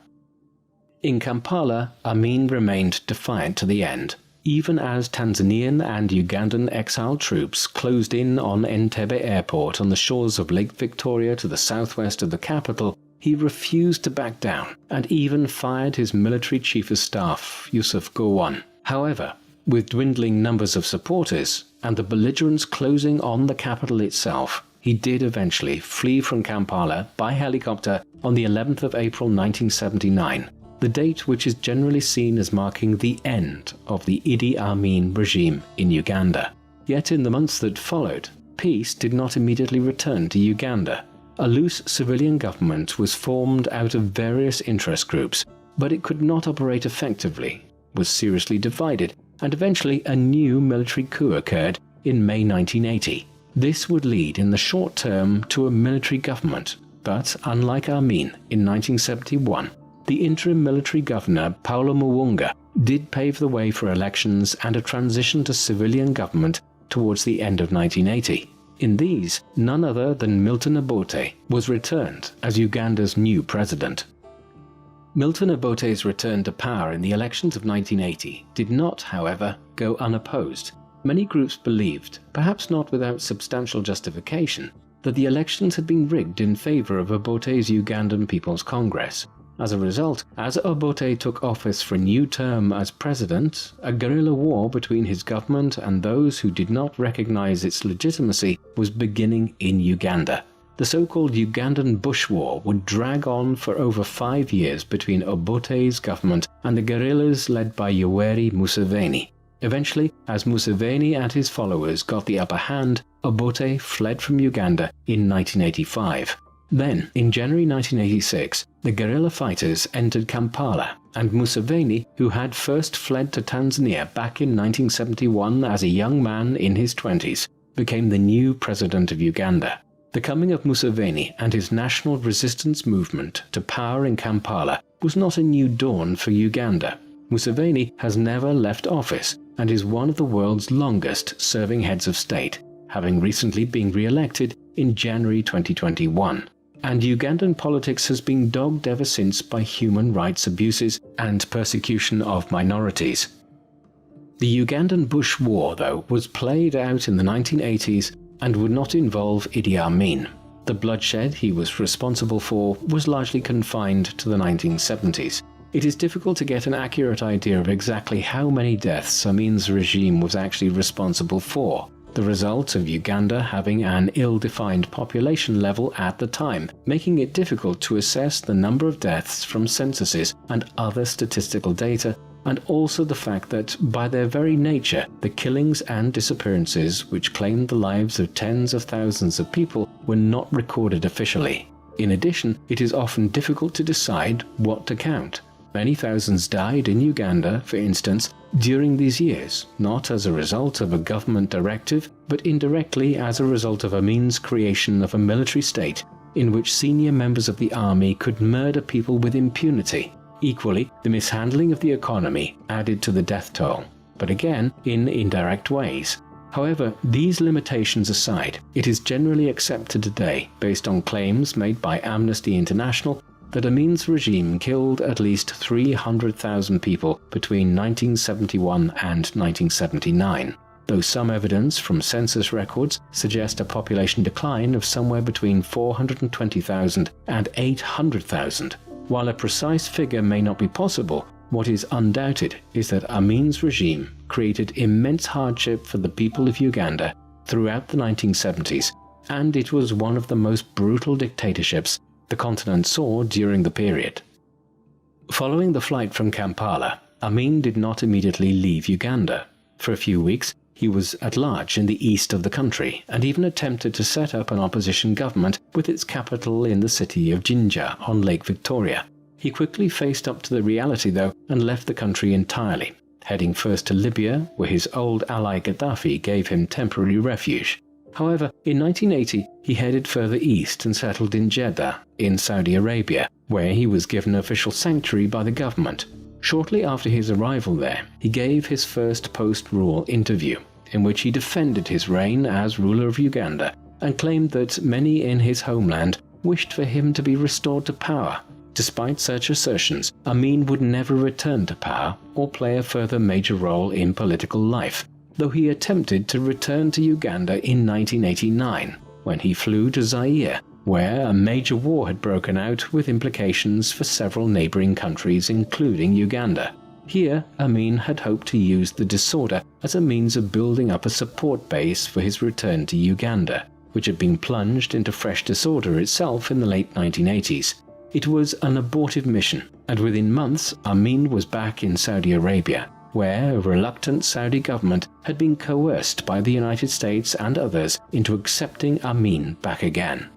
In Kampala, Amin remained defiant to the end. Even as Tanzanian and Ugandan exile troops closed in on Entebbe Airport on the shores of Lake Victoria to the southwest of the capital, he refused to back down and even fired his military chief of staff, Yusuf Gowon. However, with dwindling numbers of supporters and the belligerents closing on the capital itself, he did eventually flee from Kampala by helicopter on the 11th of April 1979. the date which is generally seen as marking the end of the Idi Amin regime in Uganda. Yet in the months that followed, peace did not immediately return to Uganda. A loose civilian government was formed out of various interest groups, but it could not operate effectively, was seriously divided, and eventually a new military coup occurred in May 1980. This would lead in the short term to a military government, but unlike Amin in 1971, the interim military governor Paulo Muwanga did pave the way for elections and a transition to civilian government towards the end of 1980. In these, none other than Milton Obote was returned as Uganda's new president. Milton Obote's return to power in the elections of 1980 did not, however, go unopposed. Many groups believed, perhaps not without substantial justification, that the elections had been rigged in favor of Obote's Ugandan People's Congress. As a result, as Obote took office for a new term as president, a guerrilla war between his government and those who did not recognize its legitimacy was beginning in Uganda. The so-called Ugandan Bush War would drag on for over 5 years between Obote's government and the guerrillas led by Yoweri Museveni. Eventually, as Museveni and his followers got the upper hand, Obote fled from Uganda in 1985. Then, in January 1986, the guerrilla fighters entered Kampala, and Museveni, who had first fled to Tanzania back in 1971 as a young man in his 20s, became the new president of Uganda. The coming of Museveni and his national resistance movement to power in Kampala was not a new dawn for Uganda. Museveni has never left office and is one of the world's longest-serving heads of state, having recently been re-elected in January 2021. And Ugandan politics has been dogged ever since by human rights abuses and persecution of minorities. The Ugandan Bush War, though, was played out in the 1980s and would not involve Idi Amin. The bloodshed he was responsible for was largely confined to the 1970s. It is difficult to get an accurate idea of exactly how many deaths Amin's regime was actually responsible for, the result of Uganda having an ill-defined population level at the time, making it difficult to assess the number of deaths from censuses and other statistical data, and also the fact that, by their very nature, the killings and disappearances which claimed the lives of tens of thousands of people were not recorded officially. In addition, it is often difficult to decide what to count. Many thousands died in Uganda, for instance, during these years, not as a result of a government directive, but indirectly as a result of Amin's creation of a military state in which senior members of the army could murder people with impunity. Equally, the mishandling of the economy added to the death toll, but again in indirect ways. However, these limitations aside, it is generally accepted today, based on claims made by Amnesty International, that Amin's regime killed at least 300,000 people between 1971 and 1979, though some evidence from census records suggest a population decline of somewhere between 420,000 and 800,000. While a precise figure may not be possible, what is undoubted is that Amin's regime created immense hardship for the people of Uganda throughout the 1970s, and it was one of the most brutal dictatorships the continent saw during the period. Following the flight from Kampala, Amin did not immediately leave Uganda. For a few weeks, he was at large in the east of the country and even attempted to set up an opposition government with its capital in the city of Jinja on Lake Victoria. He quickly faced up to the reality, though, and left the country entirely, heading first to Libya, where his old ally Gaddafi gave him temporary refuge. However, in 1980, he headed further east and settled in Jeddah, in Saudi Arabia, where he was given official sanctuary by the government. Shortly after his arrival there, he gave his first post-rule interview, in which he defended his reign as ruler of Uganda and claimed that many in his homeland wished for him to be restored to power. Despite such assertions, Amin would never return to power or play a further major role in political life, though he attempted to return to Uganda in 1989, when he flew to Zaire, where a major war had broken out with implications for several neighboring countries, including Uganda. Here, Amin had hoped to use the disorder as a means of building up a support base for his return to Uganda, which had been plunged into fresh disorder itself in the late 1980s. It was an abortive mission, and within months Amin was back in Saudi Arabia, where a reluctant Saudi government had been coerced by the United States and others into accepting Amin back again.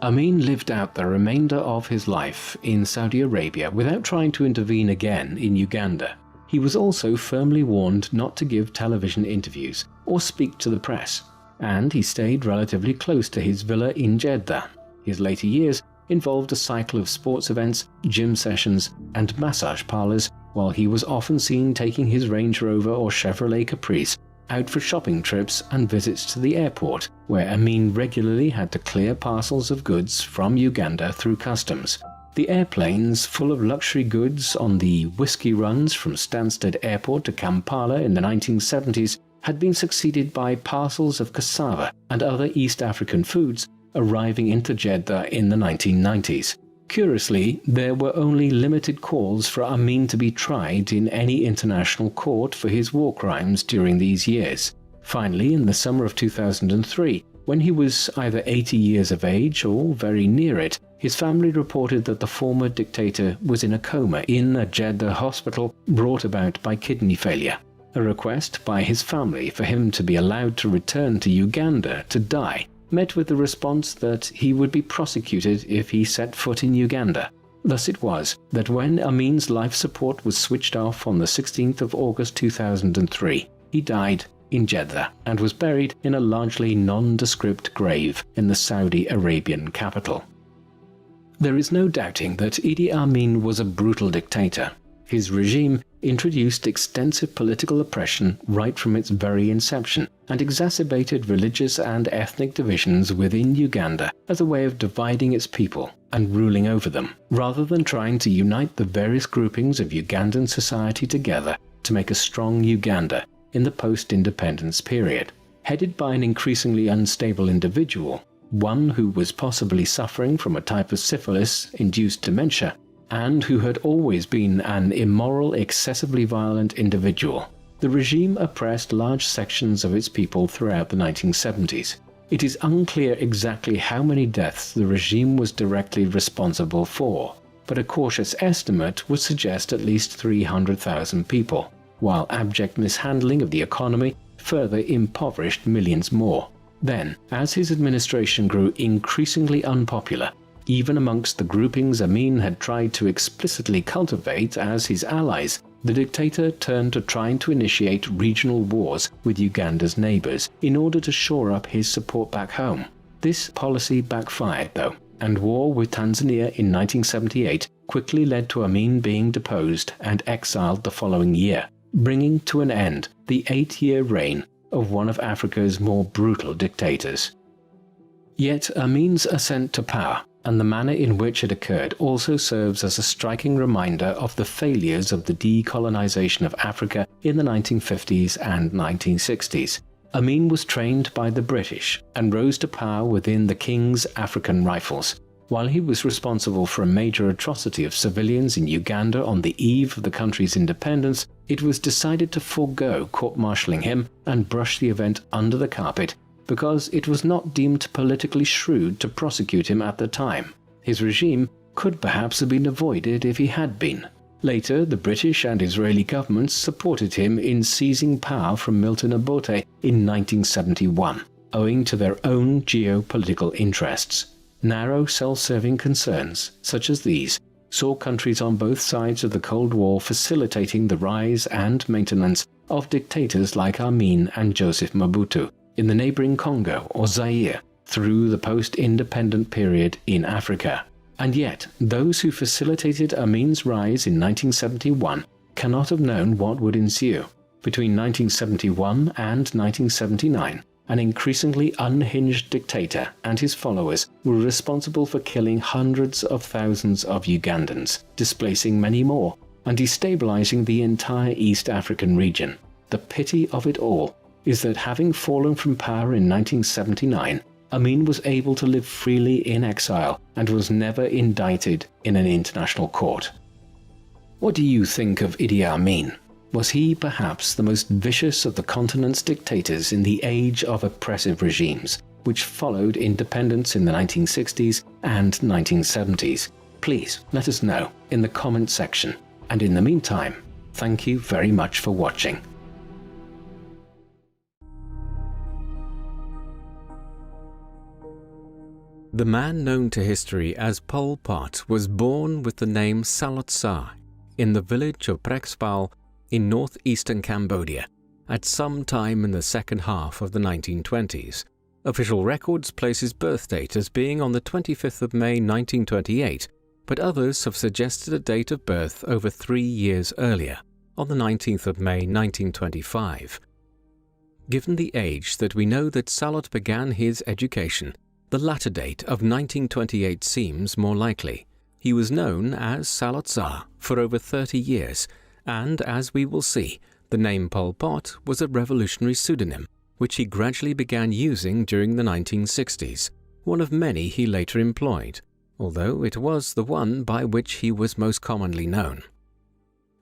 Amin lived out the remainder of his life in Saudi Arabia without trying to intervene again in Uganda. He was also firmly warned not to give television interviews or speak to the press, and he stayed relatively close to his villa in Jeddah. His later years involved a cycle of sports events, gym sessions, and massage parlors, while he was often seen taking his Range Rover or Chevrolet Caprice out for shopping trips and visits to the airport, where Amin regularly had to clear parcels of goods from Uganda through customs. The airplanes full of luxury goods on the whiskey runs from Stansted Airport to Kampala in the 1970s had been succeeded by parcels of cassava and other East African foods arriving into Jeddah in the 1990s. Curiously, there were only limited calls for Amin to be tried in any international court for his war crimes during these years. Finally, in the summer of 2003, when he was either 80 years of age or very near it, his family reported that the former dictator was in a coma in a Jeddah hospital brought about by kidney failure. A request by his family for him to be allowed to return to Uganda to die met with the response that he would be prosecuted if he set foot in Uganda. Thus it was that when Amin's life support was switched off on the 16th of August 2003, he died in Jeddah and was buried in a largely nondescript grave in the Saudi Arabian capital. There is no doubting that Idi Amin was a brutal dictator. His regime introduced extensive political oppression right from its very inception and exacerbated religious and ethnic divisions within Uganda as a way of dividing its people and ruling over them, rather than trying to unite the various groupings of Ugandan society together to make a strong Uganda in the post-independence period. Headed by an increasingly unstable individual, one who was possibly suffering from a type of syphilis-induced dementia, and who had always been an immoral, excessively violent individual, the regime oppressed large sections of its people throughout the 1970s. It is unclear exactly how many deaths the regime was directly responsible for, but a cautious estimate would suggest at least 300,000 people, while abject mishandling of the economy further impoverished millions more. Then, as his administration grew increasingly unpopular, even amongst the groupings Amin had tried to explicitly cultivate as his allies, the dictator turned to trying to initiate regional wars with Uganda's neighbors in order to shore up his support back home. This policy backfired, though, and war with Tanzania in 1978 quickly led to Amin being deposed and exiled the following year, bringing to an end the 8-year reign of one of Africa's more brutal dictators. Yet Amin's ascent to power and the manner in which it occurred also serves as a striking reminder of the failures of the decolonization of Africa in the 1950s and 1960s. Amin was trained by the British and rose to power within the King's African Rifles. While he was responsible for a major atrocity of civilians in Uganda on the eve of the country's independence, it was decided to forego court-martialing him and brush the event under the carpet because it was not deemed politically shrewd to prosecute him at the time. His regime could perhaps have been avoided if he had been. Later, the British and Israeli governments supported him in seizing power from Milton Obote in 1971, owing to their own geopolitical interests. Narrow, self-serving concerns, such as these, saw countries on both sides of the Cold War facilitating the rise and maintenance of dictators like Amin and Joseph Mobutu in the neighboring Congo or Zaire through the post-independent period in Africa. And yet, those who facilitated Amin's rise in 1971 cannot have known what would ensue. Between 1971 and 1979, an increasingly unhinged dictator and his followers were responsible for killing hundreds of thousands of Ugandans, displacing many more, and destabilizing the entire East African region. The pity of it all is that having fallen from power in 1979, Amin was able to live freely in exile and was never indicted in an international court. What do you think of Idi Amin? Was he perhaps the most vicious of the continent's dictators in the age of oppressive regimes, which followed independence in the 1960s and 1970s? Please let us know in the comment section. And in the meantime, thank you very much for watching. The man known to history as Pol Pot was born with the name Salot Sa in the village of Prexpal in northeastern Cambodia at some time in the second half of the 1920s. Official records place his birth date as being on the 25th of May 1928, but others have suggested a date of birth over 3 years earlier, on the 19th of May 1925. Given the age that we know that Salot began his education, the latter date of 1928 seems more likely. He was known as Salot Sa for over 30 years, and as we will see, the name Pol Pot was a revolutionary pseudonym, which he gradually began using during the 1960s, one of many he later employed, although it was the one by which he was most commonly known.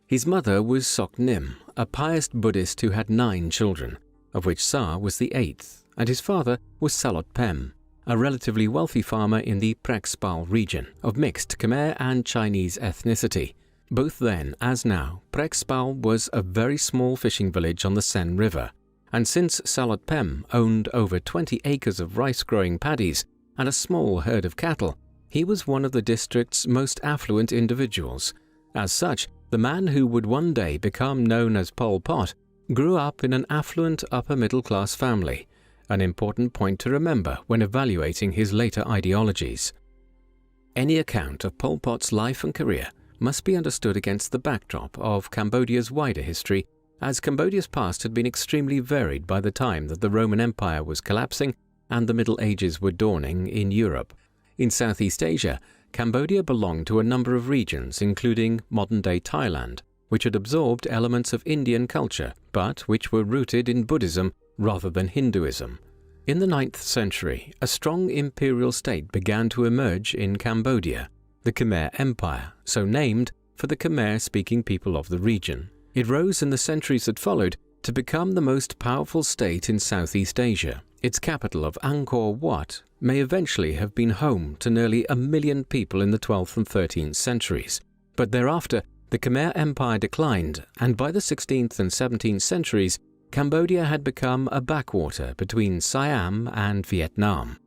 His mother was Sok Nim, a pious Buddhist who had 9 children, of which Sa was the 8th, and his father was Salot Pem, a relatively wealthy farmer in the Prexpal region of mixed Khmer and Chinese ethnicity. Both then as now, Prexpal was a very small fishing village on the Sen River, and since Salot Pem owned over 20 acres of rice-growing paddies and a small herd of cattle, he was one of the district's most affluent individuals. As such, the man who would one day become known as Pol Pot grew up in an affluent upper-middle-class family, an important point to remember when evaluating his later ideologies. Any account of Pol Pot's life and career must be understood against the backdrop of Cambodia's wider history, as Cambodia's past had been extremely varied by the time that the Roman Empire was collapsing and the Middle Ages were dawning in Europe. In Southeast Asia, Cambodia belonged to a number of regions, including modern-day Thailand, which had absorbed elements of Indian culture, but which were rooted in Buddhism rather than Hinduism. In the 9th century, a strong imperial state began to emerge in Cambodia, the Khmer Empire, so named for the Khmer-speaking people of the region. It rose in the centuries that followed to become the most powerful state in Southeast Asia. Its capital of Angkor Wat may eventually have been home to nearly 1 million people in the 12th and 13th centuries. But thereafter, the Khmer Empire declined, and by the 16th and 17th centuries, Cambodia had become a backwater between Siam and Vietnam.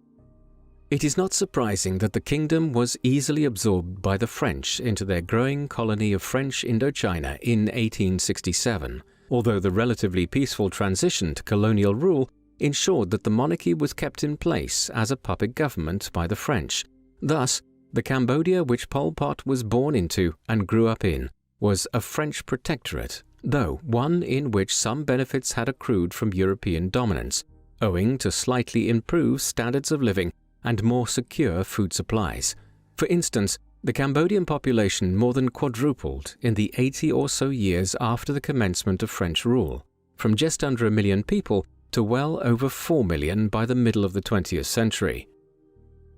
It is not surprising that the kingdom was easily absorbed by the French into their growing colony of French Indochina in 1867, although the relatively peaceful transition to colonial rule ensured that the monarchy was kept in place as a puppet government by the French. Thus, the Cambodia which Pol Pot was born into and grew up in was a French protectorate, though one in which some benefits had accrued from European dominance, owing to slightly improved standards of living and more secure food supplies. For instance, the Cambodian population more than quadrupled in the 80 or so years after the commencement of French rule, from just under 1 million people to well over 4 million by the middle of the 20th century.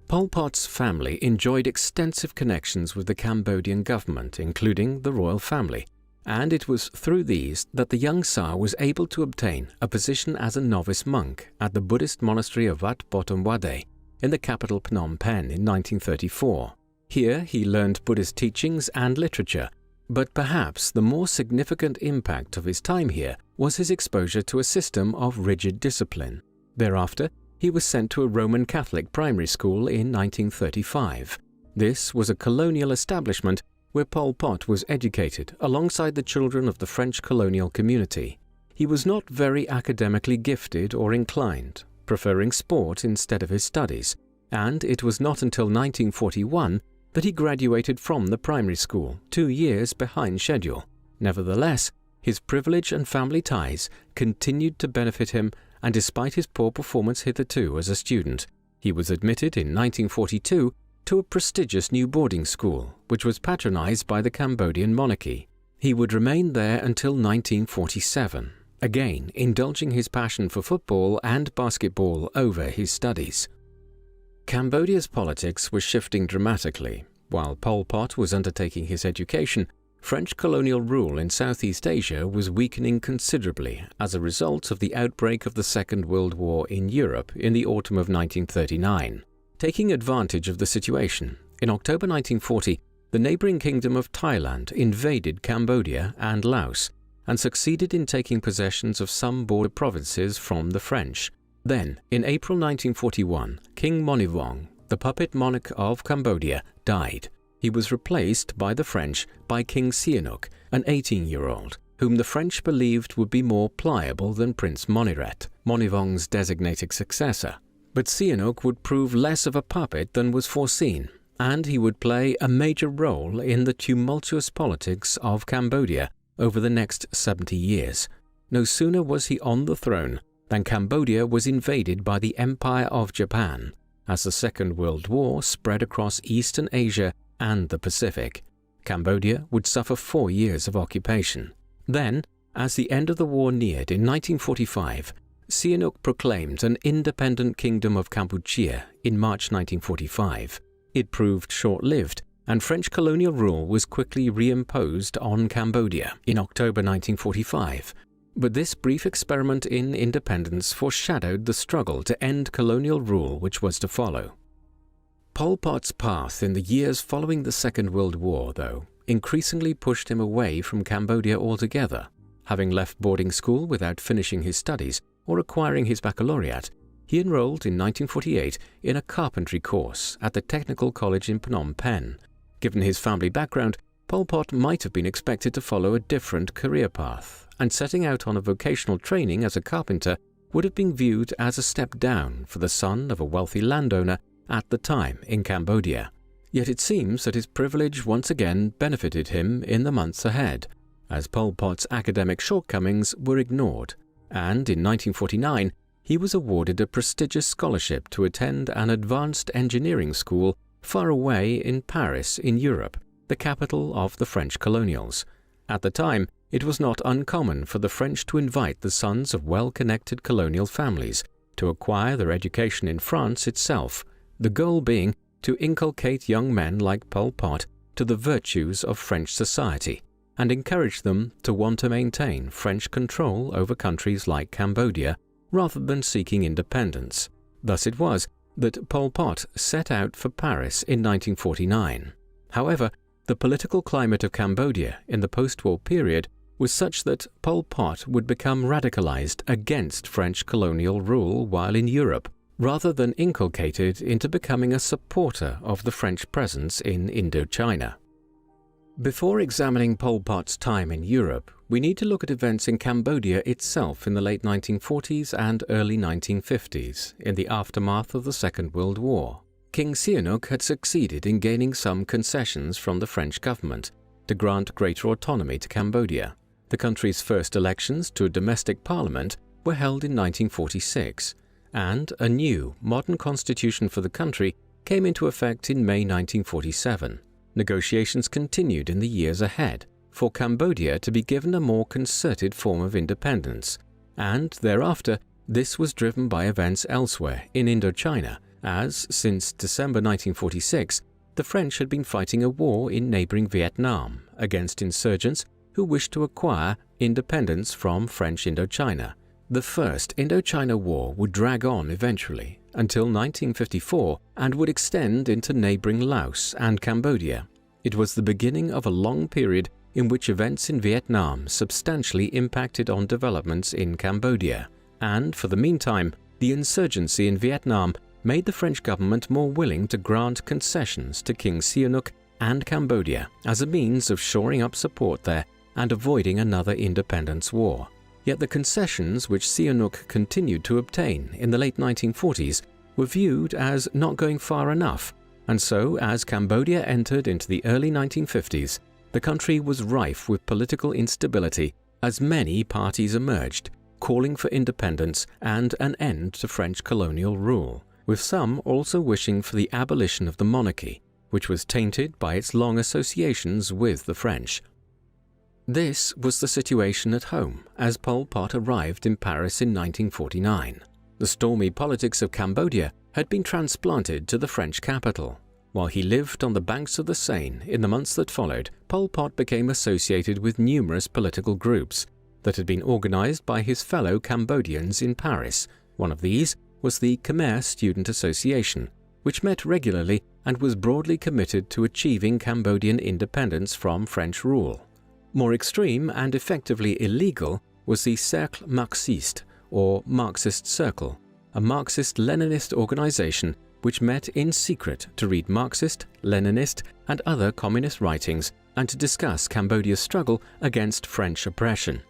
Pol Pot's family enjoyed extensive connections with the Cambodian government, including the royal family, and it was through these that the young Sa was able to obtain a position as a novice monk at the Buddhist monastery of Wat Bottom Wade in the capital Phnom Penh in 1934. Here he learned Buddhist teachings and literature, but perhaps the more significant impact of his time here was his exposure to a system of rigid discipline. Thereafter, he was sent to a Roman Catholic primary school in 1935. This was a colonial establishment where Pol Pot was educated alongside the children of the French colonial community. He was not very academically gifted or inclined, preferring sport instead of his studies, and it was not until 1941 that he graduated from the primary school, 2 years behind schedule. Nevertheless, his privilege and family ties continued to benefit him, and despite his poor performance hitherto as a student, he was admitted in 1942 to a prestigious new boarding school, which was patronized by the Cambodian monarchy. He would remain there until 1947, again indulging his passion for football and basketball over his studies. Cambodia's politics was shifting dramatically. While Pol Pot was undertaking his education, French colonial rule in Southeast Asia was weakening considerably as a result of the outbreak of the Second World War in Europe in the autumn of 1939. Taking advantage of the situation, In October 1940, the neighboring kingdom of Thailand invaded Cambodia and Laos and succeeded in taking possessions of some border provinces from the French. Then, in April 1941, King Monivong, the puppet monarch of Cambodia, died. He was replaced by the French by King Sihanouk, an 18-year-old, whom the French believed would be more pliable than Prince Moniret, Monivong's designated successor. But Sihanouk would prove less of a puppet than was foreseen, and he would play a major role in the tumultuous politics of Cambodia over the next 70 years. No sooner was he on the throne than Cambodia was invaded by the Empire of Japan, as the Second World War spread across Eastern Asia and the Pacific. Cambodia would suffer 4 years of occupation. Then, as the end of the war neared in 1945, Sihanouk proclaimed an independent kingdom of Kampuchea in March 1945. It proved short-lived, and French colonial rule was quickly reimposed on Cambodia in October 1945. But this brief experiment in independence foreshadowed the struggle to end colonial rule which was to follow. Pol Pot's path in the years following the Second World War, though, increasingly pushed him away from Cambodia altogether. Having left boarding school without finishing his studies or acquiring his baccalaureate, he enrolled in 1948 in a carpentry course at the Technical College in Phnom Penh. Given his family background, Pol Pot might have been expected to follow a different career path, and setting out on a vocational training as a carpenter would have been viewed as a step down for the son of a wealthy landowner at the time in Cambodia. Yet it seems that his privilege once again benefited him in the months ahead, as Pol Pot's academic shortcomings were ignored, and in 1949 he was awarded a prestigious scholarship to attend an advanced engineering school far away in Paris in Europe, the capital of the French colonials. At the time, it was not uncommon for the French to invite the sons of well-connected colonial families to acquire their education in France itself, the goal being to inculcate young men like Pol Pot to the virtues of French society and encourage them to want to maintain French control over countries like Cambodia rather than seeking independence. Thus it was that Pol Pot set out for Paris in 1949. However, the political climate of Cambodia in the post-war period was such that Pol Pot would become radicalized against French colonial rule while in Europe, rather than inculcated into becoming a supporter of the French presence in Indochina. Before examining Pol Pot's time in Europe, we need to look at events in Cambodia itself in the late 1940s and early 1950s, in the aftermath of the Second World War. King Sihanouk had succeeded in gaining some concessions from the French government to grant greater autonomy to Cambodia. The country's first elections to a domestic parliament were held in 1946, and a new, modern constitution for the country came into effect in May 1947. Negotiations continued in the years ahead for Cambodia to be given a more concerted form of independence, and thereafter this was driven by events elsewhere in Indochina, as since December 1946 the French had been fighting a war in neighboring Vietnam against insurgents who wished to acquire independence from French Indochina. The First Indochina War would drag on eventually until 1954 and would extend into neighboring Laos and Cambodia. It was the beginning of a long period in which events in Vietnam substantially impacted on developments in Cambodia, and for the meantime, the insurgency in Vietnam made the French government more willing to grant concessions to King Sihanouk and Cambodia as a means of shoring up support there and avoiding another independence war. Yet the concessions which Sihanouk continued to obtain in the late 1940s were viewed as not going far enough, and so as Cambodia entered into the early 1950s, the country was rife with political instability as many parties emerged, calling for independence and an end to French colonial rule, with some also wishing for the abolition of the monarchy, which was tainted by its long associations with the French. This was the situation at home as Pol Pot arrived in Paris in 1949. The stormy politics of Cambodia had been transplanted to the French capital. While he lived on the banks of the Seine in the months that followed, Pol Pot became associated with numerous political groups that had been organized by his fellow Cambodians in Paris. One of these was the Khmer Student Association, which met regularly and was broadly committed to achieving Cambodian independence from French rule. More extreme and effectively illegal was the Cercle Marxiste, or Marxist Circle, a Marxist-Leninist organization which met in secret to read Marxist, Leninist, and other communist writings and to discuss Cambodia's struggle against French oppression.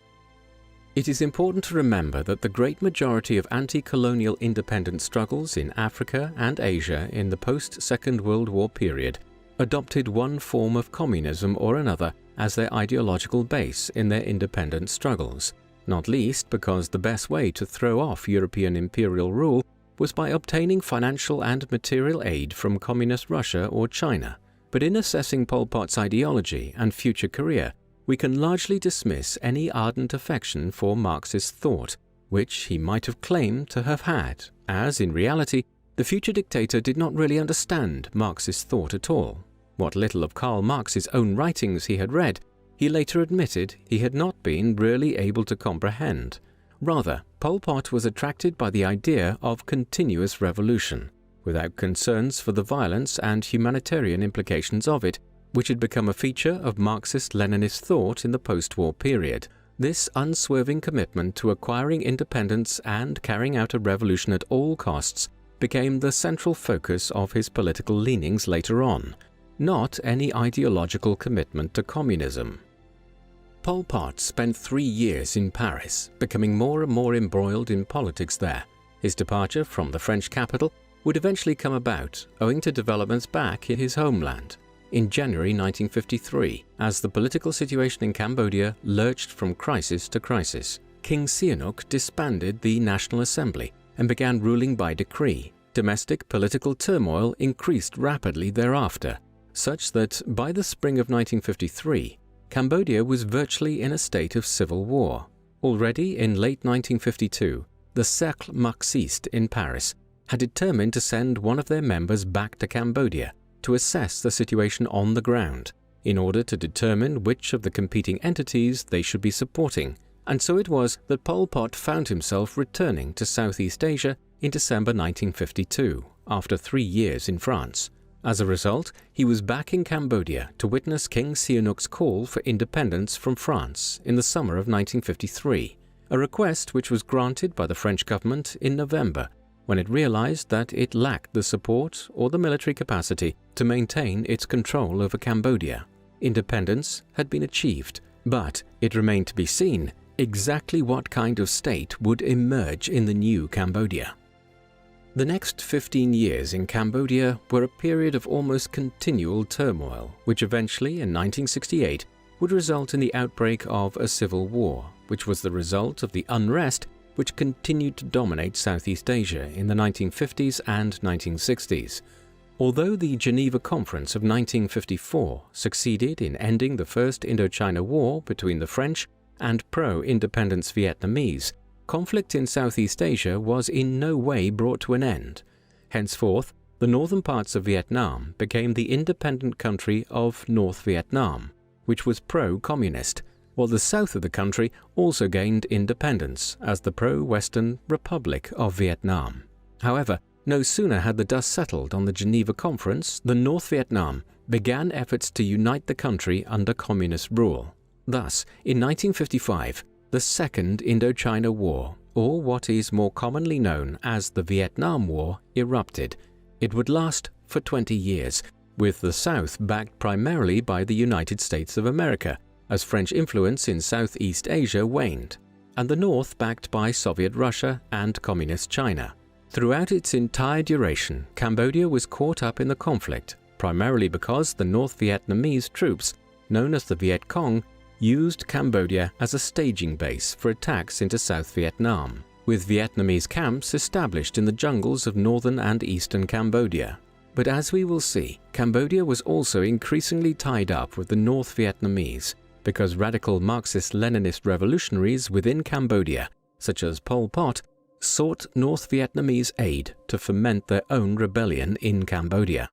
It is important to remember that the great majority of anti-colonial independence struggles in Africa and Asia in the post-Second World War period adopted one form of communism or another as their ideological base in their independence struggles, not least because the best way to throw off European imperial rule was by obtaining financial and material aid from Communist Russia or China. But in assessing Pol Pot's ideology and future career, we can largely dismiss any ardent affection for Marxist thought, which he might have claimed to have had, as in reality, the future dictator did not really understand Marxist thought at all. What little of Karl Marx's own writings he had read, he later admitted he had not been really able to comprehend. Rather, Pol Pot was attracted by the idea of continuous revolution, without concerns for the violence and humanitarian implications of it, which had become a feature of Marxist-Leninist thought in the post-war period. This unswerving commitment to acquiring independence and carrying out a revolution at all costs became the central focus of his political leanings later on, not any ideological commitment to communism. Pol Pot spent 3 years in Paris, becoming more and more embroiled in politics there. His departure from the French capital would eventually come about owing to developments back in his homeland. In January 1953, as the political situation in Cambodia lurched from crisis to crisis, King Sihanouk disbanded the National Assembly and began ruling by decree. Domestic political turmoil increased rapidly thereafter, such that by the spring of 1953, Cambodia was virtually in a state of civil war. Already in late 1952, the Cercle Marxiste in Paris had determined to send one of their members back to Cambodia to assess the situation on the ground, in order to determine which of the competing entities they should be supporting, and so it was that Pol Pot found himself returning to Southeast Asia in December 1952, after 3 years in France. As a result, he was back in Cambodia to witness King Sihanouk's call for independence from France in the summer of 1953, a request which was granted by the French government in November, when it realized that it lacked the support or the military capacity to maintain its control over Cambodia. Independence had been achieved, but it remained to be seen exactly what kind of state would emerge in the new Cambodia. The next 15 years in Cambodia were a period of almost continual turmoil, which eventually, in 1968, would result in the outbreak of a civil war, which was the result of the unrest which continued to dominate Southeast Asia in the 1950s and 1960s. Although the Geneva Conference of 1954 succeeded in ending the First Indochina War between the French and pro-independence Vietnamese, conflict in Southeast Asia was in no way brought to an end. Henceforth, the northern parts of Vietnam became the independent country of North Vietnam, which was pro-communist, while the south of the country also gained independence as the pro-Western Republic of Vietnam. However, no sooner had the dust settled on the Geneva Conference than North Vietnam began efforts to unite the country under communist rule. Thus, in 1955, the Second Indochina War, or what is more commonly known as the Vietnam War, erupted. It would last for 20 years, with the South backed primarily by the United States of America, as French influence in Southeast Asia waned, and the North backed by Soviet Russia and Communist China. Throughout its entire duration, Cambodia was caught up in the conflict, primarily because the North Vietnamese troops, known as the Viet Cong, used Cambodia as a staging base for attacks into South Vietnam, with Vietnamese camps established in the jungles of northern and eastern Cambodia. But as we will see, Cambodia was also increasingly tied up with the North Vietnamese, because radical Marxist-Leninist revolutionaries within Cambodia, such as Pol Pot, sought North Vietnamese aid to foment their own rebellion in Cambodia.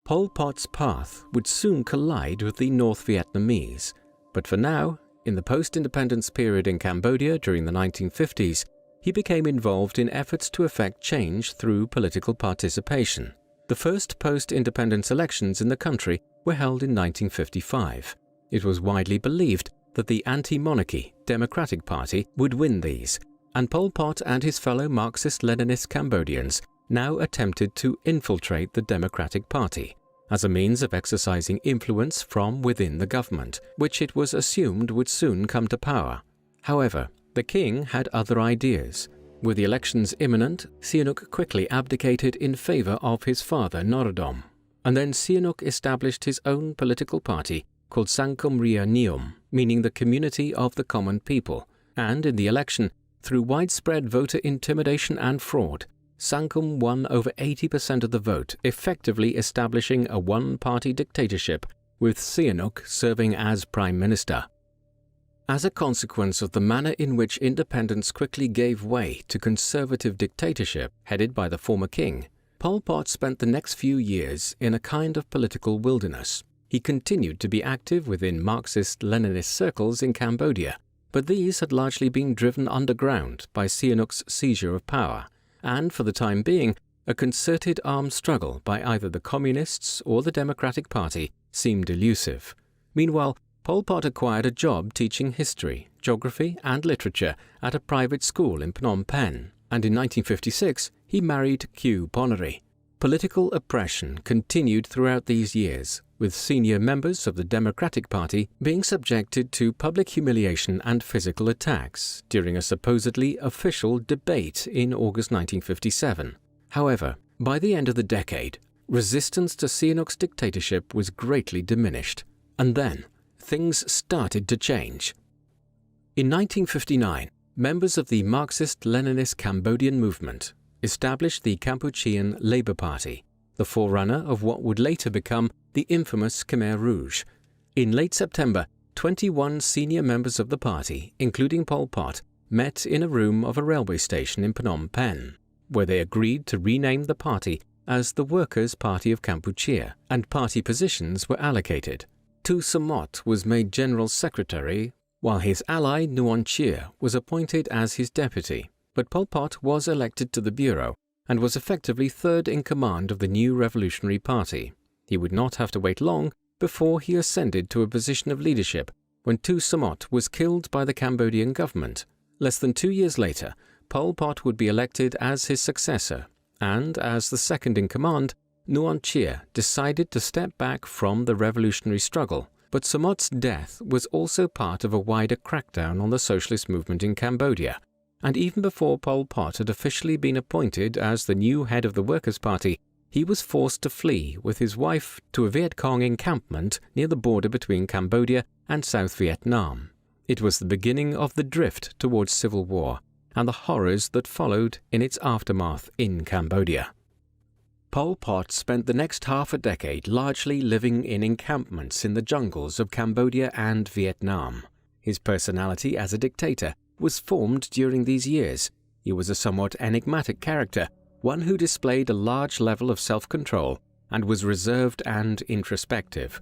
Pol Pot's path would soon collide with the North Vietnamese, but for now, in the post-independence period in Cambodia during the 1950s, he became involved in efforts to effect change through political participation. The first post-independence elections in the country were held in 1955. It was widely believed that the anti-monarchy Democratic Party would win these, and Pol Pot and his fellow Marxist-Leninist Cambodians now attempted to infiltrate the Democratic Party as a means of exercising influence from within the government, which it was assumed would soon come to power. However, the king had other ideas. With the elections imminent, Sihanouk quickly abdicated in favor of his father Norodom, and then Sihanouk established his own political party called Sangkum Ria Neom, meaning the community of the common people, and in the election, through widespread voter intimidation and fraud, Sangkum won over 80% of the vote, effectively establishing a one-party dictatorship, with Sihanouk serving as prime minister. As a consequence of the manner in which independence quickly gave way to conservative dictatorship headed by the former king, Pol Pot spent the next few years in a kind of political wilderness. He continued to be active within Marxist-Leninist circles in Cambodia, but these had largely been driven underground by Sihanouk's seizure of power, and for the time being, a concerted armed struggle by either the Communists or the Democratic Party seemed elusive. Meanwhile, Pol Pot acquired a job teaching history, geography, and literature at a private school in Phnom Penh, and in 1956 he married Q Ponery. Political oppression continued throughout these years, with senior members of the Democratic Party being subjected to public humiliation and physical attacks during a supposedly official debate in August 1957. However, by the end of the decade, resistance to Sihanouk's dictatorship was greatly diminished, and then things started to change. In 1959, members of the Marxist-Leninist Cambodian movement established the Kampuchean Labour Party, the forerunner of what would later become the infamous Khmer Rouge. In late September, 21 senior members of the party, including Pol Pot, met in a room of a railway station in Phnom Penh, where they agreed to rename the party as the Workers' Party of Kampuchea, and party positions were allocated. Tu Samot was made General Secretary, while his ally Nuon Chea was appointed as his deputy, but Pol Pot was elected to the bureau and was effectively third in command of the new revolutionary party. He would not have to wait long before he ascended to a position of leadership when Tu Samot was killed by the Cambodian government. Less than 2 years later, Pol Pot would be elected as his successor, and as the second in command, Nuon Chea decided to step back from the revolutionary struggle, but Samot's death was also part of a wider crackdown on the socialist movement in Cambodia, and even before Pol Pot had officially been appointed as the new head of the Workers' Party, he was forced to flee with his wife to a Viet Cong encampment near the border between Cambodia and South Vietnam. It was the beginning of the drift towards civil war and the horrors that followed in its aftermath in Cambodia. Pol Pot spent the next half a decade largely living in encampments in the jungles of Cambodia and Vietnam. His personality as a dictator was formed during these years. He was a somewhat enigmatic character, one who displayed a large level of self-control and was reserved and introspective.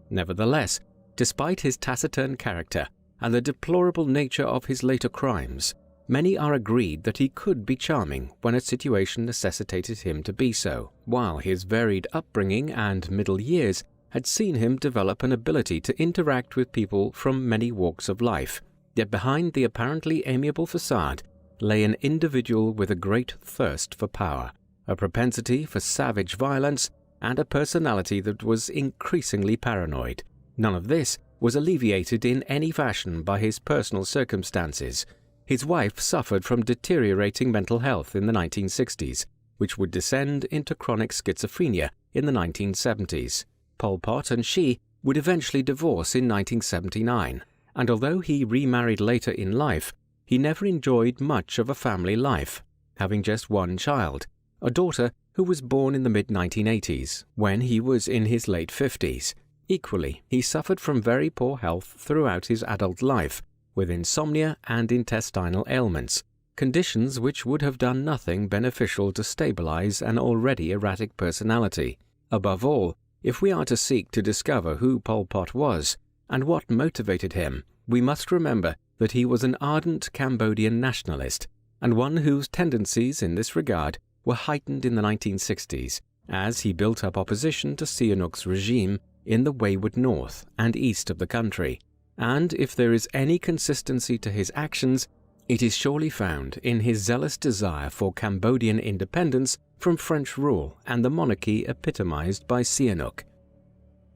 Nevertheless, despite his taciturn character and the deplorable nature of his later crimes, many are agreed that he could be charming when a situation necessitated him to be so, while his varied upbringing and middle years had seen him develop an ability to interact with people from many walks of life. Yet behind the apparently amiable facade lay an individual with a great thirst for power, a propensity for savage violence, and a personality that was increasingly paranoid. None of this was alleviated in any fashion by his personal circumstances. His wife suffered from deteriorating mental health in the 1960s, which would descend into chronic schizophrenia in the 1970s. Pol Pot and she would eventually divorce in 1979, and although he remarried later in life, he never enjoyed much of a family life, having just one child, a daughter who was born in the mid-1980s, when he was in his late 50s. Equally, he suffered from very poor health throughout his adult life, with insomnia and intestinal ailments, conditions which would have done nothing beneficial to stabilize an already erratic personality. Above all, if we are to seek to discover who Pol Pot was and what motivated him, we must remember that he was an ardent Cambodian nationalist, and one whose tendencies in this regard were heightened in the 1960s, as he built up opposition to Sihanouk's regime in the wayward north and east of the country, and if there is any consistency to his actions, it is surely found in his zealous desire for Cambodian independence from French rule and the monarchy epitomized by Sihanouk.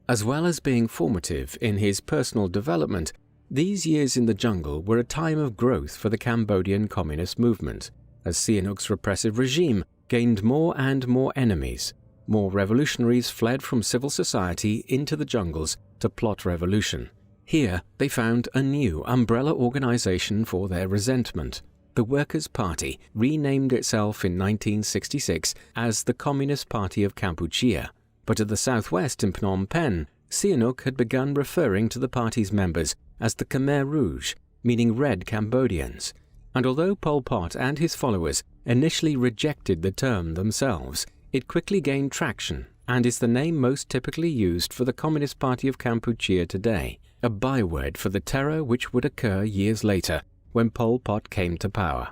As well as being formative in his personal development, these years in the jungle were a time of growth for the Cambodian communist movement, as Sihanouk's repressive regime gained more and more enemies. More revolutionaries fled from civil society into the jungles to plot revolution. Here, they found a new umbrella organization for their resentment. The Workers' Party renamed itself in 1966 as the Communist Party of Kampuchea, but at the southwest in Phnom Penh, Sihanouk had begun referring to the party's members as the Khmer Rouge, meaning Red Cambodians. And although Pol Pot and his followers initially rejected the term themselves, it quickly gained traction and is the name most typically used for the Communist Party of Kampuchea today, a byword for the terror which would occur years later when Pol Pot came to power.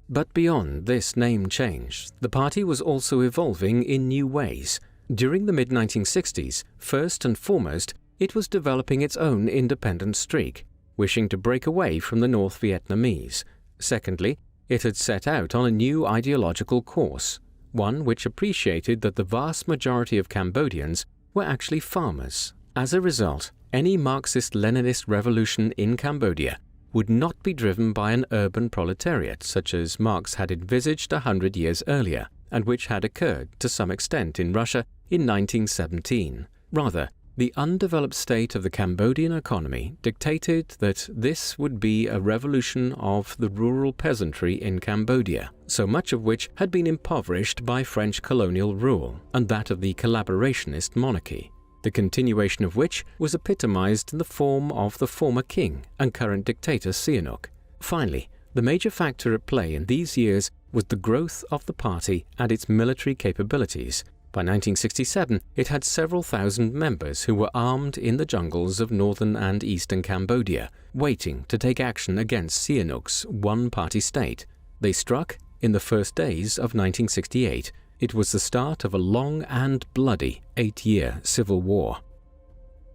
But beyond this name change, the party was also evolving in new ways. During the mid-1960s, first and foremost, it was developing its own independent streak, wishing to break away from the North Vietnamese. Secondly, it had set out on a new ideological course, one which appreciated that the vast majority of Cambodians were actually farmers. As a result, any Marxist-Leninist revolution in Cambodia would not be driven by an urban proletariat such as Marx had envisaged 100 years earlier, and which had occurred to some extent in Russia in 1917. Rather, the undeveloped state of the Cambodian economy dictated that this would be a revolution of the rural peasantry in Cambodia, so much of which had been impoverished by French colonial rule and that of the collaborationist monarchy, the continuation of which was epitomized in the form of the former king and current dictator Sihanouk. Finally, the major factor at play in these years was the growth of the party and its military capabilities. By 1967, it had several thousand members who were armed in the jungles of northern and eastern Cambodia, waiting to take action against Sihanouk's one-party state. They struck in the first days of 1968. It was the start of a long and bloody 8-year civil war.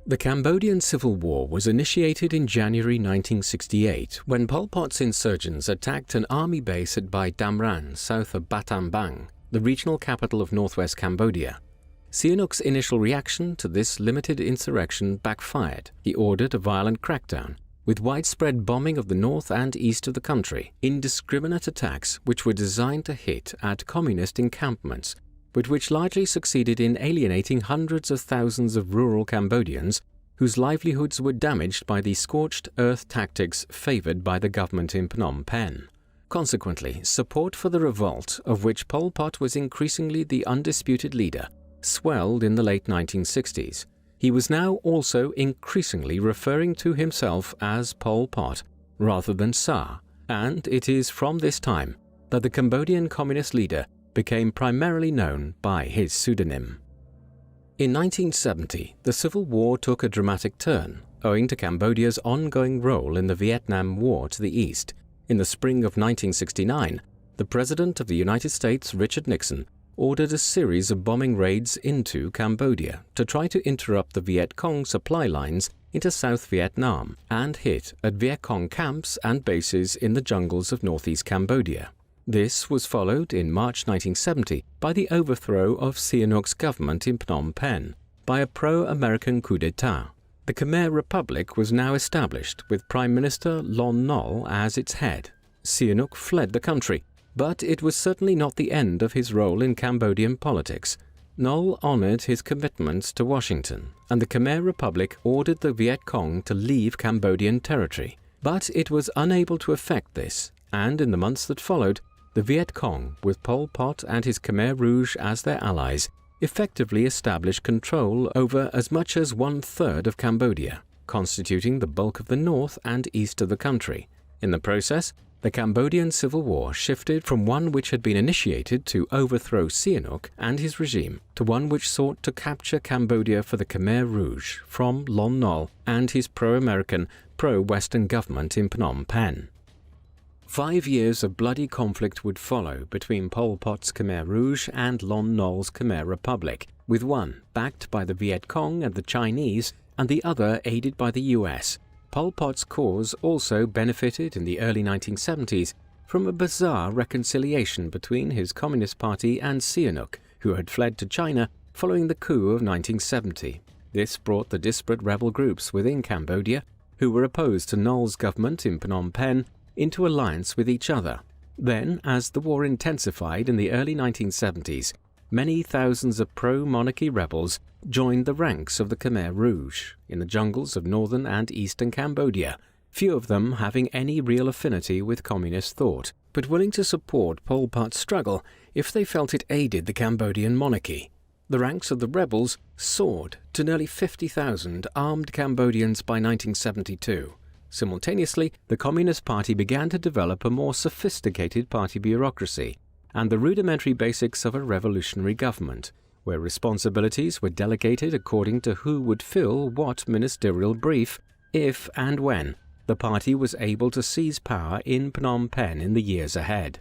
The Cambodian Civil War was initiated in January 1968 when Pol Pot's insurgents attacked an army base at Bai Damran, south of Battambang, the regional capital of northwest Cambodia. Sihanouk's initial reaction to this limited insurrection backfired. He ordered a violent crackdown, with widespread bombing of the north and east of the country, indiscriminate attacks which were designed to hit at communist encampments, but which largely succeeded in alienating hundreds of thousands of rural Cambodians whose livelihoods were damaged by the scorched earth tactics favored by the government in Phnom Penh. Consequently, support for the revolt, of which Pol Pot was increasingly the undisputed leader, swelled in the late 1960s. He was now also increasingly referring to himself as Pol Pot rather than Sa, and it is from this time that the Cambodian communist leader became primarily known by his pseudonym. In 1970, the Civil War took a dramatic turn, owing to Cambodia's ongoing role in the Vietnam War to the east. In the spring of 1969, the President of the United States, Richard Nixon, ordered a series of bombing raids into Cambodia to try to interrupt the Viet Cong supply lines into South Vietnam and hit at Viet Cong camps and bases in the jungles of northeast Cambodia. This was followed in March 1970 by the overthrow of Sihanouk's government in Phnom Penh by a pro-American coup d'etat. The Khmer Republic was now established with Prime Minister Lon Nol as its head. Sihanouk fled the country, but it was certainly not the end of his role in Cambodian politics. Nol honored his commitments to Washington, and the Khmer Republic ordered the Viet Cong to leave Cambodian territory. But it was unable to effect this, and in the months that followed, the Viet Cong, with Pol Pot and his Khmer Rouge as their allies, effectively established control over as much as 1/3 of Cambodia, constituting the bulk of the north and east of the country. In the process, the Cambodian Civil War shifted from one which had been initiated to overthrow Sihanouk and his regime to one which sought to capture Cambodia for the Khmer Rouge from Lon Nol and his pro-American, pro-Western government in Phnom Penh. 5 years of bloody conflict would follow between Pol Pot's Khmer Rouge and Lon Nol's Khmer Republic, with one backed by the Viet Cong and the Chinese, and the other aided by the US. Pol Pot's cause also benefited in the early 1970s from a bizarre reconciliation between his Communist Party and Sihanouk, who had fled to China following the coup of 1970. This brought the disparate rebel groups within Cambodia, who were opposed to Nol's government in Phnom Penh, into alliance with each other. Then, as the war intensified in the early 1970s, many thousands of pro-monarchy rebels joined the ranks of the Khmer Rouge in the jungles of northern and eastern Cambodia, few of them having any real affinity with communist thought, but willing to support Pol Pot's struggle if they felt it aided the Cambodian monarchy. The ranks of the rebels soared to nearly 50,000 armed Cambodians by 1972. Simultaneously, the Communist Party began to develop a more sophisticated party bureaucracy and the rudimentary basics of a revolutionary government, where responsibilities were delegated according to who would fill what ministerial brief, if and when the party was able to seize power in Phnom Penh in the years ahead.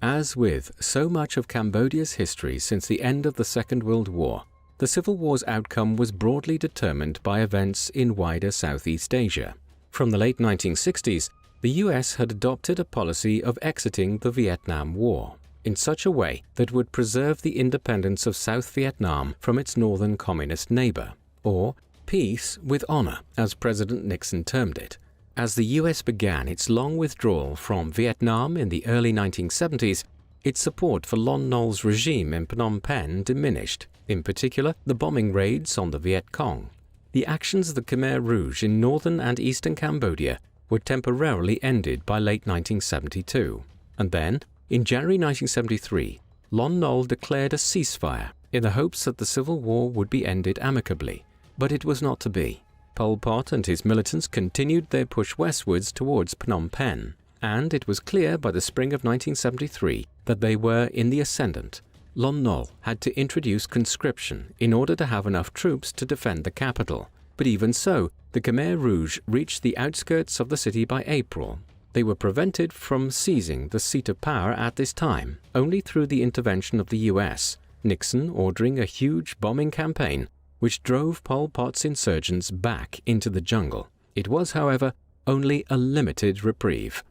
As with so much of Cambodia's history since the end of the Second World War, the Civil War's outcome was broadly determined by events in wider Southeast Asia. From the late 1960s, the US had adopted a policy of exiting the Vietnam War in such a way that would preserve the independence of South Vietnam from its northern communist neighbor, or peace with honor, as President Nixon termed it. As the US began its long withdrawal from Vietnam in the early 1970s, its support for Lon Nol's regime in Phnom Penh diminished, in particular the bombing raids on the Viet Cong. The actions of the Khmer Rouge in northern and eastern Cambodia were temporarily ended by late 1972, and then, in January 1973, Lon Nol declared a ceasefire in the hopes that the civil war would be ended amicably, but it was not to be. Pol Pot and his militants continued their push westwards towards Phnom Penh, and it was clear by the spring of 1973 that they were in the ascendant. Lon Nol had to introduce conscription in order to have enough troops to defend the capital, but even so, the Khmer Rouge reached the outskirts of the city by April. They were prevented from seizing the seat of power at this time only through the intervention of the US, Nixon ordering a huge bombing campaign which drove Pol Pot's insurgents back into the jungle. It was, however, only a limited reprieve.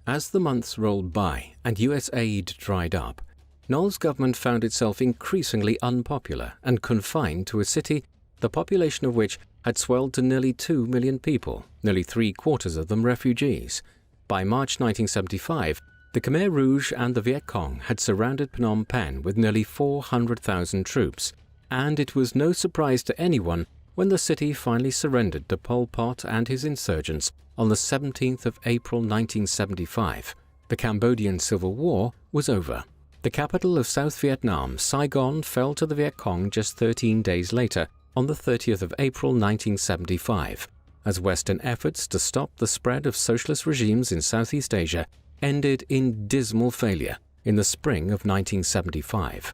As the months rolled by and US aid dried up, Nol's government found itself increasingly unpopular and confined to a city, the population of which had swelled to nearly 2 million people, nearly 3/4 of them refugees. By March 1975, the Khmer Rouge and the Viet Cong had surrounded Phnom Penh with nearly 400,000 troops, and it was no surprise to anyone when the city finally surrendered to Pol Pot and his insurgents on the 17th of April 1975. The Cambodian Civil War was over. The capital of South Vietnam, Saigon, fell to the Viet Cong just 13 days later, on the 30th of April 1975, as Western efforts to stop the spread of socialist regimes in Southeast Asia ended in dismal failure in the spring of 1975.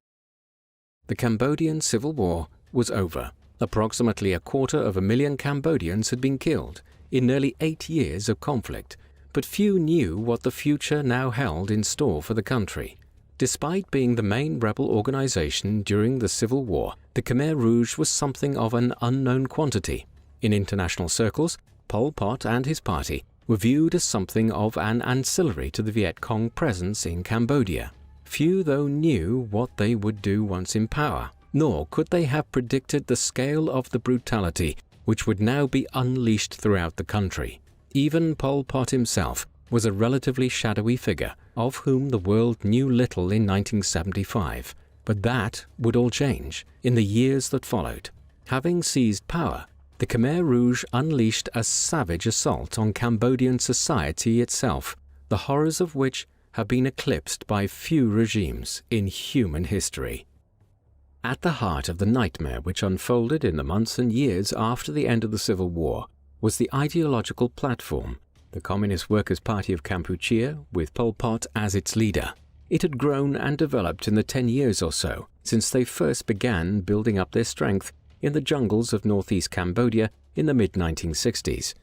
The Cambodian Civil War was over. Approximately 250,000 Cambodians had been killed in nearly 8 years of conflict, but few knew what the future now held in store for the country. Despite being the main rebel organization during the Civil War, the Khmer Rouge was something of an unknown quantity. In international circles, Pol Pot and his party were viewed as something of an ancillary to the Viet Cong presence in Cambodia. Few, though, knew what they would do once in power, nor could they have predicted the scale of the brutality which would now be unleashed throughout the country. Even Pol Pot himself was a relatively shadowy figure, of whom the world knew little in 1975. But that would all change in the years that followed. Having seized power, the Khmer Rouge unleashed a savage assault on Cambodian society itself, the horrors of which have been eclipsed by few regimes in human history. At the heart of the nightmare which unfolded in the months and years after the end of the Civil War was the ideological platform, the Communist Workers' Party of Kampuchea, with Pol Pot as its leader. It had grown and developed in the 10 years or so since they first began building up their strength in the jungles of northeast Cambodia in the mid-1960s.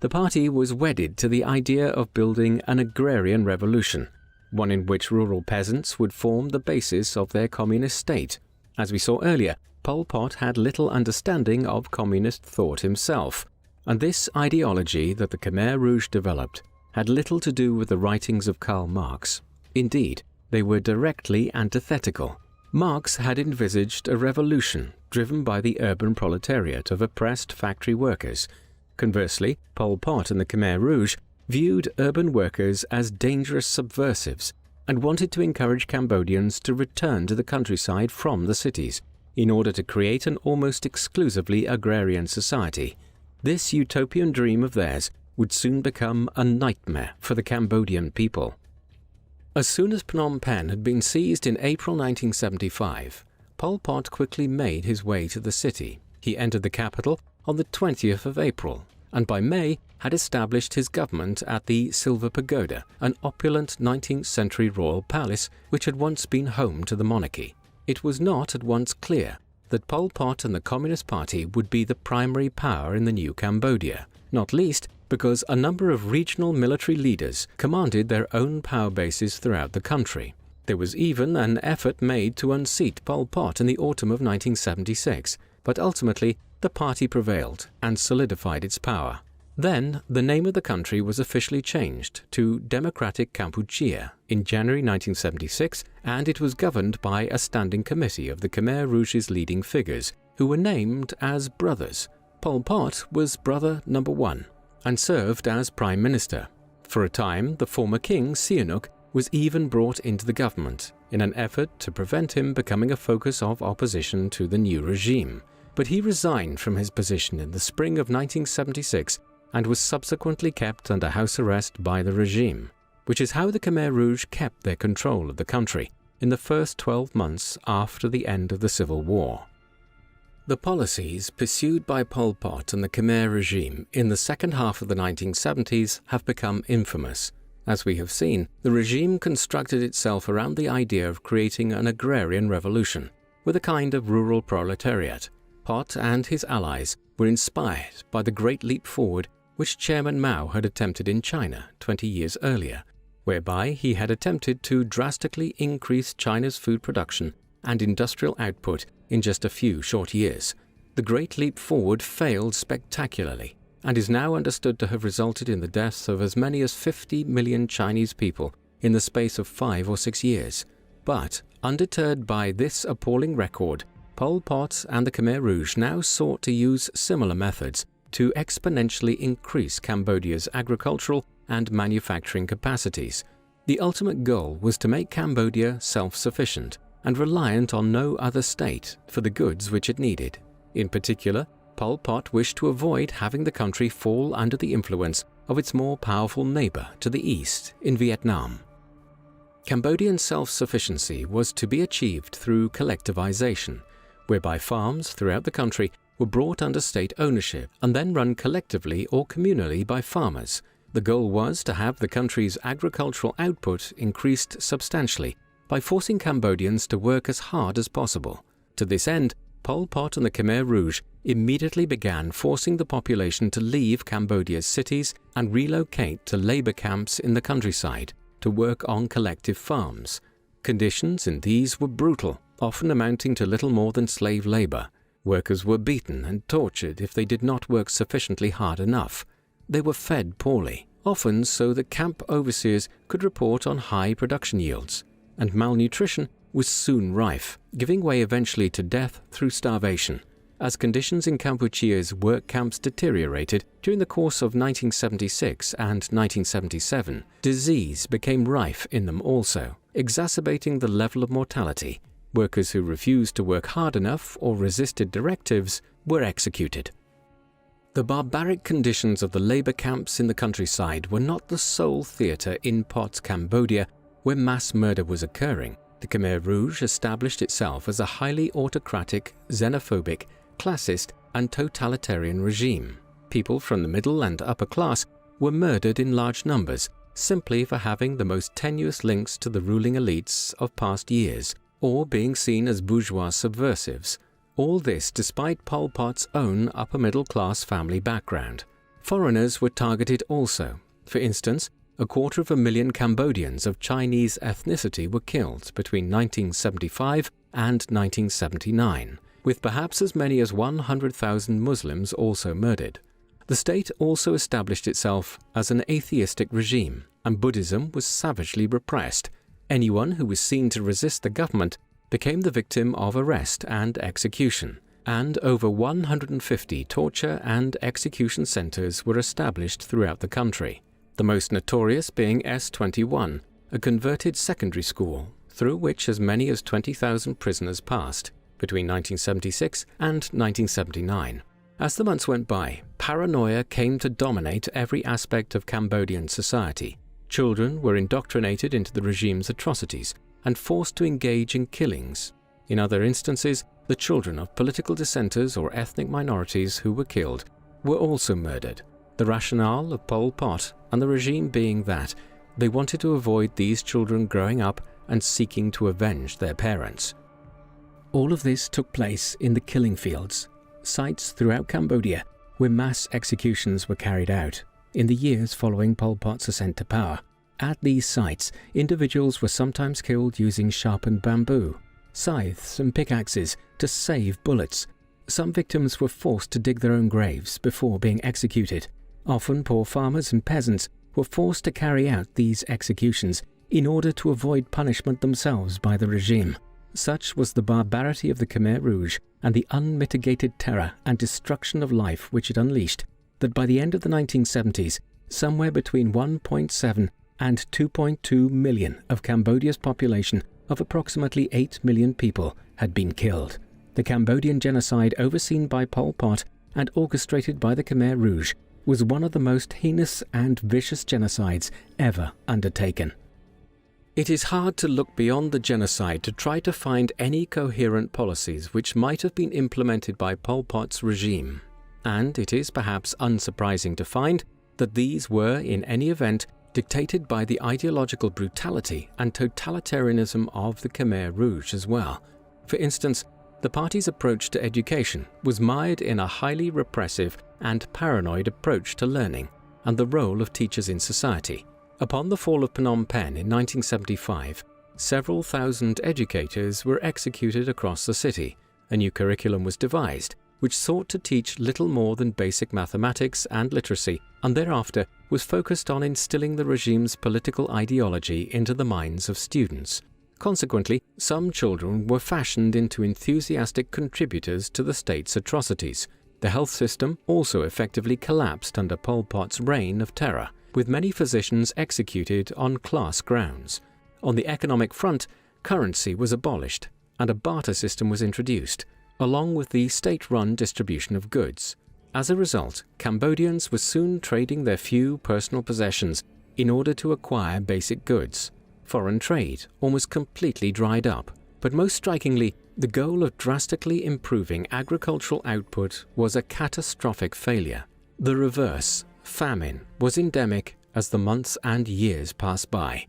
The party was wedded to the idea of building an agrarian revolution, one in which rural peasants would form the basis of their communist state. As we saw earlier, Pol Pot had little understanding of communist thought himself, and this ideology that the Khmer Rouge developed had little to do with the writings of Karl Marx. Indeed, they were directly antithetical. Marx had envisaged a revolution driven by the urban proletariat of oppressed factory workers. Conversely, Pol Pot and the Khmer Rouge viewed urban workers as dangerous subversives and wanted to encourage Cambodians to return to the countryside from the cities in order to create an almost exclusively agrarian society. This utopian dream of theirs would soon become a nightmare for the Cambodian people. As soon as Phnom Penh had been seized in April 1975, Pol Pot quickly made his way to the city. He entered the capital on the 20th of April, and by May had established his government at the Silver Pagoda, an opulent 19th century royal palace which had once been home to the monarchy. It was not at once clear that Pol Pot and the Communist Party would be the primary power in the new Cambodia, not least because a number of regional military leaders commanded their own power bases throughout the country. There was even an effort made to unseat Pol Pot in the autumn of 1976, but ultimately the party prevailed and solidified its power. Then, the name of the country was officially changed to Democratic Kampuchea in January 1976, and it was governed by a standing committee of the Khmer Rouge's leading figures, who were named as brothers. Pol Pot was brother number 1 and served as Prime Minister. For a time, the former king, Sihanouk, was even brought into the government in an effort to prevent him becoming a focus of opposition to the new regime. But he resigned from his position in the spring of 1976 and was subsequently kept under house arrest by the regime, which is how the Khmer Rouge kept their control of the country in the first 12 months after the end of the civil war. The policies pursued by Pol Pot and the Khmer regime in the second half of the 1970s have become infamous. As we have seen, the regime constructed itself around the idea of creating an agrarian revolution with a kind of rural proletariat. Pot and his allies were inspired by the Great Leap Forward which Chairman Mao had attempted in China 20 years earlier, whereby he had attempted to drastically increase China's food production and industrial output in just a few short years. The Great Leap Forward failed spectacularly and is now understood to have resulted in the deaths of as many as 50 million Chinese people in the space of 5 or 6 years. But, undeterred by this appalling record, Pol Pot and the Khmer Rouge now sought to use similar methods to exponentially increase Cambodia's agricultural and manufacturing capacities. The ultimate goal was to make Cambodia self-sufficient and reliant on no other state for the goods which it needed. In particular, Pol Pot wished to avoid having the country fall under the influence of its more powerful neighbor to the east in Vietnam. Cambodian self-sufficiency was to be achieved through collectivization, whereby farms throughout the country were brought under state ownership and then run collectively or communally by farmers. The goal was to have the country's agricultural output increased substantially by forcing Cambodians to work as hard as possible. To this end, Pol Pot and the Khmer Rouge immediately began forcing the population to leave Cambodia's cities and relocate to labor camps in the countryside to work on collective farms. Conditions in these were brutal, often amounting to little more than slave labor. Workers were beaten and tortured if they did not work sufficiently hard enough. They were fed poorly, often so that camp overseers could report on high production yields, and malnutrition was soon rife, giving way eventually to death through starvation. As conditions in Kampuchea's work camps deteriorated during the course of 1976 and 1977, disease became rife in them also, exacerbating the level of mortality. Workers who refused to work hard enough or resisted directives were executed. The barbaric conditions of the labor camps in the countryside were not the sole theater in Pot's Cambodia where mass murder was occurring. The Khmer Rouge established itself as a highly autocratic, xenophobic, classist, and totalitarian regime. People from the middle and upper class were murdered in large numbers simply for having the most tenuous links to the ruling elites of past years, or being seen as bourgeois subversives. All this despite Pol Pot's own upper-middle-class family background. Foreigners were targeted also. For instance, 250,000 Cambodians of Chinese ethnicity were killed between 1975 and 1979, with perhaps as many as 100,000 Muslims also murdered. The state also established itself as an atheistic regime, and Buddhism was savagely repressed. Anyone who was seen to resist the government became the victim of arrest and execution, and over 150 torture and execution centers were established throughout the country, the most notorious being S21, a converted secondary school through which as many as 20,000 prisoners passed between 1976 and 1979. As the months went by, paranoia came to dominate every aspect of Cambodian society. Children were indoctrinated into the regime's atrocities and forced to engage in killings. In other instances, the children of political dissenters or ethnic minorities who were killed were also murdered. The rationale of Pol Pot and the regime being that they wanted to avoid these children growing up and seeking to avenge their parents. All of this took place in the killing fields, sites throughout Cambodia where mass executions were carried out in the years following Pol Pot's ascent to power. At these sites, individuals were sometimes killed using sharpened bamboo, scythes and pickaxes to save bullets. Some victims were forced to dig their own graves before being executed. Often poor farmers and peasants were forced to carry out these executions in order to avoid punishment themselves by the regime. Such was the barbarity of the Khmer Rouge and the unmitigated terror and destruction of life which it unleashed, that by the end of the 1970s, somewhere between 1.7 and 2.2 million of Cambodia's population of approximately 8 million people had been killed. The Cambodian genocide overseen by Pol Pot and orchestrated by the Khmer Rouge was one of the most heinous and vicious genocides ever undertaken. It is hard to look beyond the genocide to try to find any coherent policies which might have been implemented by Pol Pot's regime, and it is perhaps unsurprising to find that these were, in any event, dictated by the ideological brutality and totalitarianism of the Khmer Rouge as well. For instance, the party's approach to education was mired in a highly repressive and paranoid approach to learning and the role of teachers in society. Upon the fall of Phnom Penh in 1975, several thousand educators were executed across the city. A new curriculum was devised, which sought to teach little more than basic mathematics and literacy, and thereafter was focused on instilling the regime's political ideology into the minds of students. Consequently, some children were fashioned into enthusiastic contributors to the state's atrocities. The health system also effectively collapsed under Pol Pot's reign of terror, with many physicians executed on class grounds. On the economic front, currency was abolished, and a barter system was introduced, along with the state-run distribution of goods. As a result, Cambodians were soon trading their few personal possessions in order to acquire basic goods. Foreign trade almost completely dried up, but most strikingly, the goal of drastically improving agricultural output was a catastrophic failure. The reverse, famine, was endemic as the months and years passed by.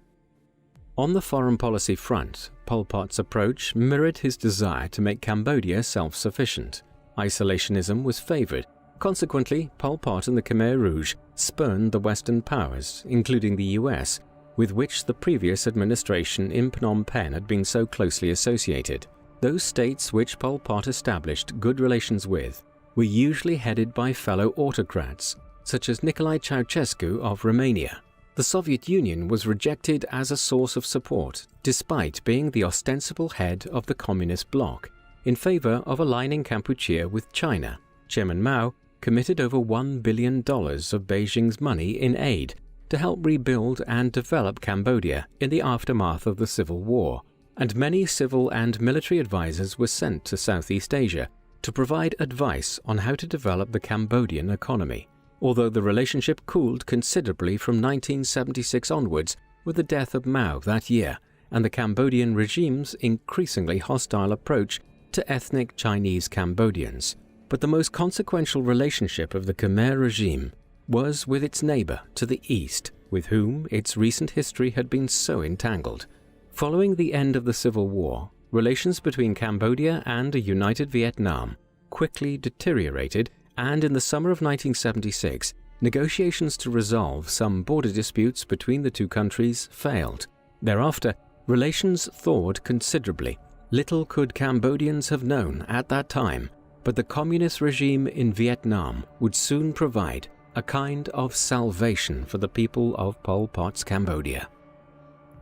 On the foreign policy front, Pol Pot's approach mirrored his desire to make Cambodia self-sufficient. Isolationism was favored. Consequently, Pol Pot and the Khmer Rouge spurned the Western powers, including the US, with which the previous administration in Phnom Penh had been so closely associated. Those states which Pol Pot established good relations with were usually headed by fellow autocrats, such as Nicolae Ceausescu of Romania. The Soviet Union was rejected as a source of support, despite being the ostensible head of the communist bloc, in favor of aligning Kampuchea with China. Chairman Mao committed over $1 billion of Beijing's money in aid to help rebuild and develop Cambodia in the aftermath of the Civil War, and many civil and military advisors were sent to Southeast Asia to provide advice on how to develop the Cambodian economy. Although the relationship cooled considerably from 1976 onwards with the death of Mao that year and the Cambodian regime's increasingly hostile approach to ethnic Chinese Cambodians. But the most consequential relationship of the Khmer regime was with its neighbor to the east, with whom its recent history had been so entangled. Following the end of the Civil War, relations between Cambodia and a united Vietnam quickly deteriorated, and in the summer of 1976, negotiations to resolve some border disputes between the two countries failed. Thereafter, relations thawed considerably. Little could Cambodians have known at that time, but the communist regime in Vietnam would soon provide a kind of salvation for the people of Pol Pot's Cambodia.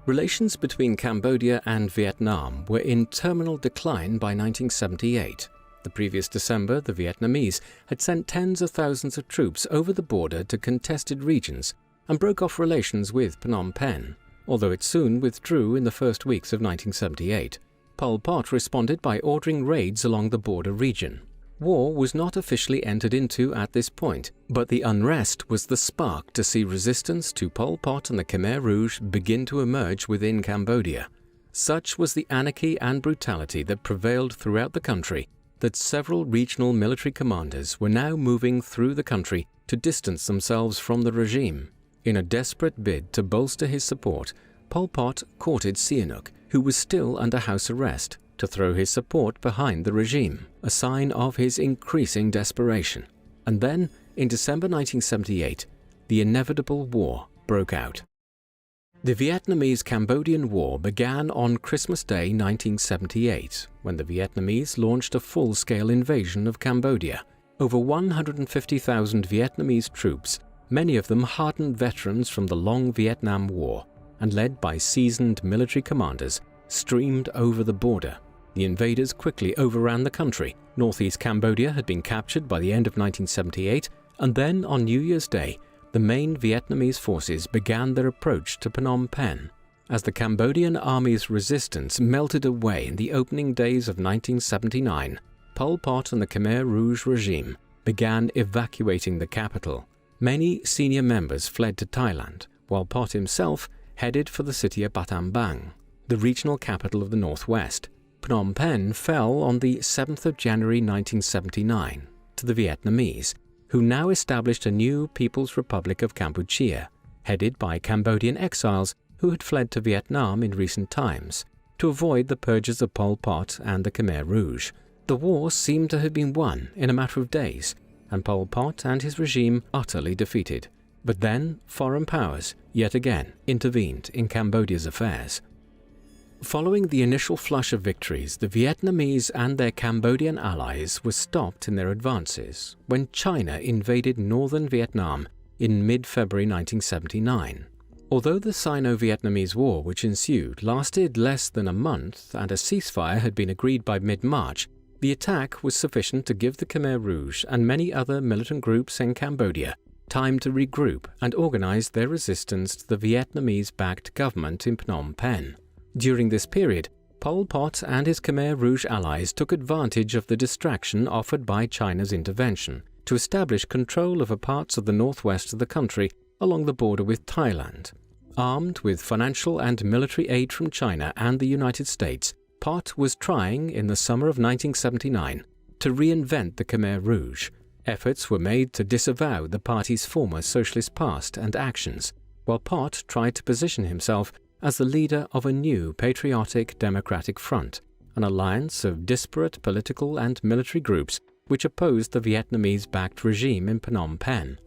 Relations between Cambodia and Vietnam were in terminal decline by 1978. The previous December, the Vietnamese had sent tens of thousands of troops over the border to contested regions and broke off relations with Phnom Penh, although it soon withdrew in the first weeks of 1978. Pol Pot responded by ordering raids along the border region. War was not officially entered into at this point, but the unrest was the spark to see resistance to Pol Pot and the Khmer Rouge begin to emerge within Cambodia. Such was the anarchy and brutality that prevailed throughout the country that several regional military commanders were now moving through the country to distance themselves from the regime. In a desperate bid to bolster his support, Pol Pot courted Sihanouk, who was still under house arrest, to throw his support behind the regime, a sign of his increasing desperation. And then, in December 1978, the inevitable war broke out. The Vietnamese-Cambodian War began on Christmas Day 1978, when the Vietnamese launched a full-scale invasion of Cambodia. Over 150,000 Vietnamese troops, many of them hardened veterans from the long Vietnam War, and led by seasoned military commanders, streamed over the border. The invaders quickly overran the country. Northeast Cambodia had been captured by the end of 1978, and then on New Year's Day, the main Vietnamese forces began their approach to Phnom Penh. As the Cambodian army's resistance melted away in the opening days of 1979, Pol Pot and the Khmer Rouge regime began evacuating the capital. Many senior members fled to Thailand, while Pot himself headed for the city of Battambang, the regional capital of the northwest. Phnom Penh fell on the 7th of January 1979 to the Vietnamese, who now established a new People's Republic of Kampuchea, headed by Cambodian exiles who had fled to Vietnam in recent times to avoid the purges of Pol Pot and the Khmer Rouge. The war seemed to have been won in a matter of days, and Pol Pot and his regime utterly defeated. But then foreign powers yet again intervened in Cambodia's affairs. Following the initial flush of victories, the Vietnamese and their Cambodian allies were stopped in their advances when China invaded northern Vietnam in mid-February 1979. Although the Sino-Vietnamese War which ensued lasted less than a month and a ceasefire had been agreed by mid-March, the attack was sufficient to give the Khmer Rouge and many other militant groups in Cambodia time to regroup and organize their resistance to the Vietnamese-backed government in Phnom Penh. During this period, Pol Pot and his Khmer Rouge allies took advantage of the distraction offered by China's intervention to establish control over parts of the northwest of the country along the border with Thailand. Armed with financial and military aid from China and the United States, Pot was trying, in the summer of 1979, to reinvent the Khmer Rouge. Efforts were made to disavow the party's former socialist past and actions, while Pot tried to position himself as the leader of a new patriotic democratic front, an alliance of disparate political and military groups which opposed the Vietnamese-backed regime in Phnom Penh.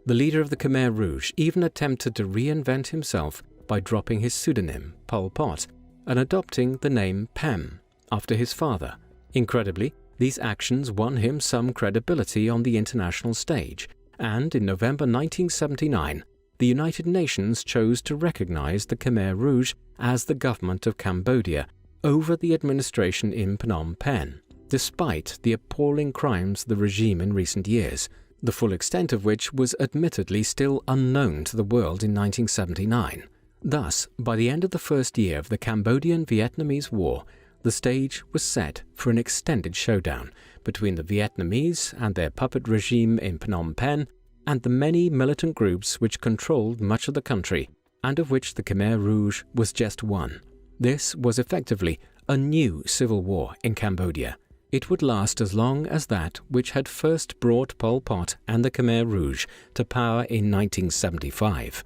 The leader of the Khmer Rouge even attempted to reinvent himself by dropping his pseudonym, Pol Pot, and adopting the name Pem, after his father. Incredibly, these actions won him some credibility on the international stage, and in November 1979, the United Nations chose to recognize the Khmer Rouge as the government of Cambodia over the administration in Phnom Penh, despite the appalling crimes of the regime in recent years, the full extent of which was admittedly still unknown to the world in 1979. Thus, by the end of the first year of the Cambodian-Vietnamese War, the stage was set for an extended showdown between the Vietnamese and their puppet regime in Phnom Penh and the many militant groups which controlled much of the country, and of which the Khmer Rouge was just one. This was effectively a new civil war in Cambodia. It would last as long as that which had first brought Pol Pot and the Khmer Rouge to power in 1975.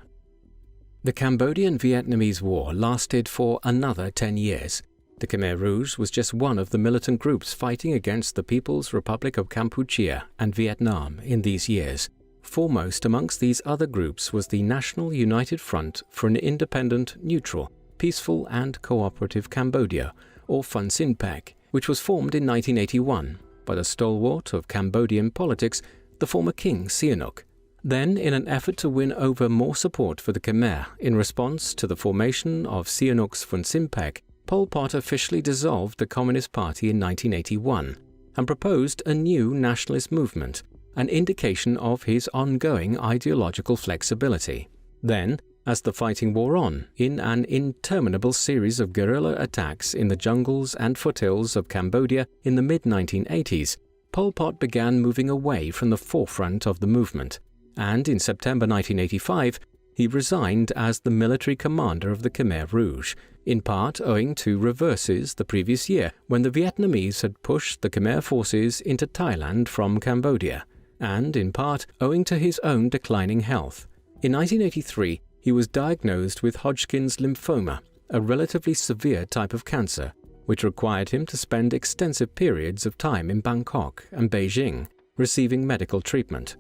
The Cambodian-Vietnamese War lasted for another 10 years. The Khmer Rouge was just one of the militant groups fighting against the People's Republic of Kampuchea and Vietnam in these years. Foremost amongst these other groups was the National United Front for an Independent, Neutral, Peaceful and Cooperative Cambodia, or Fun Sin Pek, which was formed in 1981 by the stalwart of Cambodian politics, the former King Sihanouk. Then, in an effort to win over more support for the Khmer in response to the formation of Sihanouk's Fun Sin Pek, Pol Pot officially dissolved the Communist Party in 1981 and proposed a new nationalist movement, an indication of his ongoing ideological flexibility. Then, as the fighting wore on, in an interminable series of guerrilla attacks in the jungles and foothills of Cambodia in the mid-1980s, Pol Pot began moving away from the forefront of the movement, and in September 1985, he resigned as the military commander of the Khmer Rouge, in part owing to reverses the previous year when the Vietnamese had pushed the Khmer forces into Thailand from Cambodia, and in part owing to his own declining health. In 1983, he was diagnosed with Hodgkin's lymphoma, a relatively severe type of cancer, which required him to spend extensive periods of time in Bangkok and Beijing, receiving medical treatment.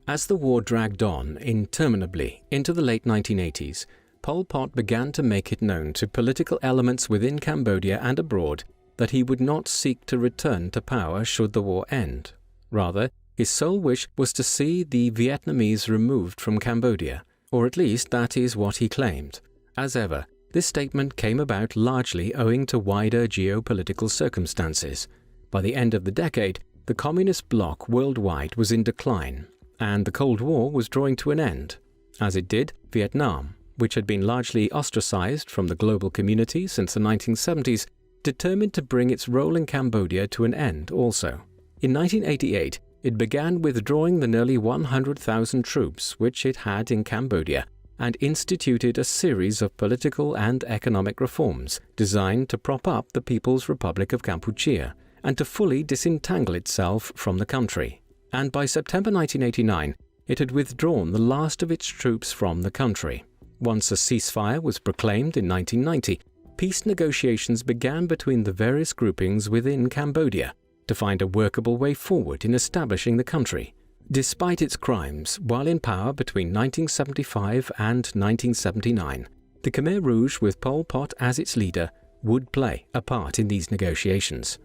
As the war dragged on interminably into the late 1980s, Pol Pot began to make it known to political elements within Cambodia and abroad that he would not seek to return to power should the war end. Rather, his sole wish was to see the Vietnamese removed from Cambodia, or at least that is what he claimed. As ever, this statement came about largely owing to wider geopolitical circumstances. By the end of the decade, the communist bloc worldwide was in decline, and the Cold War was drawing to an end. As it did, Vietnam, which had been largely ostracized from the global community since the 1970s, determined to bring its role in Cambodia to an end also. In 1988, it began withdrawing the nearly 100,000 troops which it had in Cambodia and instituted a series of political and economic reforms designed to prop up the People's Republic of Kampuchea and to fully disentangle itself from the country. And by September 1989, it had withdrawn the last of its troops from the country. Once a ceasefire was proclaimed in 1990, peace negotiations began between the various groupings within Cambodia to find a workable way forward in establishing the country. Despite its crimes while in power between 1975 and 1979, the Khmer Rouge, with Pol Pot as its leader, would play a part in these negotiations.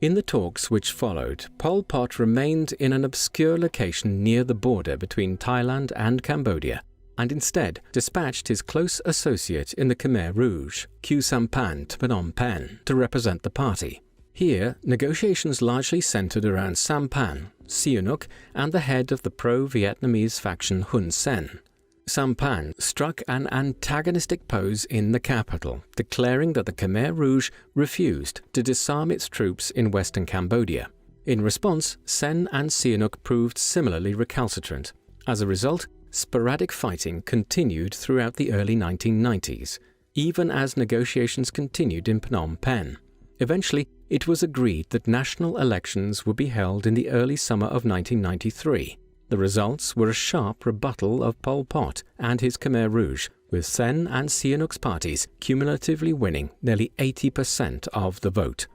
In the talks which followed, Pol Pot remained in an obscure location near the border between Thailand and Cambodia, and instead dispatched his close associate in the Khmer Rouge, Khieu Samphan, to Phnom Penh to represent the party. Here, negotiations largely centered around Samphan, Sihanouk, and the head of the pro-Vietnamese faction Hun Sen. Samphan struck an antagonistic pose in the capital, declaring that the Khmer Rouge refused to disarm its troops in western Cambodia. In response, Sen and Sihanouk proved similarly recalcitrant. As a result, sporadic fighting continued throughout the early 1990s, even as negotiations continued in Phnom Penh. Eventually, it was agreed that national elections would be held in the early summer of 1993. The results were a sharp rebuttal of Pol Pot and his Khmer Rouge, with Sen and Sihanouk's parties cumulatively winning nearly 80% of the vote.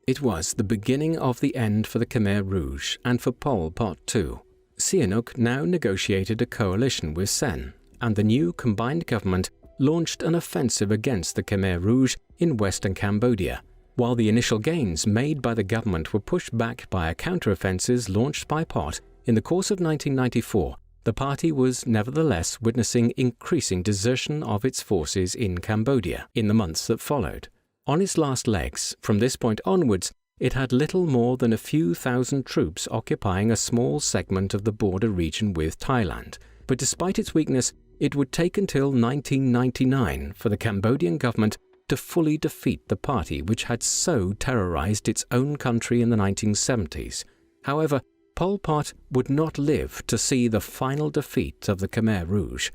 It was the beginning of the end for the Khmer Rouge and for Pol Pot too. Sihanouk now negotiated a coalition with Sen, and the new combined government launched an offensive against the Khmer Rouge in western Cambodia, while the initial gains made by the government were pushed back by counteroffensives launched by Pot. In the course of 1994, the party was nevertheless witnessing increasing desertion of its forces in Cambodia in the months that followed. On its last legs, from this point onwards, it had little more than a few thousand troops occupying a small segment of the border region with Thailand. But despite its weakness, it would take until 1999 for the Cambodian government to fully defeat the party which had so terrorized its own country in the 1970s. However, Pol Pot would not live to see the final defeat of the Khmer Rouge.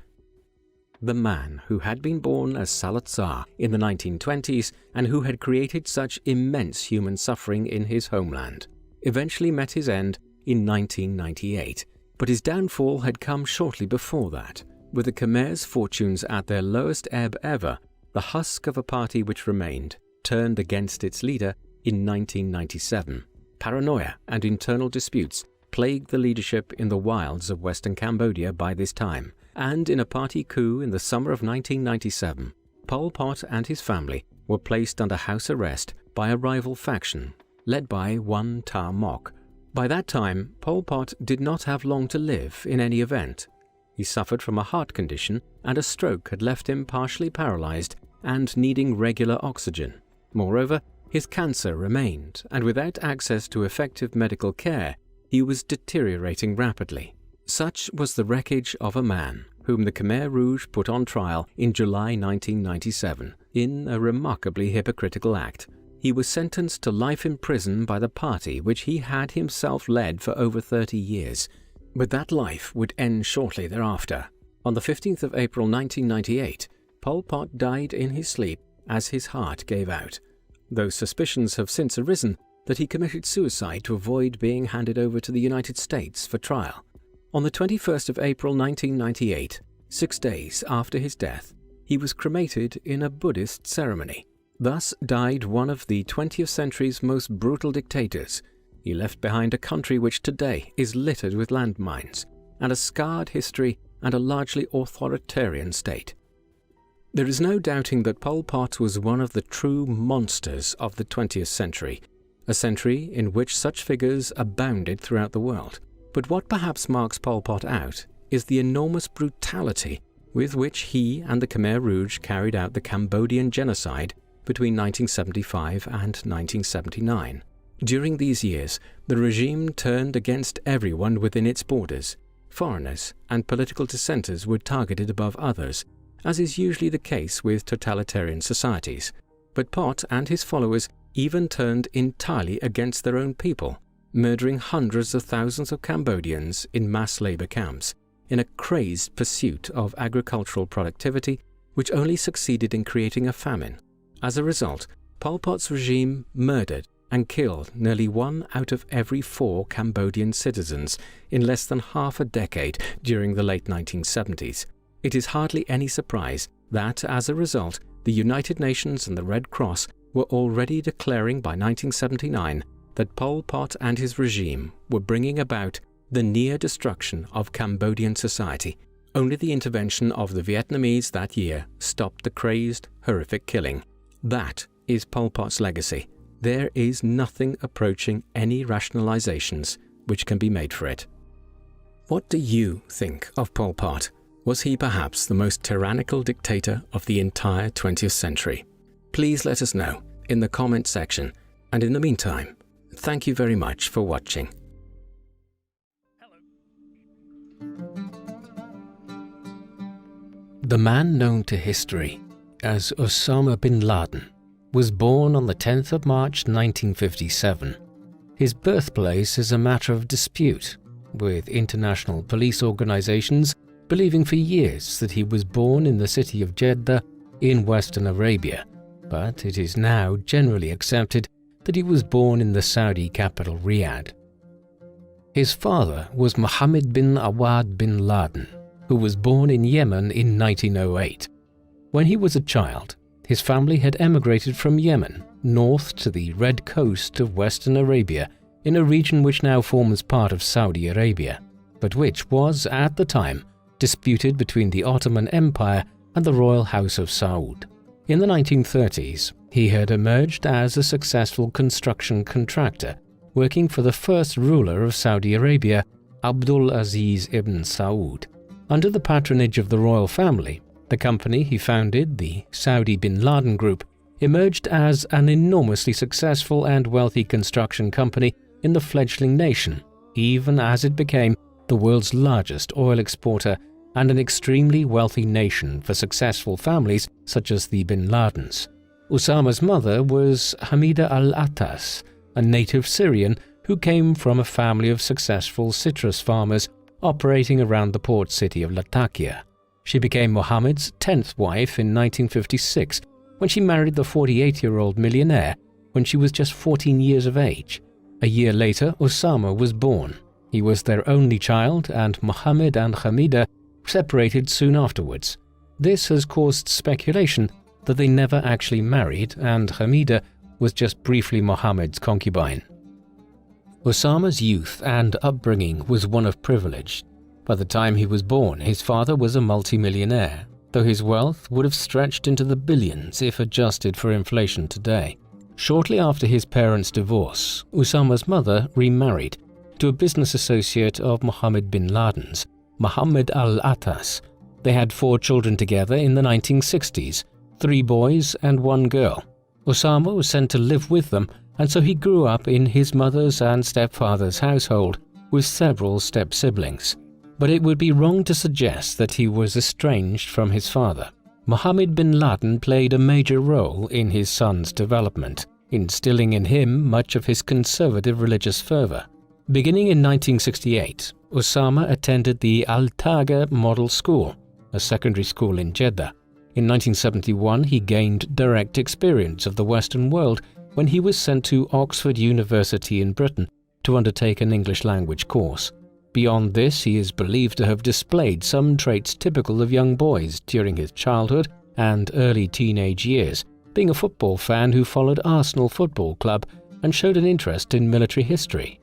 The man who had been born as Salazar in the 1920s and who had created such immense human suffering in his homeland eventually met his end in 1998, but his downfall had come shortly before that. With the Khmer's fortunes at their lowest ebb ever, the husk of a party which remained turned against its leader in 1997. Paranoia and internal disputes plagued the leadership in the wilds of Western Cambodia by this time, and in a party coup in the summer of 1997, Pol Pot and his family were placed under house arrest by a rival faction led by one Ta Mok. By that time, Pol Pot did not have long to live in any event. He suffered from a heart condition, and a stroke had left him partially paralyzed and needing regular oxygen. Moreover, his cancer remained, and without access to effective medical care, he was deteriorating rapidly. Such was the wreckage of a man whom the Khmer Rouge put on trial in July 1997 in a remarkably hypocritical act. He was sentenced to life in prison by the party which he had himself led for over 30 years. But that life would end shortly thereafter. On the 15th of April 1998, Pol Pot died in his sleep as his heart gave out, though suspicions have since arisen that he committed suicide to avoid being handed over to the United States for trial. On the 21st of April 1998, 6 days after his death, he was cremated in a Buddhist ceremony. Thus died one of the 20th century's most brutal dictators. He left behind a country which today is littered with landmines, and a scarred history and a largely authoritarian state. There is no doubting that Pol Pot was one of the true monsters of the 20th century, a century in which such figures abounded throughout the world. But what perhaps marks Pol Pot out is the enormous brutality with which he and the Khmer Rouge carried out the Cambodian genocide between 1975 and 1979. During these years, the regime turned against everyone within its borders. Foreigners and political dissenters were targeted above others, as is usually the case with totalitarian societies. But Pot and his followers even turned entirely against their own people, murdering hundreds of thousands of Cambodians in mass labor camps, in a crazed pursuit of agricultural productivity which only succeeded in creating a famine. As a result, Pol Pot's regime murdered and killed nearly 1 out of every 4 Cambodian citizens in less than half a decade during the late 1970s. It is hardly any surprise that, as a result, the United Nations and the Red Cross were already declaring by 1979 that Pol Pot and his regime were bringing about the near destruction of Cambodian society. Only the intervention of the Vietnamese that year stopped the crazed, horrific killing. That is Pol Pot's legacy. There is nothing approaching any rationalizations which can be made for it. What do you think of Pol Pot? Was he perhaps the most tyrannical dictator of the entire 20th century? Please let us know in the comment section, and in the meantime, thank you very much for watching. The man known to history as Osama Bin Laden was born on the 10th of March 1957. His birthplace is a matter of dispute, with international police organizations believing for years that he was born in the city of Jeddah in Western Arabia, but it is now generally accepted that he was born in the Saudi capital Riyadh. His father was Mohammed bin Awad bin Laden, who was born in Yemen in 1908. When he was a child, his family had emigrated from Yemen north to the Red Coast of Western Arabia in a region which now forms part of Saudi Arabia, but which was, at the time, disputed between the Ottoman Empire and the Royal House of Saud. In the 1930s, he had emerged as a successful construction contractor, working for the first ruler of Saudi Arabia, Abdul Aziz ibn Saud. Under the patronage of the royal family, the company he founded, the Saudi Bin Laden Group, emerged as an enormously successful and wealthy construction company in the fledgling nation, even as it became the world's largest oil exporter and an extremely wealthy nation for successful families such as the Bin Ladens. Osama's mother was Hamida al-Attas, a native Syrian who came from a family of successful citrus farmers operating around the port city of Latakia. She became Mohammed's 10th wife in 1956 when she married the 48-year-old millionaire when she was just 14 years of age. A year later, Osama was born. He was their only child, and Mohammed and Hamida separated soon afterwards. This has caused speculation that they never actually married, and Hamida was just briefly Mohammed's concubine. Osama's youth and upbringing was one of privilege. By the time he was born, his father was a multimillionaire, though his wealth would have stretched into the billions if adjusted for inflation today. Shortly after his parents' divorce, Osama's mother remarried to a business associate of Mohammed bin Laden's, Mohammed al-Attas. They had 4 children together in the 1960s, 3 boys and 1 girl. Osama was sent to live with them, and so he grew up in his mother's and stepfather's household with several step-siblings. But it would be wrong to suggest that he was estranged from his father. Mohammed bin Laden played a major role in his son's development, instilling in him much of his conservative religious fervor. Beginning in 1968, Osama attended the Al-Taga Model School, a secondary school in Jeddah. In 1971, he gained direct experience of the Western world when he was sent to Oxford University in Britain to undertake an English language course. Beyond this, he is believed to have displayed some traits typical of young boys during his childhood and early teenage years, being a football fan who followed Arsenal Football Club and showed an interest in military history.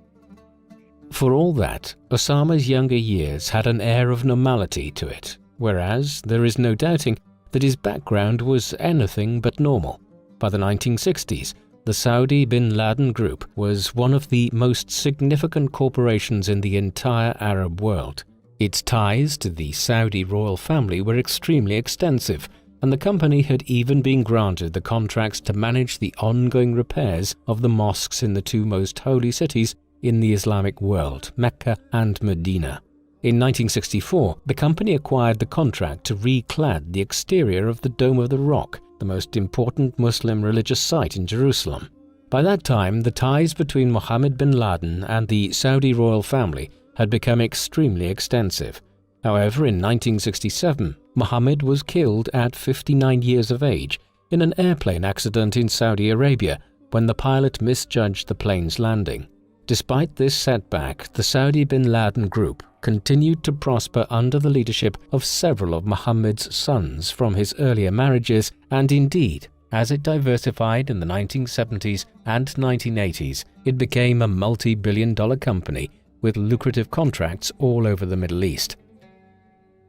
For all that, Osama's younger years had an air of normality to it, whereas there is no doubting that his background was anything but normal. By the 1960s, the Saudi Bin Laden Group was one of the most significant corporations in the entire Arab world. Its ties to the Saudi royal family were extremely extensive, and the company had even been granted the contracts to manage the ongoing repairs of the mosques in the 2 most holy cities in the Islamic world, Mecca and Medina. In 1964, the company acquired the contract to reclad the exterior of the Dome of the Rock, the most important Muslim religious site in Jerusalem. By that time, the ties between Mohammed bin Laden and the Saudi royal family had become extremely extensive. However, in 1967, Mohammed was killed at 59 years of age in an airplane accident in Saudi Arabia when the pilot misjudged the plane's landing. Despite this setback, the Saudi Bin Laden Group continued to prosper under the leadership of several of Mohammed's sons from his earlier marriages, and indeed, as it diversified in the 1970s and 1980s, it became a multi-billion-dollar company with lucrative contracts all over the Middle East.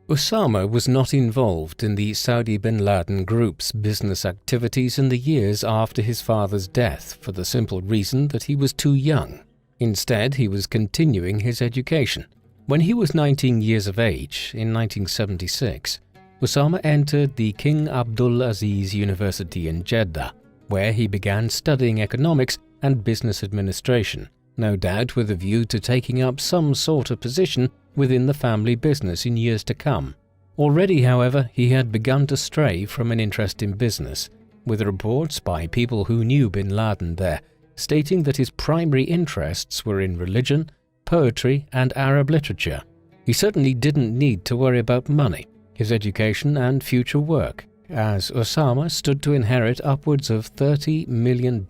Osama was not involved in the Saudi Bin Laden Group's business activities in the years after his father's death for the simple reason that he was too young. Instead, he was continuing his education. When he was 19 years of age, in 1976, Osama entered the King Abdul Aziz University in Jeddah, where he began studying economics and business administration, no doubt with a view to taking up some sort of position within the family business in years to come. Already, however, he had begun to stray from an interest in business, with reports by people who knew Bin Laden there stating that his primary interests were in religion, poetry, and Arab literature. He certainly didn't need to worry about money, his education, and future work, as Osama stood to inherit upwards of $30 million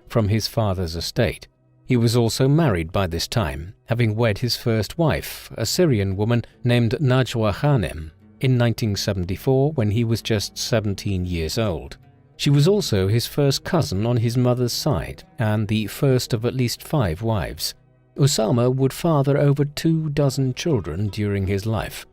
from his father's estate. He was also married by this time, having wed his first wife, a Syrian woman named Najwa Khanim, in 1974 when he was just 17 years old. She was also his first cousin on his mother's side and the first of at least 5 wives. Osama would father over 24 children during his life.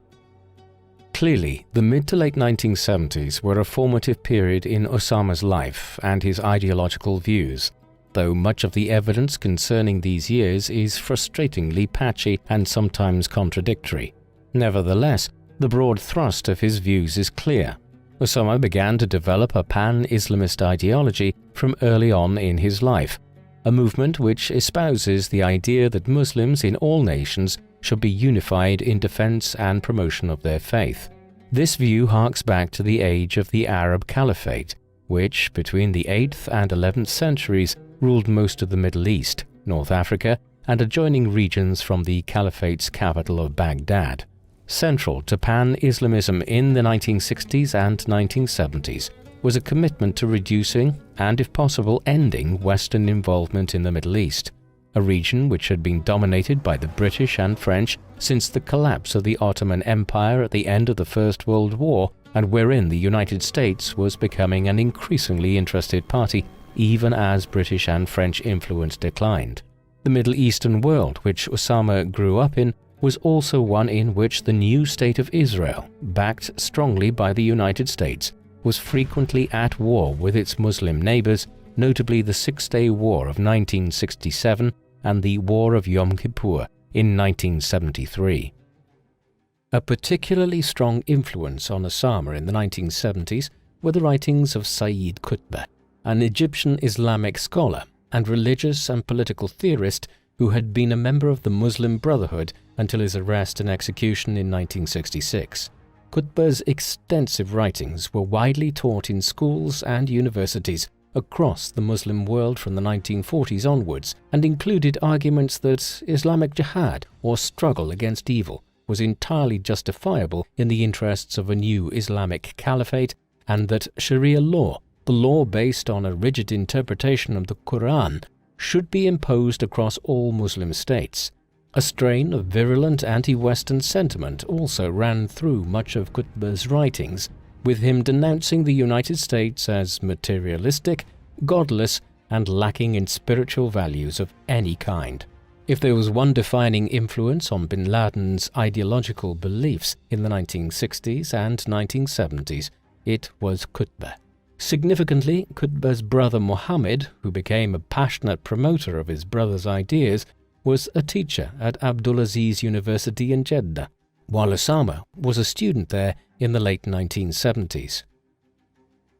Clearly, the mid to late 1970s were a formative period in Osama's life and his ideological views, though much of the evidence concerning these years is frustratingly patchy and sometimes contradictory. Nevertheless, the broad thrust of his views is clear. Osama began to develop a pan-Islamist ideology from early on in his life, a movement which espouses the idea that Muslims in all nations should be unified in defense and promotion of their faith. This view harks back to the age of the Arab Caliphate, which, between the 8th and 11th centuries, ruled most of the Middle East, North Africa, and adjoining regions from the Caliphate's capital of Baghdad. Central to pan-Islamism in the 1960s and 1970s was a commitment to reducing and, if possible, ending Western involvement in the Middle East, a region which had been dominated by the British and French since the collapse of the Ottoman Empire at the end of the First World War, and wherein the United States was becoming an increasingly interested party even as British and French influence declined. The Middle Eastern world, which Osama grew up in, was also one in which the new State of Israel, backed strongly by the United States, was frequently at war with its Muslim neighbors, notably the Six-Day War of 1967 and the War of Yom Kippur in 1973. A particularly strong influence on Osama in the 1970s were the writings of Sayyid Qutb, an Egyptian Islamic scholar and religious and political theorist who had been a member of the Muslim Brotherhood until his arrest and execution in 1966. Qutb's extensive writings were widely taught in schools and universities across the Muslim world from the 1940s onwards, and included arguments that Islamic jihad, or struggle against evil, was entirely justifiable in the interests of a new Islamic caliphate, and that Sharia law, the law based on a rigid interpretation of the Quran, should be imposed across all Muslim states. A strain of virulent anti-Western sentiment also ran through much of Qutb's writings, with him denouncing the United States as materialistic, godless, and lacking in spiritual values of any kind. If there was one defining influence on Bin Laden's ideological beliefs in the 1960s and 1970s, it was Qutb. Significantly, Qutb's brother Muhammad, who became a passionate promoter of his brother's ideas, was a teacher at Abdulaziz University in Jeddah, while Osama was a student there in the late 1970s.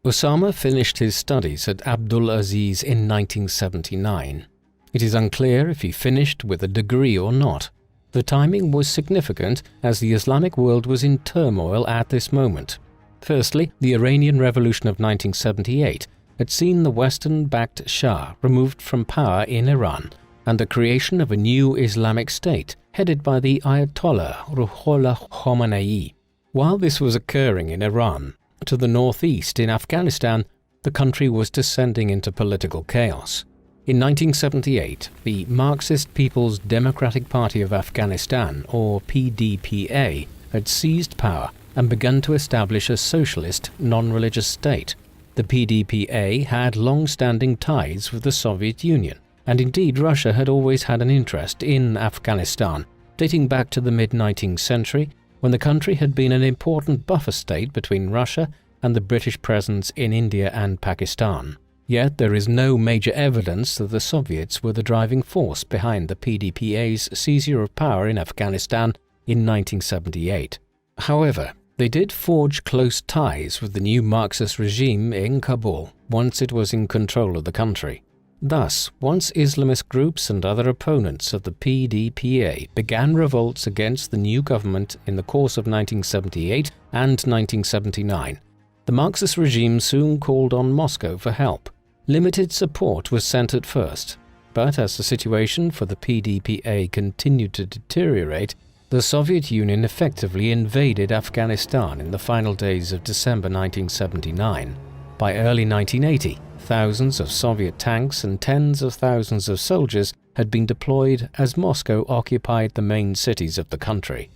Osama finished his studies at Abdulaziz in 1979. It is unclear if he finished with a degree or not. The timing was significant as the Islamic world was in turmoil at this moment. Firstly, the Iranian Revolution of 1978 had seen the Western-backed Shah removed from power in Iran, and the creation of a new Islamic state headed by the Ayatollah Ruhollah Khomeini. While this was occurring in Iran, to the northeast in Afghanistan, the country was descending into political chaos. In 1978, the Marxist People's Democratic Party of Afghanistan, or PDPA, had seized power and begun to establish a socialist, non-religious state. The PDPA had long-standing ties with the Soviet Union, and indeed Russia had always had an interest in Afghanistan, dating back to the mid-19th century, when the country had been an important buffer state between Russia and the British presence in India and Pakistan. Yet there is no major evidence that the Soviets were the driving force behind the PDPA's seizure of power in Afghanistan in 1978. However, they did forge close ties with the new Marxist regime in Kabul once it was in control of the country. Thus, once Islamist groups and other opponents of the PDPA began revolts against the new government in the course of 1978 and 1979, the Marxist regime soon called on Moscow for help. Limited support was sent at first, but as the situation for the PDPA continued to deteriorate, the Soviet Union effectively invaded Afghanistan in the final days of December 1979. By early 1980, thousands of Soviet tanks and tens of thousands of soldiers had been deployed as Moscow occupied the main cities of the country.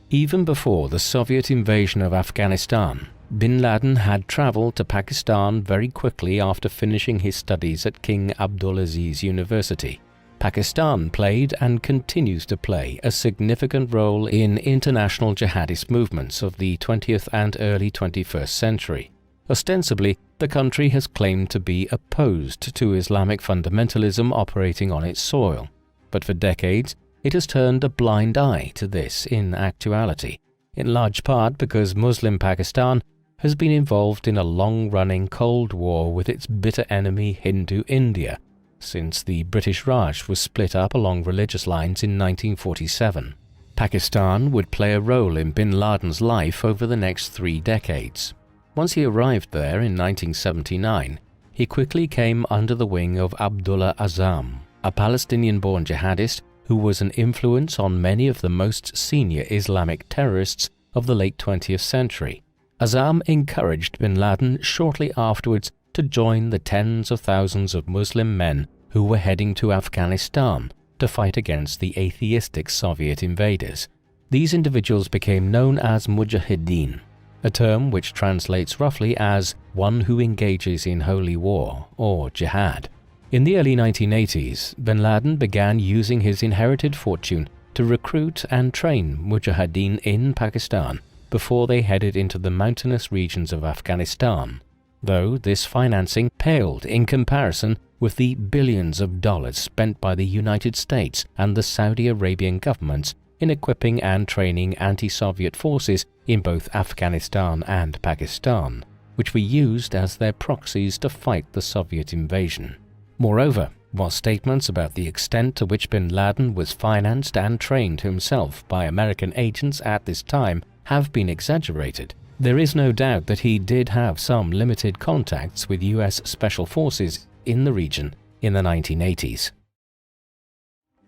Even before the Soviet invasion of Afghanistan, Bin Laden had traveled to Pakistan very quickly after finishing his studies at King Abdulaziz University. Pakistan played and continues to play a significant role in international jihadist movements of the 20th and early 21st century. Ostensibly, the country has claimed to be opposed to Islamic fundamentalism operating on its soil, but for decades it has turned a blind eye to this in actuality, in large part because Muslim Pakistan has been involved in a long-running Cold War with its bitter enemy Hindu India, since the British Raj was split up along religious lines in 1947. Pakistan would play a role in Bin Laden's life over the next 3 decades. Once he arrived there in 1979, he quickly came under the wing of Abdullah Azzam, a Palestinian-born jihadist who was an influence on many of the most senior Islamic terrorists of the late 20th century. Azzam encouraged Bin Laden shortly afterwards to join the tens of thousands of Muslim men who were heading to Afghanistan to fight against the atheistic Soviet invaders. These individuals became known as Mujahideen, a term which translates roughly as one who engages in holy war or jihad. In the early 1980s, bin Laden began using his inherited fortune to recruit and train mujahideen in Pakistan before they headed into the mountainous regions of Afghanistan, though this financing paled in comparison with the billions of dollars spent by the United States and the Saudi Arabian governments in equipping and training anti-Soviet forces in both Afghanistan and Pakistan, which were used as their proxies to fight the Soviet invasion. Moreover, while statements about the extent to which bin Laden was financed and trained himself by American agents at this time have been exaggerated, there is no doubt that he did have some limited contacts with US Special Forces in the region in the 1980s.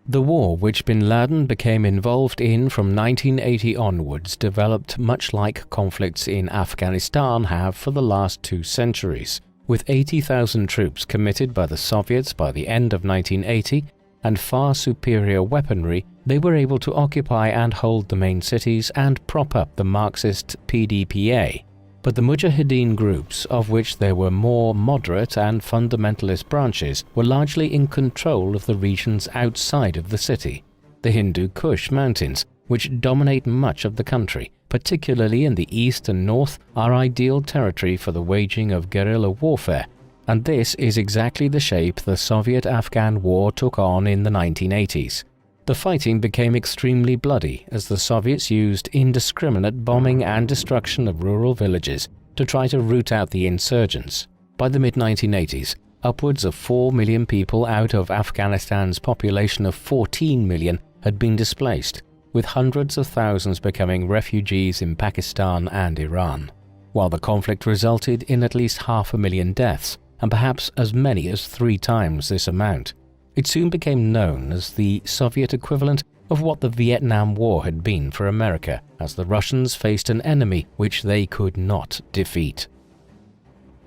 The war which bin Laden became involved in from 1980 onwards developed much like conflicts in Afghanistan have for the last 2 centuries. With 80,000 troops committed by the Soviets by the end of 1980 and far superior weaponry, they were able to occupy and hold the main cities and prop up the Marxist PDPA. But the Mujahideen groups, of which there were more moderate and fundamentalist branches, were largely in control of the regions outside of the city. The Hindu Kush Mountains, which dominate much of the country, particularly in the east and north, are ideal territory for the waging of guerrilla warfare, and this is exactly the shape the Soviet-Afghan War took on in the 1980s. The fighting became extremely bloody as the Soviets used indiscriminate bombing and destruction of rural villages to try to root out the insurgents. By the mid-1980s, upwards of 4 million people out of Afghanistan's population of 14 million had been displaced, with hundreds of thousands becoming refugees in Pakistan and Iran, while the conflict resulted in at least 500,000 deaths, and perhaps as many as 3 times this amount. It soon became known as the Soviet equivalent of what the Vietnam War had been for America, as the Russians faced an enemy which they could not defeat.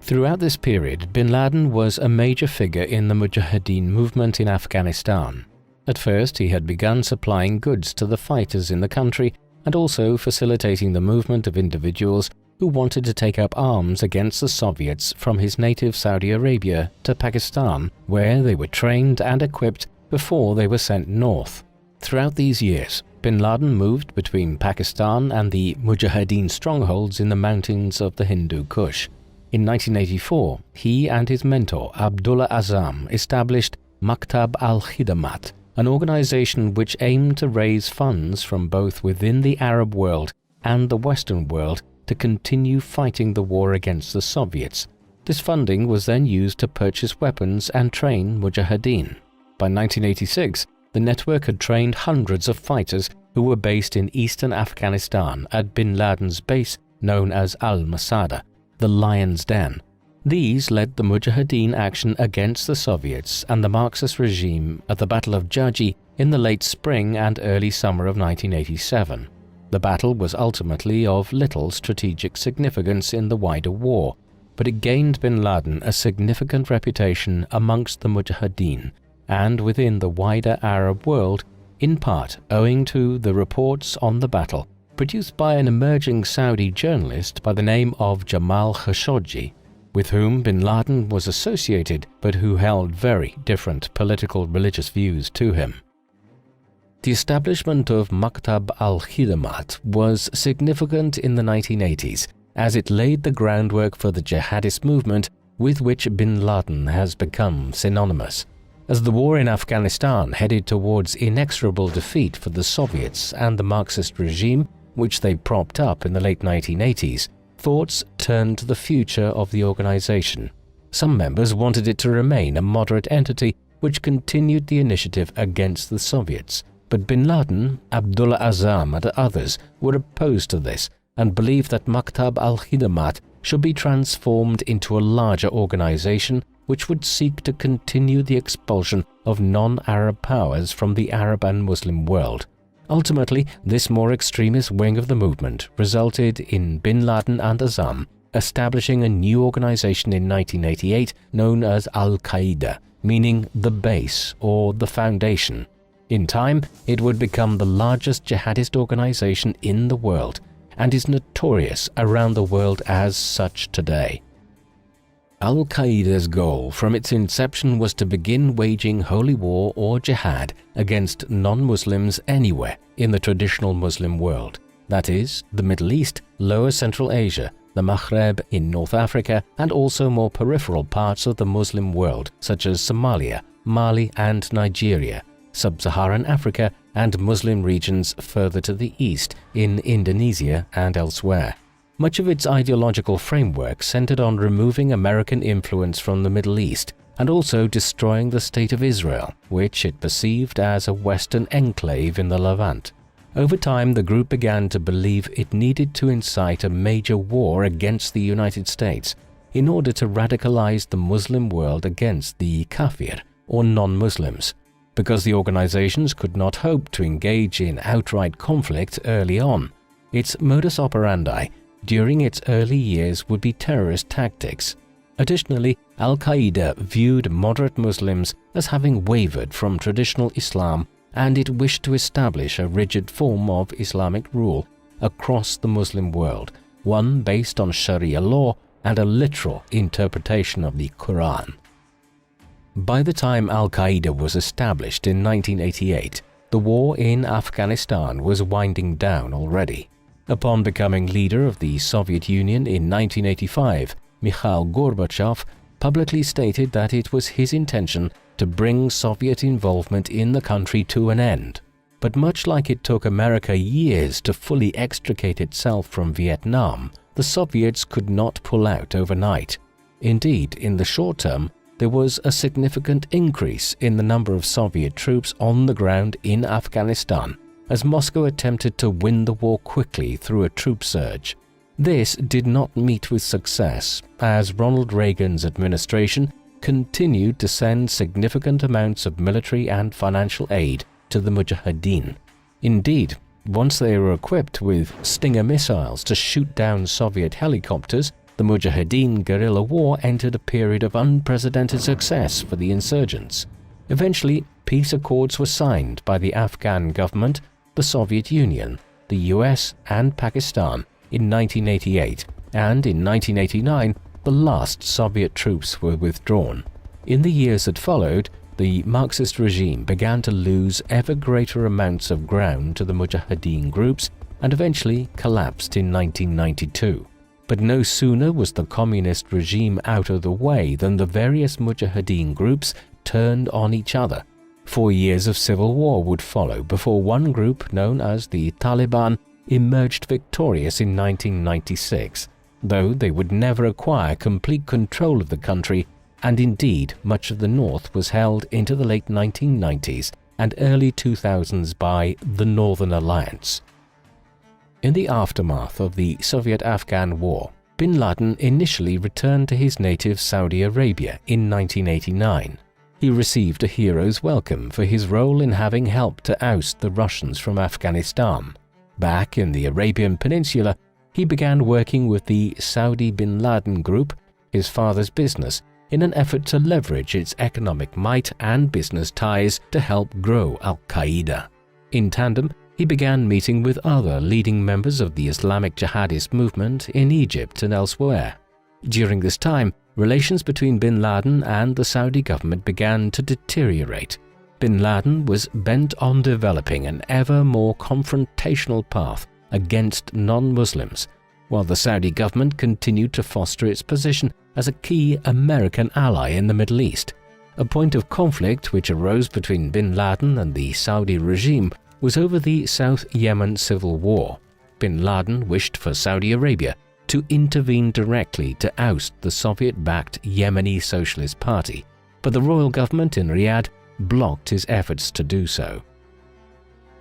Throughout this period, bin Laden was a major figure in the Mujahideen movement in Afghanistan. At first, he had begun supplying goods to the fighters in the country and also facilitating the movement of individuals who wanted to take up arms against the Soviets from his native Saudi Arabia to Pakistan, where they were trained and equipped before they were sent north. Throughout these years, bin Laden moved between Pakistan and the Mujahideen strongholds in the mountains of the Hindu Kush. In 1984, he and his mentor Abdullah Azam established Maktab al-Khidamat, an organization which aimed to raise funds from both within the Arab world and the Western world to continue fighting the war against the Soviets. This funding was then used to purchase weapons and train Mujahideen. By 1986, the network had trained hundreds of fighters who were based in eastern Afghanistan at bin Laden's base known as Al-Masada, the Lion's Den. These led the Mujahideen action against the Soviets and the Marxist regime at the Battle of Jaji in the late spring and early summer of 1987. The battle was ultimately of little strategic significance in the wider war, but it gained bin Laden a significant reputation amongst the Mujahideen and within the wider Arab world, in part owing to the reports on the battle produced by an emerging Saudi journalist by the name of Jamal Khashoggi, with whom bin Laden was associated but who held very different political religious views to him. The establishment of Maktab al-Khidamat was significant in the 1980s as it laid the groundwork for the jihadist movement with which bin Laden has become synonymous. As the war in Afghanistan headed towards inexorable defeat for the Soviets and the Marxist regime, which they propped up in the late 1980s, thoughts turned to the future of the organization. Some members wanted it to remain a moderate entity which continued the initiative against the Soviets, but bin Laden, Abdullah Azam and others were opposed to this and believed that Maktab al-Khidamat should be transformed into a larger organization which would seek to continue the expulsion of non-Arab powers from the Arab and Muslim world. Ultimately, this more extremist wing of the movement resulted in bin Laden and Azam establishing a new organization in 1988 known as Al-Qaeda, meaning the base or the foundation. In time, it would become the largest jihadist organization in the world and is notorious around the world as such today. Al-Qaeda's goal from its inception was to begin waging holy war or jihad against non-Muslims anywhere in the traditional Muslim world, that is, the Middle East, Lower Central Asia, the Maghreb in North Africa, and also more peripheral parts of the Muslim world such as Somalia, Mali and Nigeria, Sub-Saharan Africa, and Muslim regions further to the east in Indonesia and elsewhere. Much of its ideological framework centered on removing American influence from the Middle East and also destroying the State of Israel, which it perceived as a Western enclave in the Levant. Over time, the group began to believe it needed to incite a major war against the United States in order to radicalize the Muslim world against the kafir, or non-Muslims. Because the organizations could not hope to engage in outright conflict early on, its modus operandi during its early years would be terrorist tactics. Additionally, Al-Qaeda viewed moderate Muslims as having wavered from traditional Islam, and it wished to establish a rigid form of Islamic rule across the Muslim world, one based on Sharia law and a literal interpretation of the Quran. By the time Al-Qaeda was established in 1988, the war in Afghanistan was winding down already. Upon becoming leader of the Soviet Union in 1985, Mikhail Gorbachev publicly stated that it was his intention to bring Soviet involvement in the country to an end. But much like it took America years to fully extricate itself from Vietnam, the Soviets could not pull out overnight. Indeed, in the short term, there was a significant increase in the number of Soviet troops on the ground in Afghanistan, as Moscow attempted to win the war quickly through a troop surge. This did not meet with success, as Ronald Reagan's administration continued to send significant amounts of military and financial aid to the Mujahideen. Indeed, once they were equipped with Stinger missiles to shoot down Soviet helicopters, the Mujahideen guerrilla war entered a period of unprecedented success for the insurgents. Eventually, peace accords were signed by the Afghan government, the Soviet Union, the US, and Pakistan in 1988, and in 1989, the last Soviet troops were withdrawn. In the years that followed, the Marxist regime began to lose ever greater amounts of ground to the Mujahideen groups and eventually collapsed in 1992. But no sooner was the communist regime out of the way than the various Mujahideen groups turned on each other. 4 years of civil war would follow before one group, known as the Taliban, emerged victorious in 1996, though they would never acquire complete control of the country, and indeed much of the north was held into the late 1990s and early 2000s by the Northern Alliance. In the aftermath of the Soviet-Afghan War, Bin Laden initially returned to his native Saudi Arabia in 1989. He received a hero's welcome for his role in having helped to oust the Russians from Afghanistan. Back in the Arabian Peninsula, he began working with the Saudi Bin Laden Group, his father's business, in an effort to leverage its economic might and business ties to help grow Al-Qaeda. In tandem, he began meeting with other leading members of the Islamic jihadist movement in Egypt and elsewhere. During this time, relations between Bin Laden and the Saudi government began to deteriorate. Bin Laden was bent on developing an ever more confrontational path against non-Muslims, while the Saudi government continued to foster its position as a key American ally in the Middle East. A point of conflict which arose between Bin Laden and the Saudi regime was over the South Yemen civil war. Bin Laden wished for Saudi Arabia to intervene directly to oust the Soviet-backed Yemeni Socialist Party, but the royal government in Riyadh blocked his efforts to do so.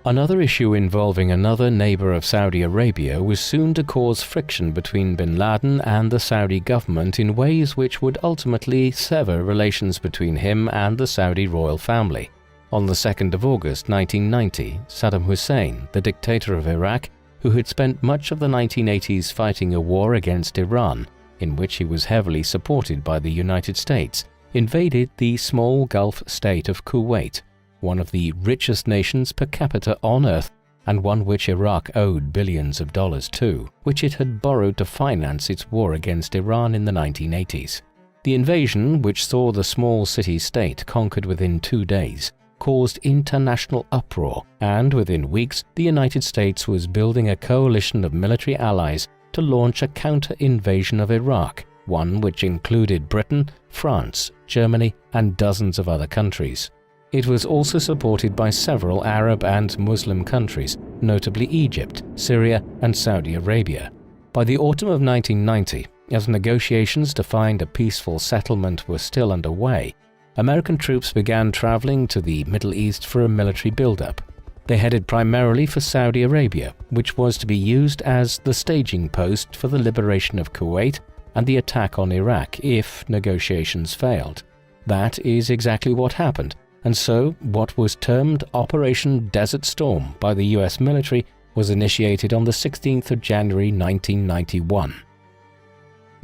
Another issue involving another neighbor of Saudi Arabia was soon to cause friction between Bin Laden and the Saudi government in ways which would ultimately sever relations between him and the Saudi royal family. On the 2nd of August 1990, Saddam Hussein, the dictator of Iraq, who had spent much of the 1980s fighting a war against Iran, in which he was heavily supported by the United States, invaded the small Gulf state of Kuwait, one of the richest nations per capita on earth and one which Iraq owed billions of dollars to, which it had borrowed to finance its war against Iran in the 1980s. The invasion, which saw the small city-state conquered within 2 days, caused international uproar, and within weeks the United States was building a coalition of military allies to launch a counter-invasion of Iraq, one which included Britain, France, Germany, and dozens of other countries. It was also supported by several Arab and Muslim countries, notably Egypt, Syria, and Saudi Arabia. By the autumn of 1990, as negotiations to find a peaceful settlement were still underway, American troops began traveling to the Middle East for a military buildup. They headed primarily for Saudi Arabia, which was to be used as the staging post for the liberation of Kuwait and the attack on Iraq if negotiations failed. That is exactly what happened, and so what was termed Operation Desert Storm by the US military was initiated on the 16th of January 1991.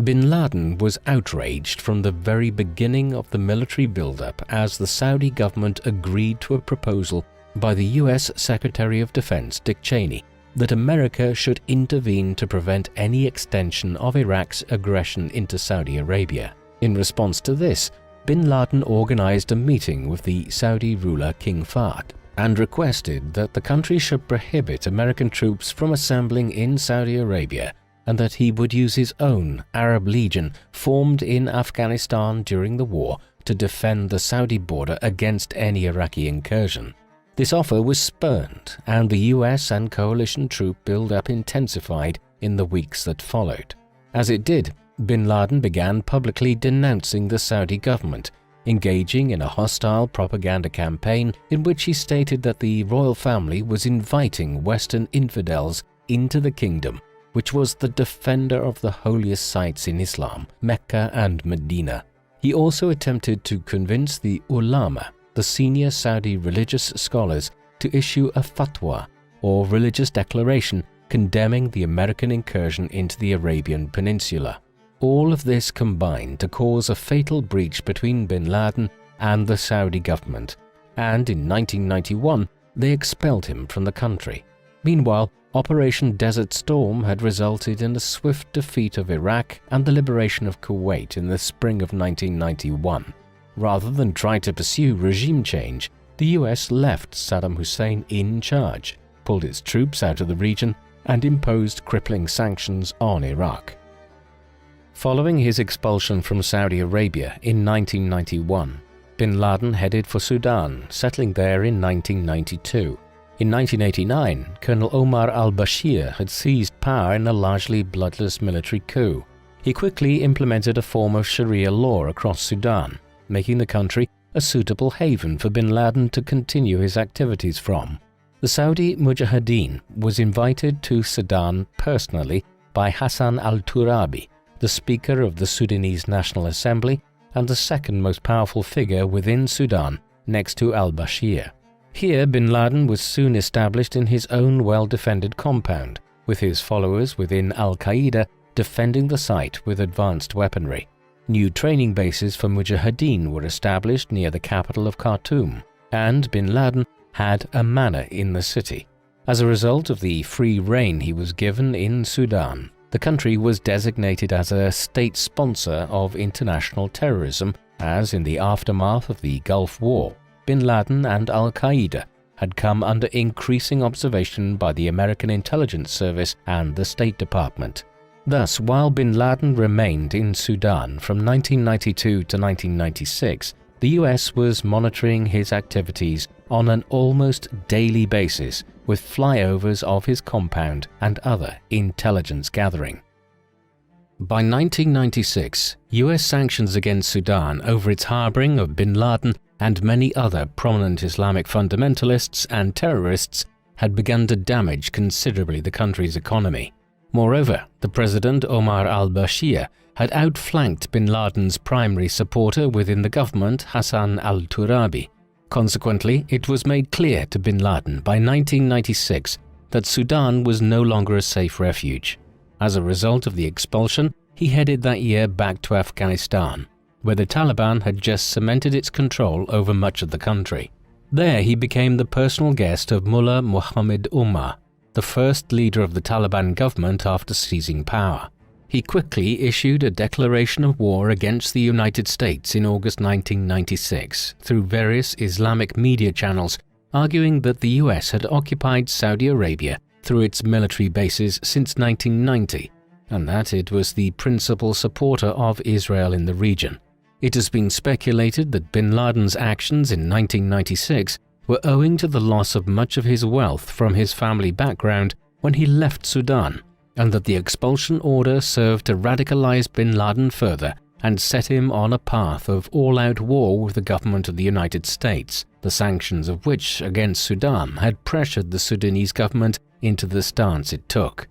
Bin Laden was outraged from the very beginning of the military buildup as the Saudi government agreed to a proposal by the US Secretary of Defense Dick Cheney that America should intervene to prevent any extension of Iraq's aggression into Saudi Arabia. In response to this, Bin Laden organized a meeting with the Saudi ruler King Fahd and requested that the country should prohibit American troops from assembling in Saudi Arabia and that he would use his own Arab Legion formed in Afghanistan during the war to defend the Saudi border against any Iraqi incursion. This offer was spurned, and the US and coalition troop build-up intensified in the weeks that followed. As it did, Bin Laden began publicly denouncing the Saudi government, engaging in a hostile propaganda campaign in which he stated that the royal family was inviting Western infidels into the kingdom, which was the defender of the holiest sites in Islam, Mecca and Medina. He also attempted to convince the ulama, the senior Saudi religious scholars, to issue a fatwa, or religious declaration, condemning the American incursion into the Arabian Peninsula. All of this combined to cause a fatal breach between Bin Laden and the Saudi government, and in 1991 they expelled him from the country. Meanwhile, Operation Desert Storm had resulted in a swift defeat of Iraq and the liberation of Kuwait in the spring of 1991. Rather than try to pursue regime change, the US left Saddam Hussein in charge, pulled its troops out of the region, and imposed crippling sanctions on Iraq. Following his expulsion from Saudi Arabia in 1991, Bin Laden headed for Sudan, settling there in 1992. In 1989, Colonel Omar al-Bashir had seized power in a largely bloodless military coup. He quickly implemented a form of Sharia law across Sudan, making the country a suitable haven for Bin Laden to continue his activities from. The Saudi Mujahideen was invited to Sudan personally by Hassan al-Turabi, the Speaker of the Sudanese National Assembly and the second most powerful figure within Sudan, next to al-Bashir. Here, Bin Laden was soon established in his own well-defended compound, with his followers within al-Qaeda defending the site with advanced weaponry. New training bases for Mujahideen were established near the capital of Khartoum, and Bin Laden had a manor in the city. As a result of the free rein he was given in Sudan, the country was designated as a state sponsor of international terrorism, as in the aftermath of the Gulf War, Bin Laden and al-Qaeda had come under increasing observation by the American Intelligence Service and the State Department. Thus, while Bin Laden remained in Sudan from 1992 to 1996, the US was monitoring his activities on an almost daily basis with flyovers of his compound and other intelligence gathering. By 1996, US sanctions against Sudan over its harboring of Bin Laden and many other prominent Islamic fundamentalists and terrorists had begun to damage considerably the country's economy. Moreover, the President Omar al-Bashir had outflanked Bin Laden's primary supporter within the government, Hassan al-Turabi. Consequently, it was made clear to Bin Laden by 1996 that Sudan was no longer a safe refuge. As a result of the expulsion, he headed that year back to Afghanistan, where the Taliban had just cemented its control over much of the country. There he became the personal guest of Mullah Muhammad Umar, the first leader of the Taliban government after seizing power. He quickly issued a declaration of war against the United States in August 1996 through various Islamic media channels, arguing that the US had occupied Saudi Arabia through its military bases since 1990, and that it was the principal supporter of Israel in the region. It has been speculated that bin Laden's actions in 1996 were owing to the loss of much of his wealth from his family background when he left Sudan, and that the expulsion order served to radicalize bin Laden further and set him on a path of all-out war with the government of the United States, the sanctions of which against Sudan had pressured the Sudanese government into the stance it took.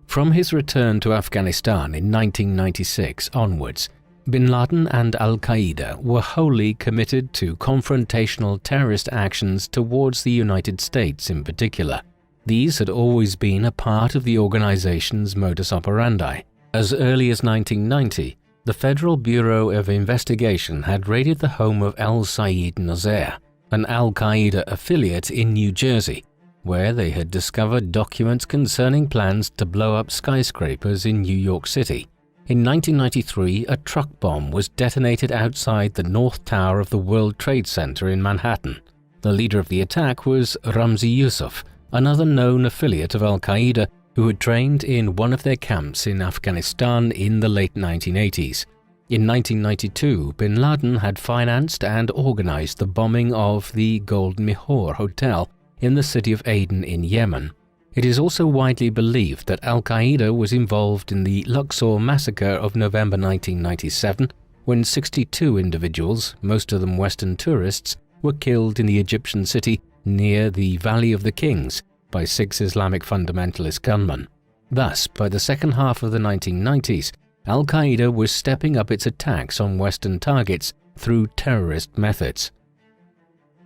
From his return to Afghanistan in 1996 onwards, bin Laden and al-Qaeda were wholly committed to confrontational terrorist actions towards the United States in particular. These had always been a part of the organization's modus operandi. As early as 1990, the Federal Bureau of Investigation had raided the home of al-Said Nazair, an al-Qaeda affiliate in New Jersey, where they had discovered documents concerning plans to blow up skyscrapers in New York City. In 1993, a truck bomb was detonated outside the North Tower of the World Trade Center in Manhattan. The leader of the attack was Ramzi Yousef, another known affiliate of al-Qaeda who had trained in one of their camps in Afghanistan in the late 1980s. In 1992, bin Laden had financed and organized the bombing of the Gold Mihor Hotel in the city of Aden in Yemen. It is also widely believed that al-Qaeda was involved in the Luxor massacre of November 1997, when 62 individuals, most of them Western tourists, were killed in the Egyptian city near the Valley of the Kings by 6 Islamic fundamentalist gunmen. Thus, by the second half of the 1990s, al-Qaeda was stepping up its attacks on Western targets through terrorist methods.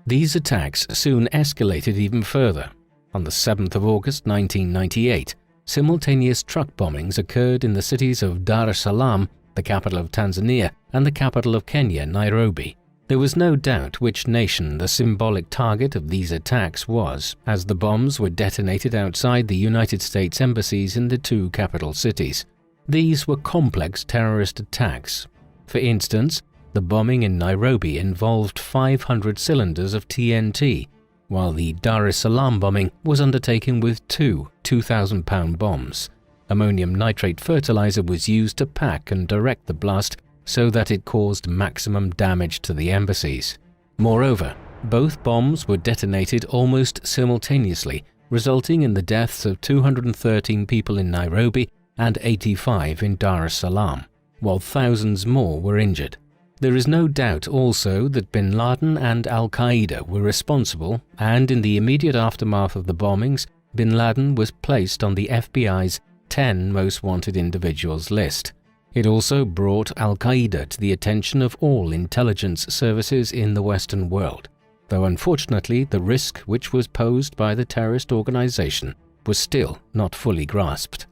These attacks soon escalated even further. On the 7th of August 1998, simultaneous truck bombings occurred in the cities of Dar es Salaam, the capital of Tanzania, and the capital of Kenya, Nairobi. There was no doubt which nation the symbolic target of these attacks was, as the bombs were detonated outside the United States embassies in the 2 capital cities. These were complex terrorist attacks. For instance, the bombing in Nairobi involved 500 cylinders of TNT, while the Dar es Salaam bombing was undertaken with 2 2,000-pound bombs. Ammonium nitrate fertilizer was used to pack and direct the blast so that it caused maximum damage to the embassies. Moreover, both bombs were detonated almost simultaneously, resulting in the deaths of 213 people in Nairobi and 85 in Dar es Salaam, while thousands more were injured. There is no doubt also that bin Laden and al-Qaeda were responsible, and in the immediate aftermath of the bombings, bin Laden was placed on the FBI's 10 most wanted individuals list. It also brought al-Qaeda to the attention of all intelligence services in the Western world, though unfortunately the risk which was posed by the terrorist organization was still not fully grasped.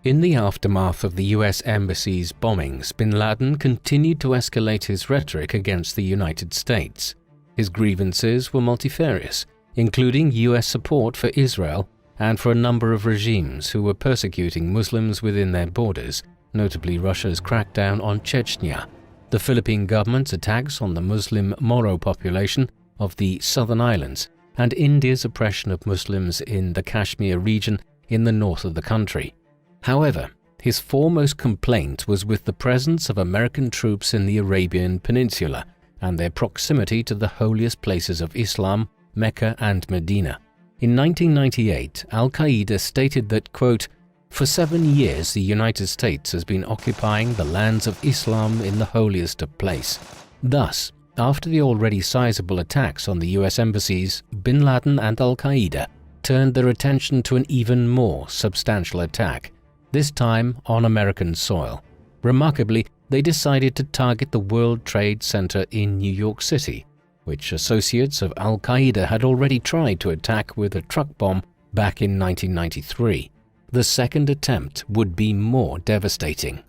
In the aftermath of the US Embassy's bombings, bin Laden continued to escalate his rhetoric against the United States. His grievances were multifarious, including US support for Israel and for a number of regimes who were persecuting Muslims within their borders, notably Russia's crackdown on Chechnya, the Philippine government's attacks on the Muslim Moro population of the Southern Islands, and India's oppression of Muslims in the Kashmir region in the north of the country. However, his foremost complaint was with the presence of American troops in the Arabian Peninsula and their proximity to the holiest places of Islam, Mecca and Medina. In 1998, al-Qaeda stated that, quote, "For 7 years the United States has been occupying the lands of Islam in the holiest of place." Thus, after the already sizable attacks on the US embassies, bin Laden and al-Qaeda turned their attention to an even more substantial attack, this time on American soil. Remarkably, they decided to target the World Trade Center in New York City, which associates of al-Qaeda had already tried to attack with a truck bomb back in 1993. The second attempt would be more devastating.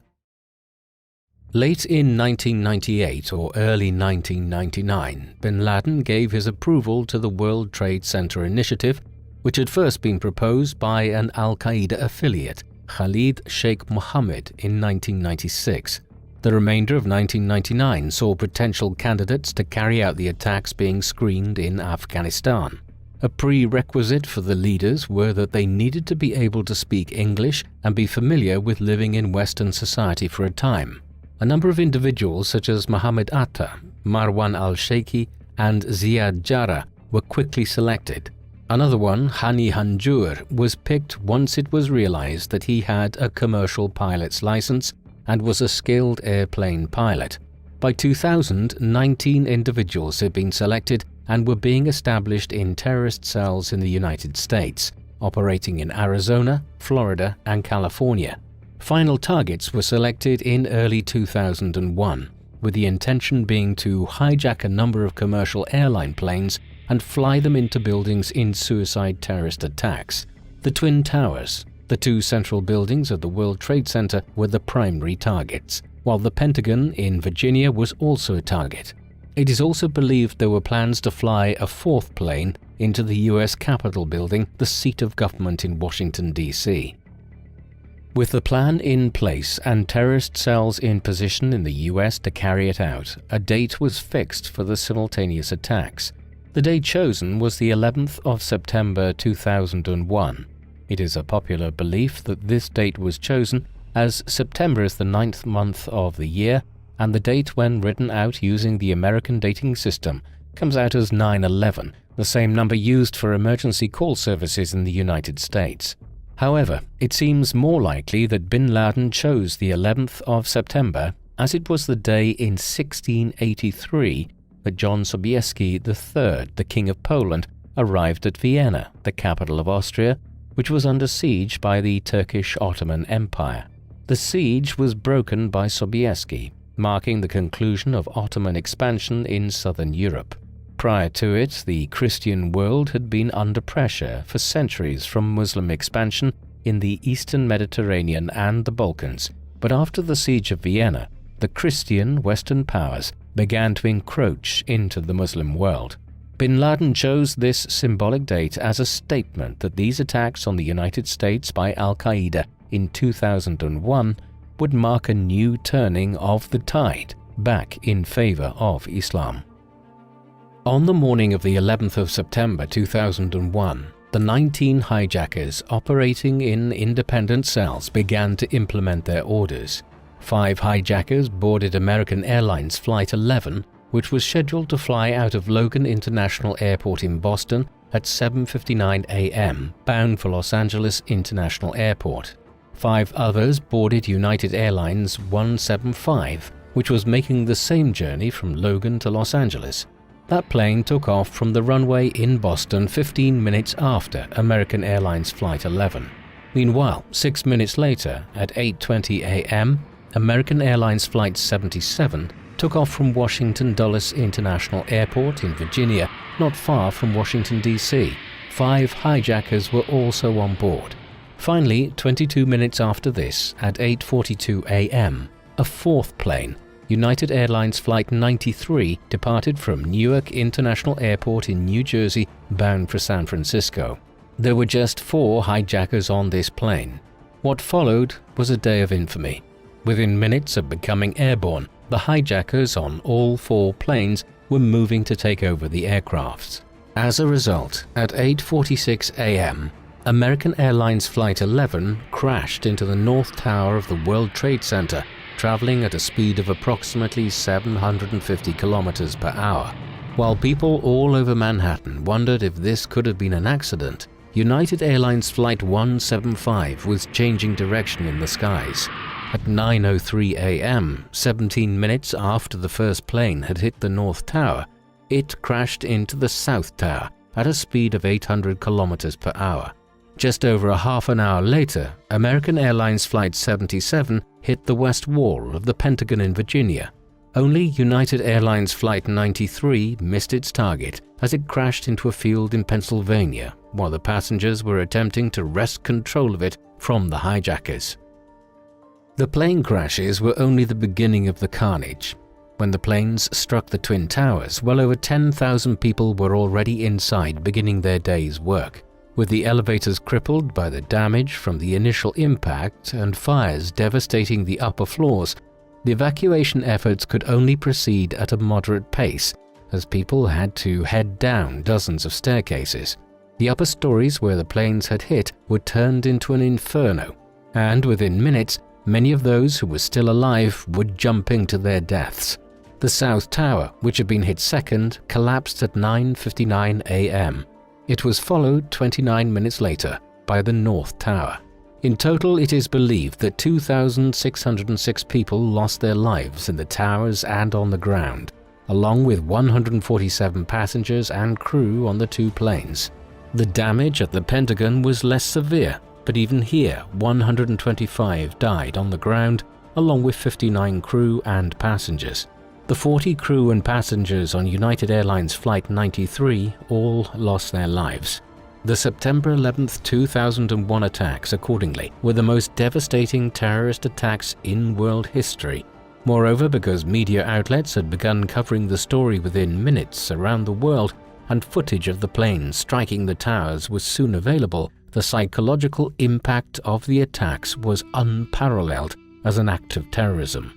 Late in 1998 or early 1999, bin Laden gave his approval to the World Trade Center initiative, which had first been proposed by an al-Qaeda affiliate Khalid Sheikh Mohammed in 1996. The remainder of 1999 saw potential candidates to carry out the attacks being screened in Afghanistan. A prerequisite for the leaders were that they needed to be able to speak English and be familiar with living in Western society for a time. A number of individuals such as Muhammad Atta, Marwan al-Sheikhi, and Ziad Jarrah were quickly selected. Another one, Hani Hanjour, was picked once it was realized that he had a commercial pilot's license and was a skilled airplane pilot. By 2000, 19 individuals had been selected and were being established in terrorist cells in the United States, operating in Arizona, Florida, and California. Final targets were selected in early 2001, with the intention being to hijack a number of commercial airline planes and fly them into buildings in suicide terrorist attacks. The Twin Towers, the two central buildings of the World Trade Center, were the primary targets, while the Pentagon in Virginia was also a target. It is also believed there were plans to fly a fourth plane into the US Capitol building, the seat of government in Washington, D.C. With the plan in place and terrorist cells in position in the US to carry it out, a date was fixed for the simultaneous attacks. The day chosen was the 11th of September 2001. It is a popular belief that this date was chosen as September is the 9th month of the year, and the date when written out using the American dating system comes out as 9/11, the same number used for emergency call services in the United States. However, it seems more likely that Bin Laden chose the 11th of September as it was the day in 1683 that John Sobieski III, the King of Poland, arrived at Vienna, the capital of Austria, which was under siege by the Turkish Ottoman Empire. The siege was broken by Sobieski, marking the conclusion of Ottoman expansion in southern Europe. Prior to it, the Christian world had been under pressure for centuries from Muslim expansion in the Eastern Mediterranean and the Balkans, but after the siege of Vienna, the Christian Western powers began to encroach into the Muslim world. Bin Laden chose this symbolic date as a statement that these attacks on the United States by Al-Qaeda in 2001 would mark a new turning of the tide back in favor of Islam. On the morning of the 11th of September 2001, the 19 hijackers operating in independent cells began to implement their orders. 5 hijackers boarded American Airlines Flight 11, which was scheduled to fly out of Logan International Airport in Boston at 7:59 a.m., bound for Los Angeles International Airport. 5 others boarded United Airlines 175, which was making the same journey from Logan to Los Angeles. That plane took off from the runway in Boston 15 minutes after American Airlines Flight 11. Meanwhile, 6 minutes later, at 8:20 a.m., American Airlines Flight 77 took off from Washington Dulles International Airport in Virginia, not far from Washington, D.C. 5 hijackers were also on board. Finally, 22 minutes after this, at 8:42 a.m., a fourth plane, United Airlines Flight 93, departed from Newark International Airport in New Jersey, bound for San Francisco. There were just 4 hijackers on this plane. What followed was a day of infamy. Within minutes of becoming airborne, the hijackers on all 4 planes were moving to take over the aircrafts. As a result, at 8:46 a.m., American Airlines Flight 11 crashed into the North Tower of the World Trade Center, traveling at a speed of approximately 750 kilometers per hour. While people all over Manhattan wondered if this could have been an accident, United Airlines Flight 175 was changing direction in the skies. At 9:03 a.m., 17 minutes after the first plane had hit the North Tower, it crashed into the South Tower at a speed of 800 kilometers per hour. Just over a half an hour later, American Airlines Flight 77 hit the west wall of the Pentagon in Virginia. Only United Airlines Flight 93 missed its target as it crashed into a field in Pennsylvania, while the passengers were attempting to wrest control of it from the hijackers. The plane crashes were only the beginning of the carnage. When the planes struck the Twin Towers, well over 10,000 people were already inside beginning their day's work. With the elevators crippled by the damage from the initial impact and fires devastating the upper floors, the evacuation efforts could only proceed at a moderate pace, as people had to head down dozens of staircases. The upper stories where the planes had hit were turned into an inferno, and within minutes, many of those who were still alive were jumping to their deaths. The South Tower, which had been hit second, collapsed at 9:59 a.m. It was followed 29 minutes later by the North Tower. In total, it is believed that 2,606 people lost their lives in the towers and on the ground, along with 147 passengers and crew on the two planes. The damage at the Pentagon was less severe, but even here 125 died on the ground, along with 59 crew and passengers. The 40 crew and passengers on United Airlines Flight 93 all lost their lives. The September 11, 2001 attacks, accordingly, were the most devastating terrorist attacks in world history. Moreover, because media outlets had begun covering the story within minutes around the world and footage of the planes striking the towers was soon available, the psychological impact of the attacks was unparalleled as an act of terrorism.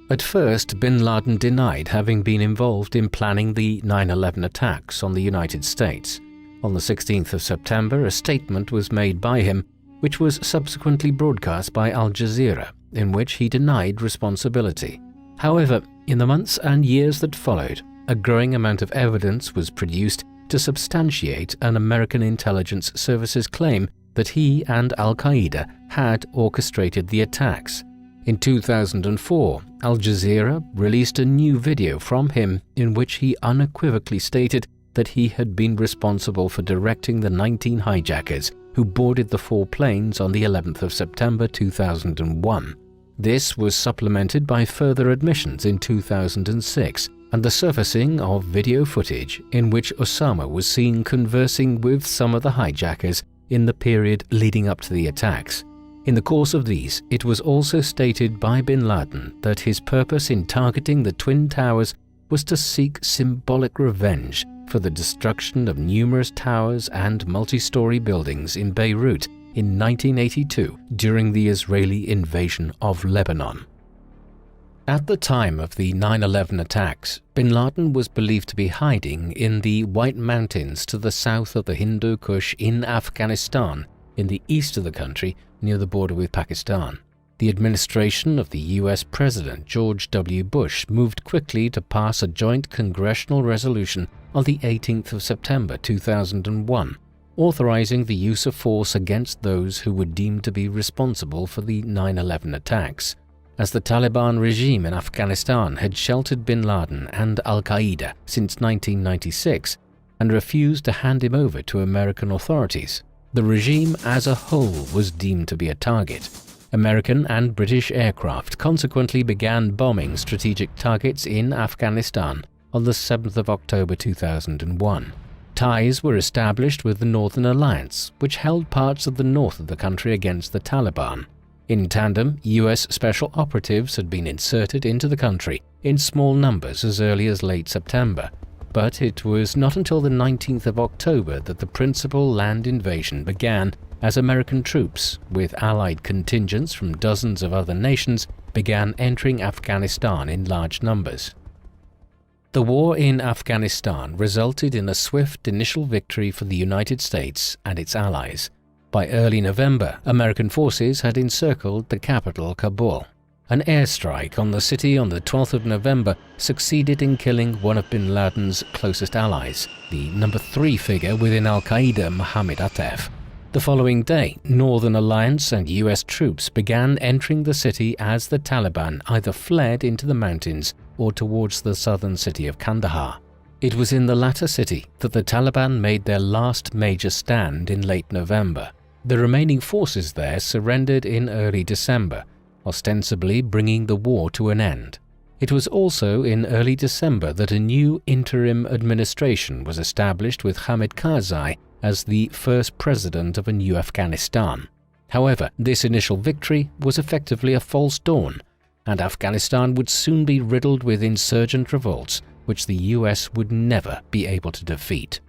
At first, Bin Laden denied having been involved in planning the 9/11 attacks on the United States. On the 16th of September, a statement was made by him, which was subsequently broadcast by Al Jazeera, in which he denied responsibility. However, in the months and years that followed, a growing amount of evidence was produced to substantiate an American intelligence service's claim that he and Al-Qaeda had orchestrated the attacks. In 2004, Al Jazeera released a new video from him in which he unequivocally stated that he had been responsible for directing the 19 hijackers who boarded the 4 planes on the 11th of September 2001. This was supplemented by further admissions in 2006 and the surfacing of video footage in which Osama was seen conversing with some of the hijackers in the period leading up to the attacks. In the course of these, it was also stated by Bin Laden that his purpose in targeting the Twin Towers was to seek symbolic revenge for the destruction of numerous towers and multi-story buildings in Beirut in 1982 during the Israeli invasion of Lebanon. At the time of the 9/11 attacks, Bin Laden was believed to be hiding in the White Mountains to the south of the Hindu Kush in Afghanistan, in the east of the country near the border with Pakistan. The administration of the US President George W. Bush moved quickly to pass a joint congressional resolution on the 18th of September 2001, authorizing the use of force against those who were deemed to be responsible for the 9/11 attacks. As the Taliban regime in Afghanistan had sheltered Bin Laden and Al-Qaeda since 1996 and refused to hand him over to American authorities, the regime as a whole was deemed to be a target. American and British aircraft consequently began bombing strategic targets in Afghanistan on the 7th of October 2001. Ties were established with the Northern Alliance, which held parts of the north of the country against the Taliban. In tandem, US special operatives had been inserted into the country in small numbers as early as late September, but it was not until the 19th of October that the principal land invasion began, as American troops, with allied contingents from dozens of other nations, began entering Afghanistan in large numbers. The war in Afghanistan resulted in a swift initial victory for the United States and its allies. By early November, American forces had encircled the capital, Kabul. An airstrike on the city on the 12th of November succeeded in killing one of Bin Laden's closest allies, the number 3 figure within Al-Qaeda, Mohammed Atef. The following day, Northern Alliance and US troops began entering the city as the Taliban either fled into the mountains or towards the southern city of Kandahar. It was in the latter city that the Taliban made their last major stand in late November. The remaining forces there surrendered in early December, ostensibly bringing the war to an end. It was also in early December that a new interim administration was established with Hamid Karzai as the first president of a new Afghanistan. However, this initial victory was effectively a false dawn, and Afghanistan would soon be riddled with insurgent revolts which the US would never be able to defeat.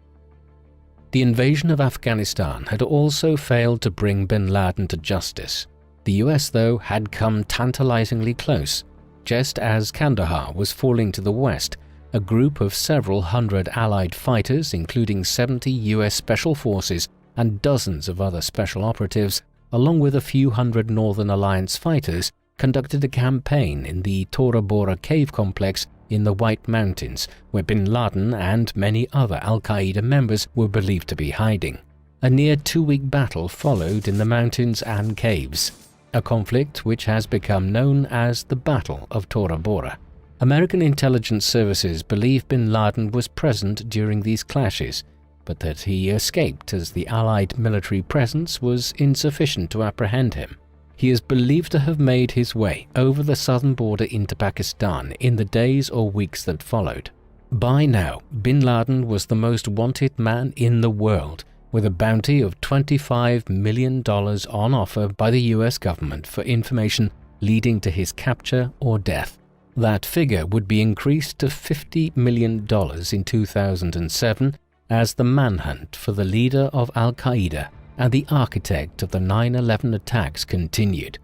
The invasion of Afghanistan had also failed to bring bin Laden to justice. The US, though, had come tantalizingly close. Just as Kandahar was falling to the west, a group of several hundred Allied fighters, including 70 US Special Forces and dozens of other special operatives, along with a few hundred Northern Alliance fighters, conducted a campaign in the Tora Bora cave complex in the White Mountains, where bin Laden and many other al-Qaeda members were believed to be hiding. A near 2-week battle followed in the mountains and caves, a conflict which has become known as the Battle of Tora Bora. American intelligence services believe bin Laden was present during these clashes, but that he escaped as the Allied military presence was insufficient to apprehend him. He is believed to have made his way over the southern border into Pakistan in the days or weeks that followed. By now, bin Laden was the most wanted man in the world, with a bounty of $25 million on offer by the US government for information leading to his capture or death. That figure would be increased to $50 million in 2007 as the manhunt for the leader of al-Qaeda and the architect of the 9/11 attacks continued.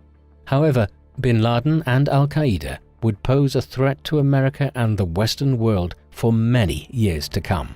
However, bin Laden and al-Qaeda would pose a threat to America and the Western world for many years to come.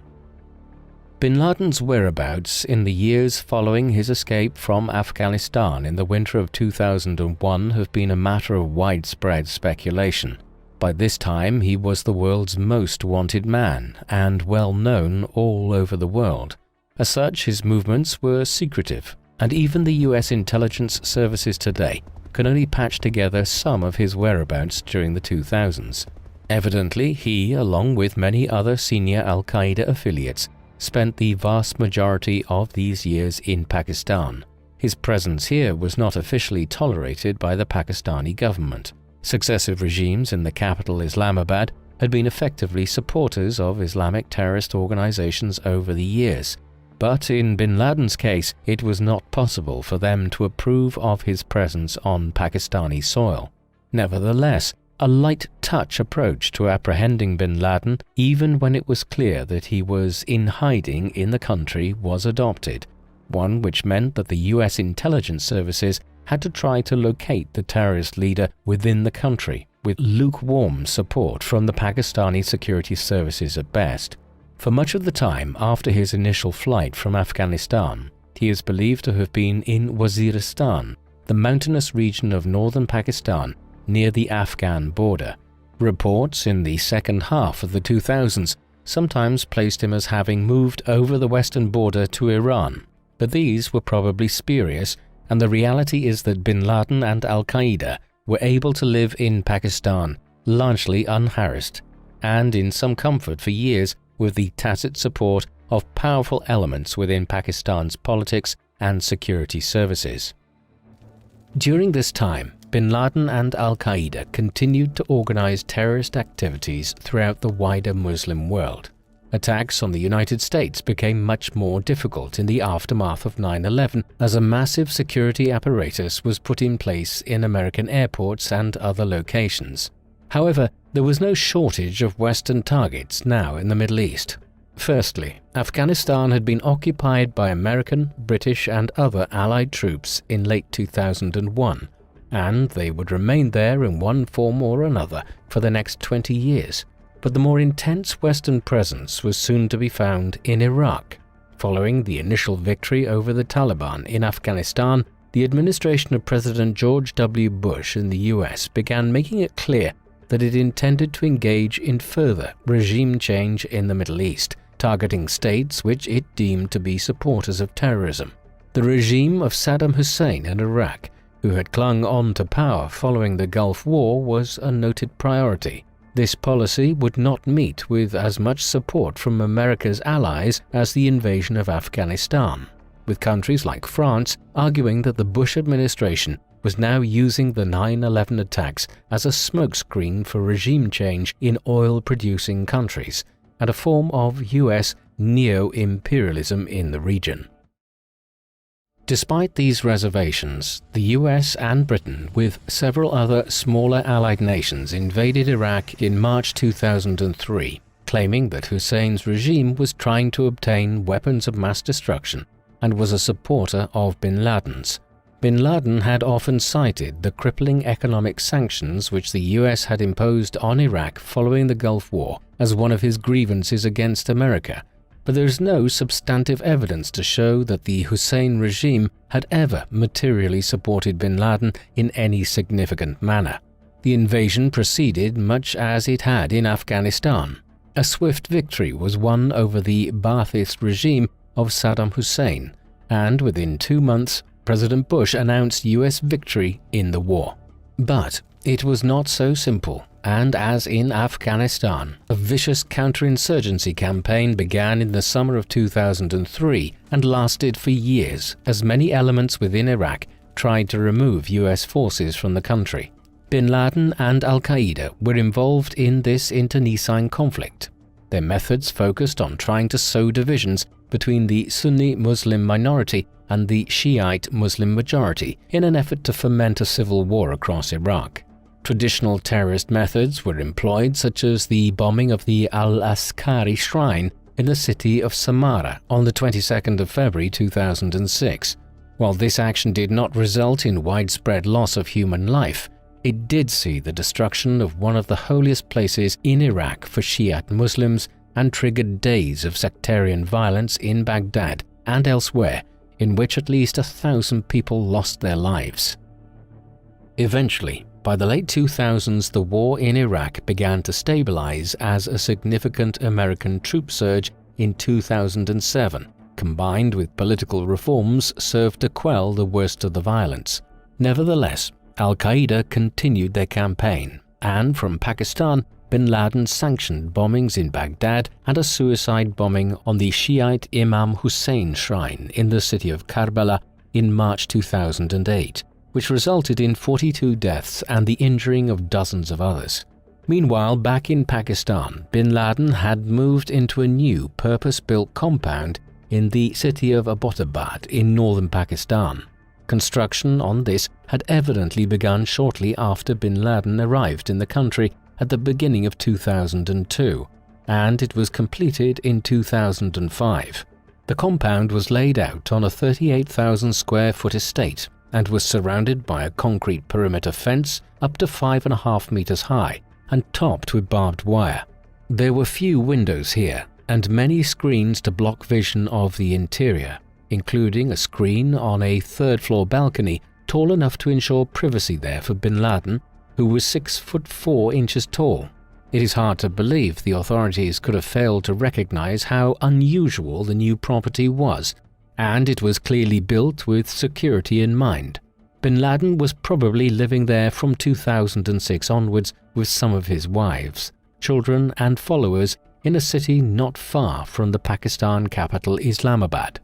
Bin Laden's whereabouts in the years following his escape from Afghanistan in the winter of 2001 have been a matter of widespread speculation. By this time, he was the world's most wanted man and well known all over the world. As such, his movements were secretive, and even the US intelligence services today can only patch together some of his whereabouts during the 2000s. Evidently, he, along with many other senior al-Qaeda affiliates, spent the vast majority of these years in Pakistan. His presence here was not officially tolerated by the Pakistani government. Successive regimes in the capital Islamabad had been effectively supporters of Islamic terrorist organizations over the years, but in bin Laden's case, it was not possible for them to approve of his presence on Pakistani soil. Nevertheless, a light-touch approach to apprehending bin Laden, even when it was clear that he was in hiding in the country, was adopted, one which meant that the US intelligence services had to try to locate the terrorist leader within the country, with lukewarm support from the Pakistani security services at best. For much of the time after his initial flight from Afghanistan, he is believed to have been in Waziristan, the mountainous region of northern Pakistan near the Afghan border. Reports in the second half of the 2000s sometimes placed him as having moved over the western border to Iran, but these were probably spurious, and the reality is that bin Laden and al-Qaeda were able to live in Pakistan largely unharassed and in some comfort for years with the tacit support of powerful elements within Pakistan's politics and security services. During this time, bin Laden and al-Qaeda continued to organize terrorist activities throughout the wider Muslim world. Attacks on the United States became much more difficult in the aftermath of 9/11 as a massive security apparatus was put in place in American airports and other locations. However, there was no shortage of Western targets now in the Middle East. Firstly, Afghanistan had been occupied by American, British and other Allied troops in late 2001, and they would remain there in one form or another for the next 20 years. But the more intense Western presence was soon to be found in Iraq. Following the initial victory over the Taliban in Afghanistan, the administration of President George W. Bush in the US began making it clear that it intended to engage in further regime change in the Middle East, targeting states which it deemed to be supporters of terrorism. The regime of Saddam Hussein in Iraq, who had clung on to power following the Gulf War, was a noted priority. This policy would not meet with as much support from America's allies as the invasion of Afghanistan, with countries like France arguing that the Bush administration was now using the 9/11 attacks as a smokescreen for regime change in oil-producing countries and a form of US neo-imperialism in the region. Despite these reservations, the US and Britain, with several other smaller Allied nations, invaded Iraq in March 2003. claiming that Hussein's regime was trying to obtain weapons of mass destruction and was a supporter of bin Laden's. Bin Laden had often cited the crippling economic sanctions which the US had imposed on Iraq following the Gulf War as one of his grievances against America, but there is no substantive evidence to show that the Hussein regime had ever materially supported bin Laden in any significant manner. The invasion proceeded much as it had in Afghanistan. A swift victory was won over the Ba'athist regime of Saddam Hussein, and within 2 months, President Bush announced US victory in the war. But it was not so simple, and as in Afghanistan, a vicious counterinsurgency campaign began in the summer of 2003 and lasted for years as many elements within Iraq tried to remove US forces from the country. Bin Laden and Al-Qaeda were involved in this internecine conflict. Their methods focused on trying to sow divisions between the Sunni Muslim minority and the Shiite Muslim majority in an effort to foment a civil war across Iraq. Traditional terrorist methods were employed, such as the bombing of the Al-Askari shrine in the city of Samarra on the 22nd of February 2006. While this action did not result in widespread loss of human life, it did see the destruction of one of the holiest places in Iraq for Shiite Muslims and triggered days of sectarian violence in Baghdad and elsewhere, in which at least 1,000 people lost their lives. Eventually, by the late 2000s, the war in Iraq began to stabilize as a significant American troop surge in 2007, combined with political reforms, served to quell the worst of the violence. Nevertheless, Al-Qaeda continued their campaign, and from Pakistan, bin Laden sanctioned bombings in Baghdad and a suicide bombing on the Shiite Imam Hussein shrine in the city of Karbala in March 2008, which resulted in 42 deaths and the injuring of dozens of others. Meanwhile, back in Pakistan, bin Laden had moved into a new purpose-built compound in the city of Abbottabad in northern Pakistan. Construction on this had evidently begun shortly after bin Laden arrived in the country at the beginning of 2002, and it was completed in 2005. The compound was laid out on a 38,000 square foot estate and was surrounded by a concrete perimeter fence up to 5.5 meters high and topped with barbed wire. There were few windows here and many screens to block vision of the interior, including a screen on a third-floor balcony tall enough to ensure privacy there for bin Laden, who was 6'4" tall. It is hard to believe the authorities could have failed to recognize how unusual the new property was, and it was clearly built with security in mind. Bin Laden was probably living there from 2006 onwards with some of his wives, children and followers in a city not far from the Pakistan capital Islamabad.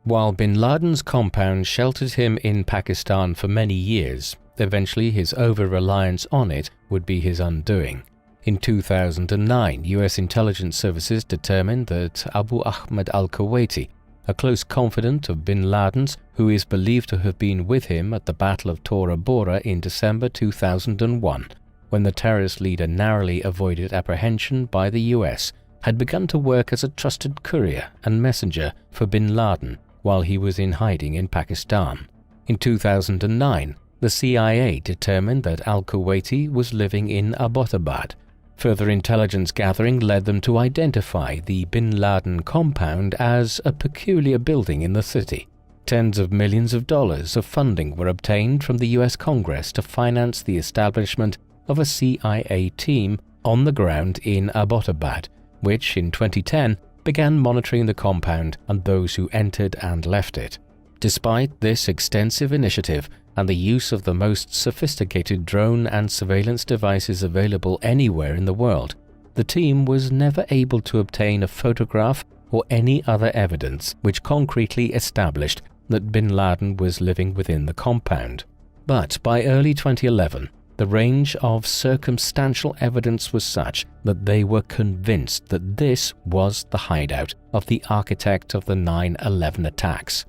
While bin Laden's compound sheltered him in Pakistan for many years, eventually his over-reliance on it would be his undoing. In 2009, US intelligence services determined that Abu Ahmed al-Kuwaiti, a close confidant of bin Laden's who is believed to have been with him at the Battle of Tora Bora in December 2001, when the terrorist leader narrowly avoided apprehension by the US, had begun to work as a trusted courier and messenger for bin Laden while he was in hiding in Pakistan. In 2009, the CIA determined that al-Kuwaiti was living in Abbottabad. Further intelligence gathering led them to identify the bin Laden compound as a peculiar building in the city. Tens of millions of dollars of funding were obtained from the US Congress to finance the establishment of a CIA team on the ground in Abbottabad, which in 2010 began monitoring the compound and those who entered and left it. Despite this extensive initiative and the use of the most sophisticated drone and surveillance devices available anywhere in the world, the team was never able to obtain a photograph or any other evidence which concretely established that bin Laden was living within the compound. But by early 2011, the range of circumstantial evidence was such that they were convinced that this was the hideout of the architect of the 9/11 attacks.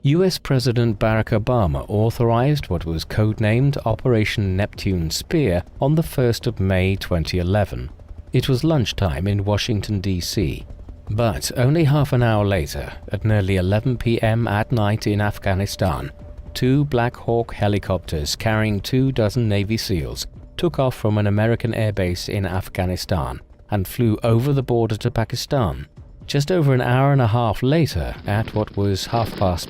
US President Barack Obama authorized what was codenamed Operation Neptune Spear on the 1st of May 2011. It was lunchtime in Washington, D.C., but only half an hour later, at nearly 11 p.m. at night in Afghanistan, 2 Black Hawk helicopters carrying 24 Navy SEALs took off from an American airbase in Afghanistan and flew over the border to Pakistan. Just over an hour and a half later, at what was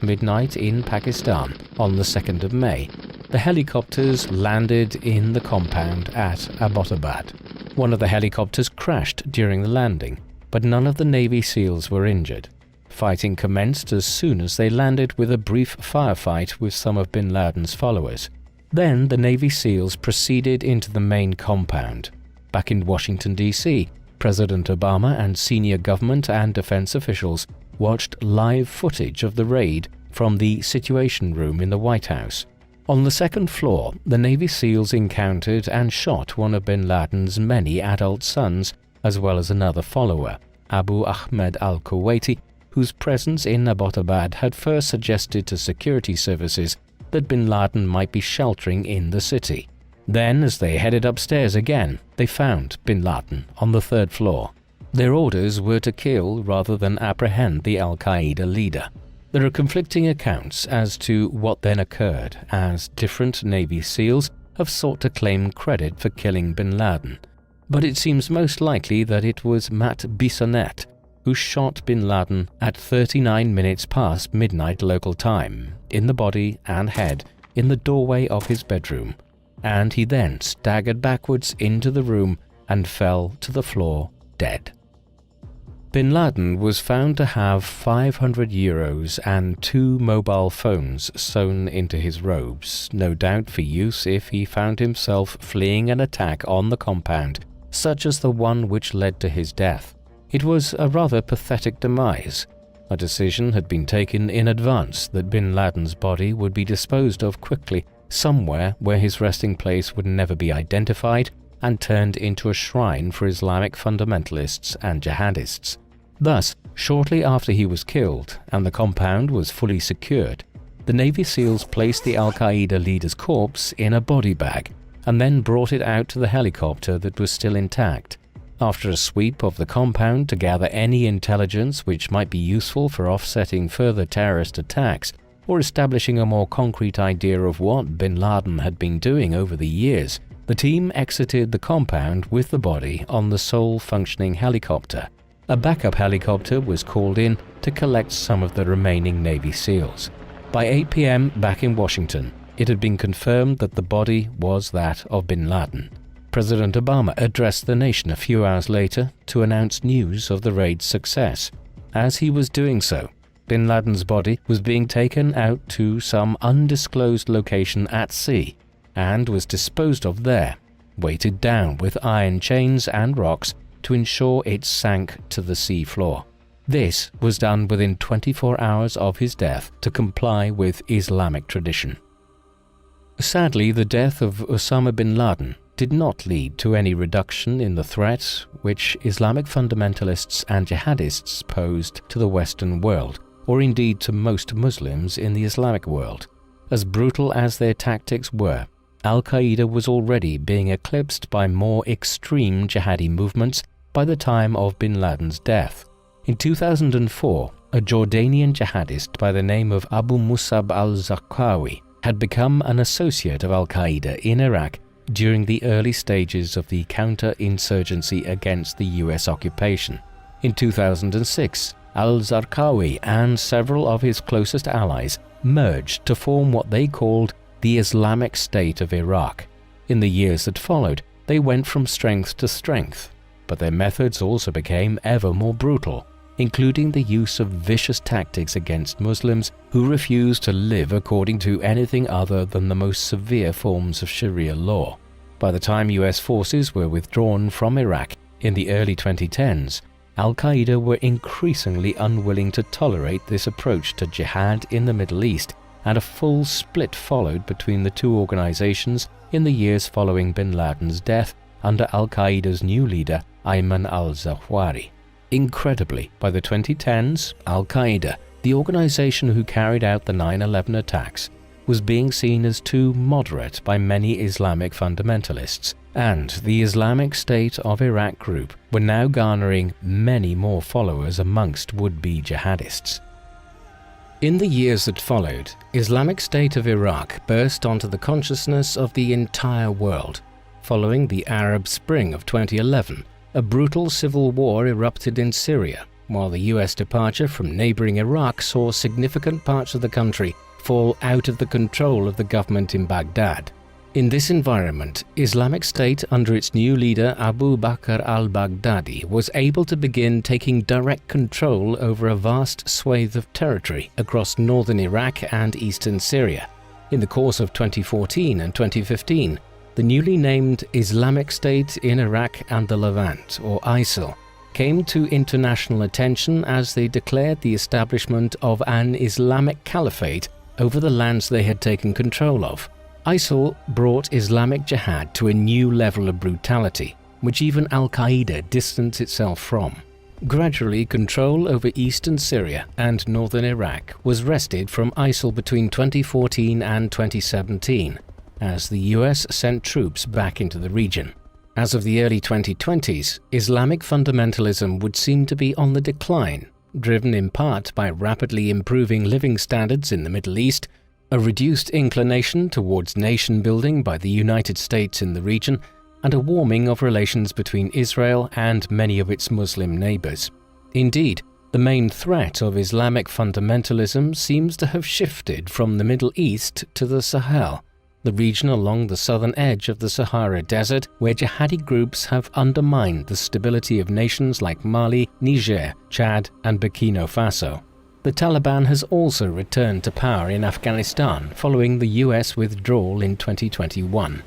midnight in Pakistan on the 2nd of May, the helicopters landed in the compound at Abbottabad. One of the helicopters crashed during the landing, but none of the Navy SEALs were injured. Fighting commenced as soon as they landed, with a brief firefight with some of Bin Laden's followers. Then the Navy SEALs proceeded into the main compound. Back in Washington, D.C., President Obama and senior government and defense officials watched live footage of the raid from the Situation Room in the White House. On the 2nd floor, the Navy SEALs encountered and shot one of Bin Laden's many adult sons, as well as another follower, Abu Ahmed al-Kuwaiti, whose presence in Abbottabad had first suggested to security services that Bin Laden might be sheltering in the city. Then, as they headed upstairs again, they found Bin Laden on the 3rd floor. Their orders were to kill rather than apprehend the al-Qaeda leader. There are conflicting accounts as to what then occurred, as different Navy SEALs have sought to claim credit for killing Bin Laden. But it seems most likely that it was Matt Bissonnette who shot Bin Laden at 39 minutes past midnight local time, in the body and head, in the doorway of his bedroom, and he then staggered backwards into the room and fell to the floor dead. Bin Laden was found to have 500 euros and 2 mobile phones sewn into his robes, no doubt for use if he found himself fleeing an attack on the compound, such as the one which led to his death. It was a rather pathetic demise. A decision had been taken in advance that Bin Laden's body would be disposed of quickly, somewhere where his resting place would never be identified, and turned into a shrine for Islamic fundamentalists and jihadists. Thus, shortly after he was killed and the compound was fully secured, the Navy SEALs placed the al-Qaeda leader's corpse in a body bag and then brought it out to the helicopter that was still intact. After a sweep of the compound to gather any intelligence which might be useful for offsetting further terrorist attacks or establishing a more concrete idea of what Bin Laden had been doing over the years, the team exited the compound with the body on the sole functioning helicopter. A backup helicopter was called in to collect some of the remaining Navy SEALs. By 8 p.m. back in Washington, it had been confirmed that the body was that of Bin Laden. President Obama addressed the nation a few hours later to announce news of the raid's success. As he was doing so, Bin Laden's body was being taken out to some undisclosed location at sea and was disposed of there, weighted down with iron chains and rocks to ensure it sank to the sea floor. This was done within 24 hours of his death to comply with Islamic tradition. Sadly, the death of Osama bin Laden did not lead to any reduction in the threat which Islamic fundamentalists and jihadists posed to the Western world, or indeed to most Muslims in the Islamic world. As brutal as their tactics were, al-Qaeda was already being eclipsed by more extreme jihadi movements by the time of bin Laden's death. In 2004, a Jordanian jihadist by the name of Abu Musab al-Zarqawi had become an associate of al-Qaeda in Iraq during the early stages of the counter-insurgency against the US occupation. In 2006, al-Zarqawi and several of his closest allies merged to form what they called the Islamic State of Iraq. In the years that followed, they went from strength to strength, but their methods also became ever more brutal, including the use of vicious tactics against Muslims who refused to live according to anything other than the most severe forms of Sharia law. By the time US forces were withdrawn from Iraq in the early 2010s, al-Qaeda were increasingly unwilling to tolerate this approach to jihad in the Middle East, and a full split followed between the two organizations in the years following bin Laden's death under al-Qaeda's new leader, Ayman al-Zawahiri. Incredibly, by the 2010s, al-Qaeda, the organization who carried out the 9/11 attacks, was being seen as too moderate by many Islamic fundamentalists and the Islamic State of Iraq group were now garnering many more followers amongst would-be jihadists. In the years that followed, Islamic State of Iraq burst onto the consciousness of the entire world. Following the Arab Spring of 2011, a brutal civil war erupted in Syria, while the US departure from neighboring Iraq saw significant parts of the country fall out of the control of the government in Baghdad. In this environment, Islamic State under its new leader Abu Bakr al-Baghdadi was able to begin taking direct control over a vast swathe of territory across northern Iraq and eastern Syria. In the course of 2014 and 2015, the newly named Islamic State in Iraq and the Levant, or ISIL, came to international attention as they declared the establishment of an Islamic caliphate over the lands they had taken control of. ISIL brought Islamic Jihad to a new level of brutality, which even Al-Qaeda distanced itself from. Gradually, control over eastern Syria and northern Iraq was wrested from ISIL between 2014 and 2017, as the US sent troops back into the region. As of the early 2020s, Islamic fundamentalism would seem to be on the decline, driven in part by rapidly improving living standards in the Middle East, a reduced inclination towards nation-building by the United States in the region, and a warming of relations between Israel and many of its Muslim neighbors. Indeed, the main threat of Islamic fundamentalism seems to have shifted from the Middle East to the Sahel, the region along the southern edge of the Sahara Desert, where jihadi groups have undermined the stability of nations like Mali, Niger, Chad, and Burkina Faso. The Taliban has also returned to power in Afghanistan following the US withdrawal in 2021.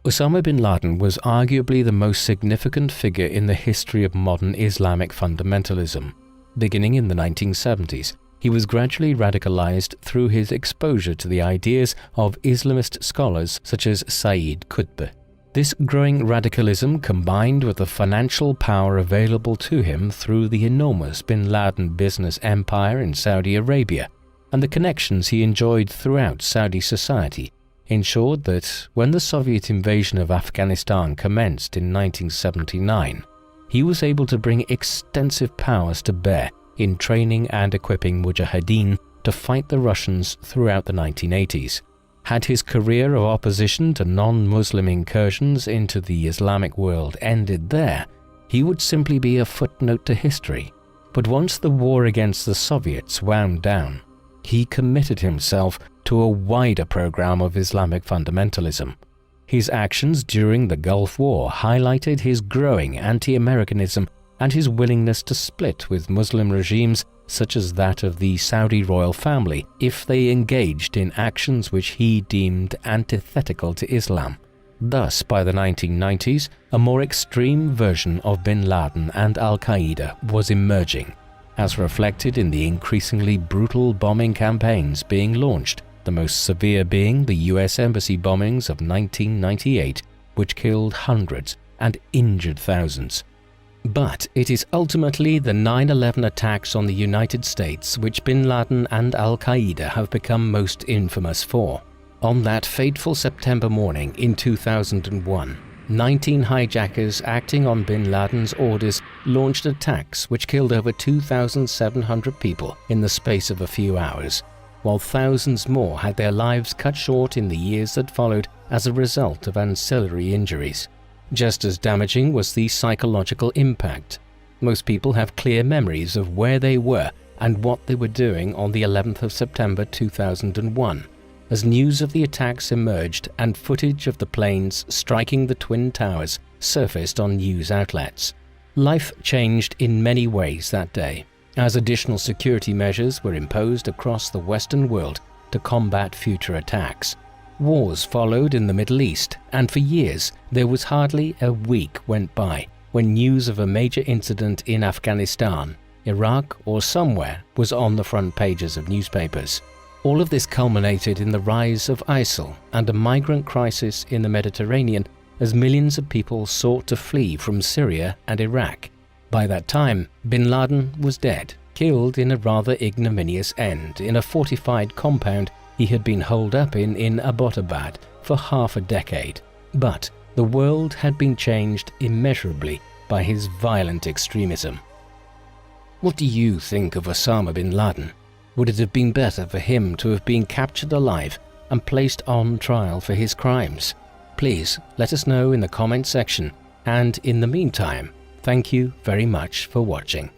Osama bin Laden was arguably the most significant figure in the history of modern Islamic fundamentalism. Beginning in the 1970s, he was gradually radicalized through his exposure to the ideas of Islamist scholars such as Sayyid Qutb. This growing radicalism, combined with the financial power available to him through the enormous bin Laden business empire in Saudi Arabia and the connections he enjoyed throughout Saudi society, ensured that when the Soviet invasion of Afghanistan commenced in 1979, he was able to bring extensive powers to bear in training and equipping mujahideen to fight the Russians throughout the 1980s. Had his career of opposition to non-Muslim incursions into the Islamic world ended there, he would simply be a footnote to history. But once the war against the Soviets wound down, he committed himself to a wider program of Islamic fundamentalism. His actions during the Gulf War highlighted his growing anti-Americanism and his willingness to split with Muslim regimes such as that of the Saudi royal family if they engaged in actions which he deemed antithetical to Islam. Thus, by the 1990s, a more extreme version of bin Laden and Al-Qaeda was emerging, as reflected in the increasingly brutal bombing campaigns being launched, the most severe being the US Embassy bombings of 1998, which killed hundreds and injured thousands. But it is ultimately the 9/11 attacks on the United States which bin Laden and Al-Qaeda have become most infamous for. On that fateful September morning in 2001, 19 hijackers acting on bin Laden's orders launched attacks which killed over 2,700 people in the space of a few hours, while thousands more had their lives cut short in the years that followed as a result of ancillary injuries. Just as damaging was the psychological impact. Most people have clear memories of where they were and what they were doing on the 11th of September 2001, as news of the attacks emerged and footage of the planes striking the Twin Towers surfaced on news outlets. Life changed in many ways that day, as additional security measures were imposed across the Western world to combat future attacks. Wars followed in the Middle East, and for years there was hardly a week went by when news of a major incident in Afghanistan, Iraq, or somewhere was on the front pages of newspapers. All of this culminated in the rise of ISIL and a migrant crisis in the Mediterranean as millions of people sought to flee from Syria and Iraq. By that time, bin Laden was dead, killed in a rather ignominious end in a fortified compound he had been holed up in Abbottabad for half a decade. But the world had been changed immeasurably by his violent extremism. What do you think of Osama bin Laden? Would it have been better for him to have been captured alive and placed on trial for his crimes? Please let us know in the comment section, and in the meantime, thank you very much for watching.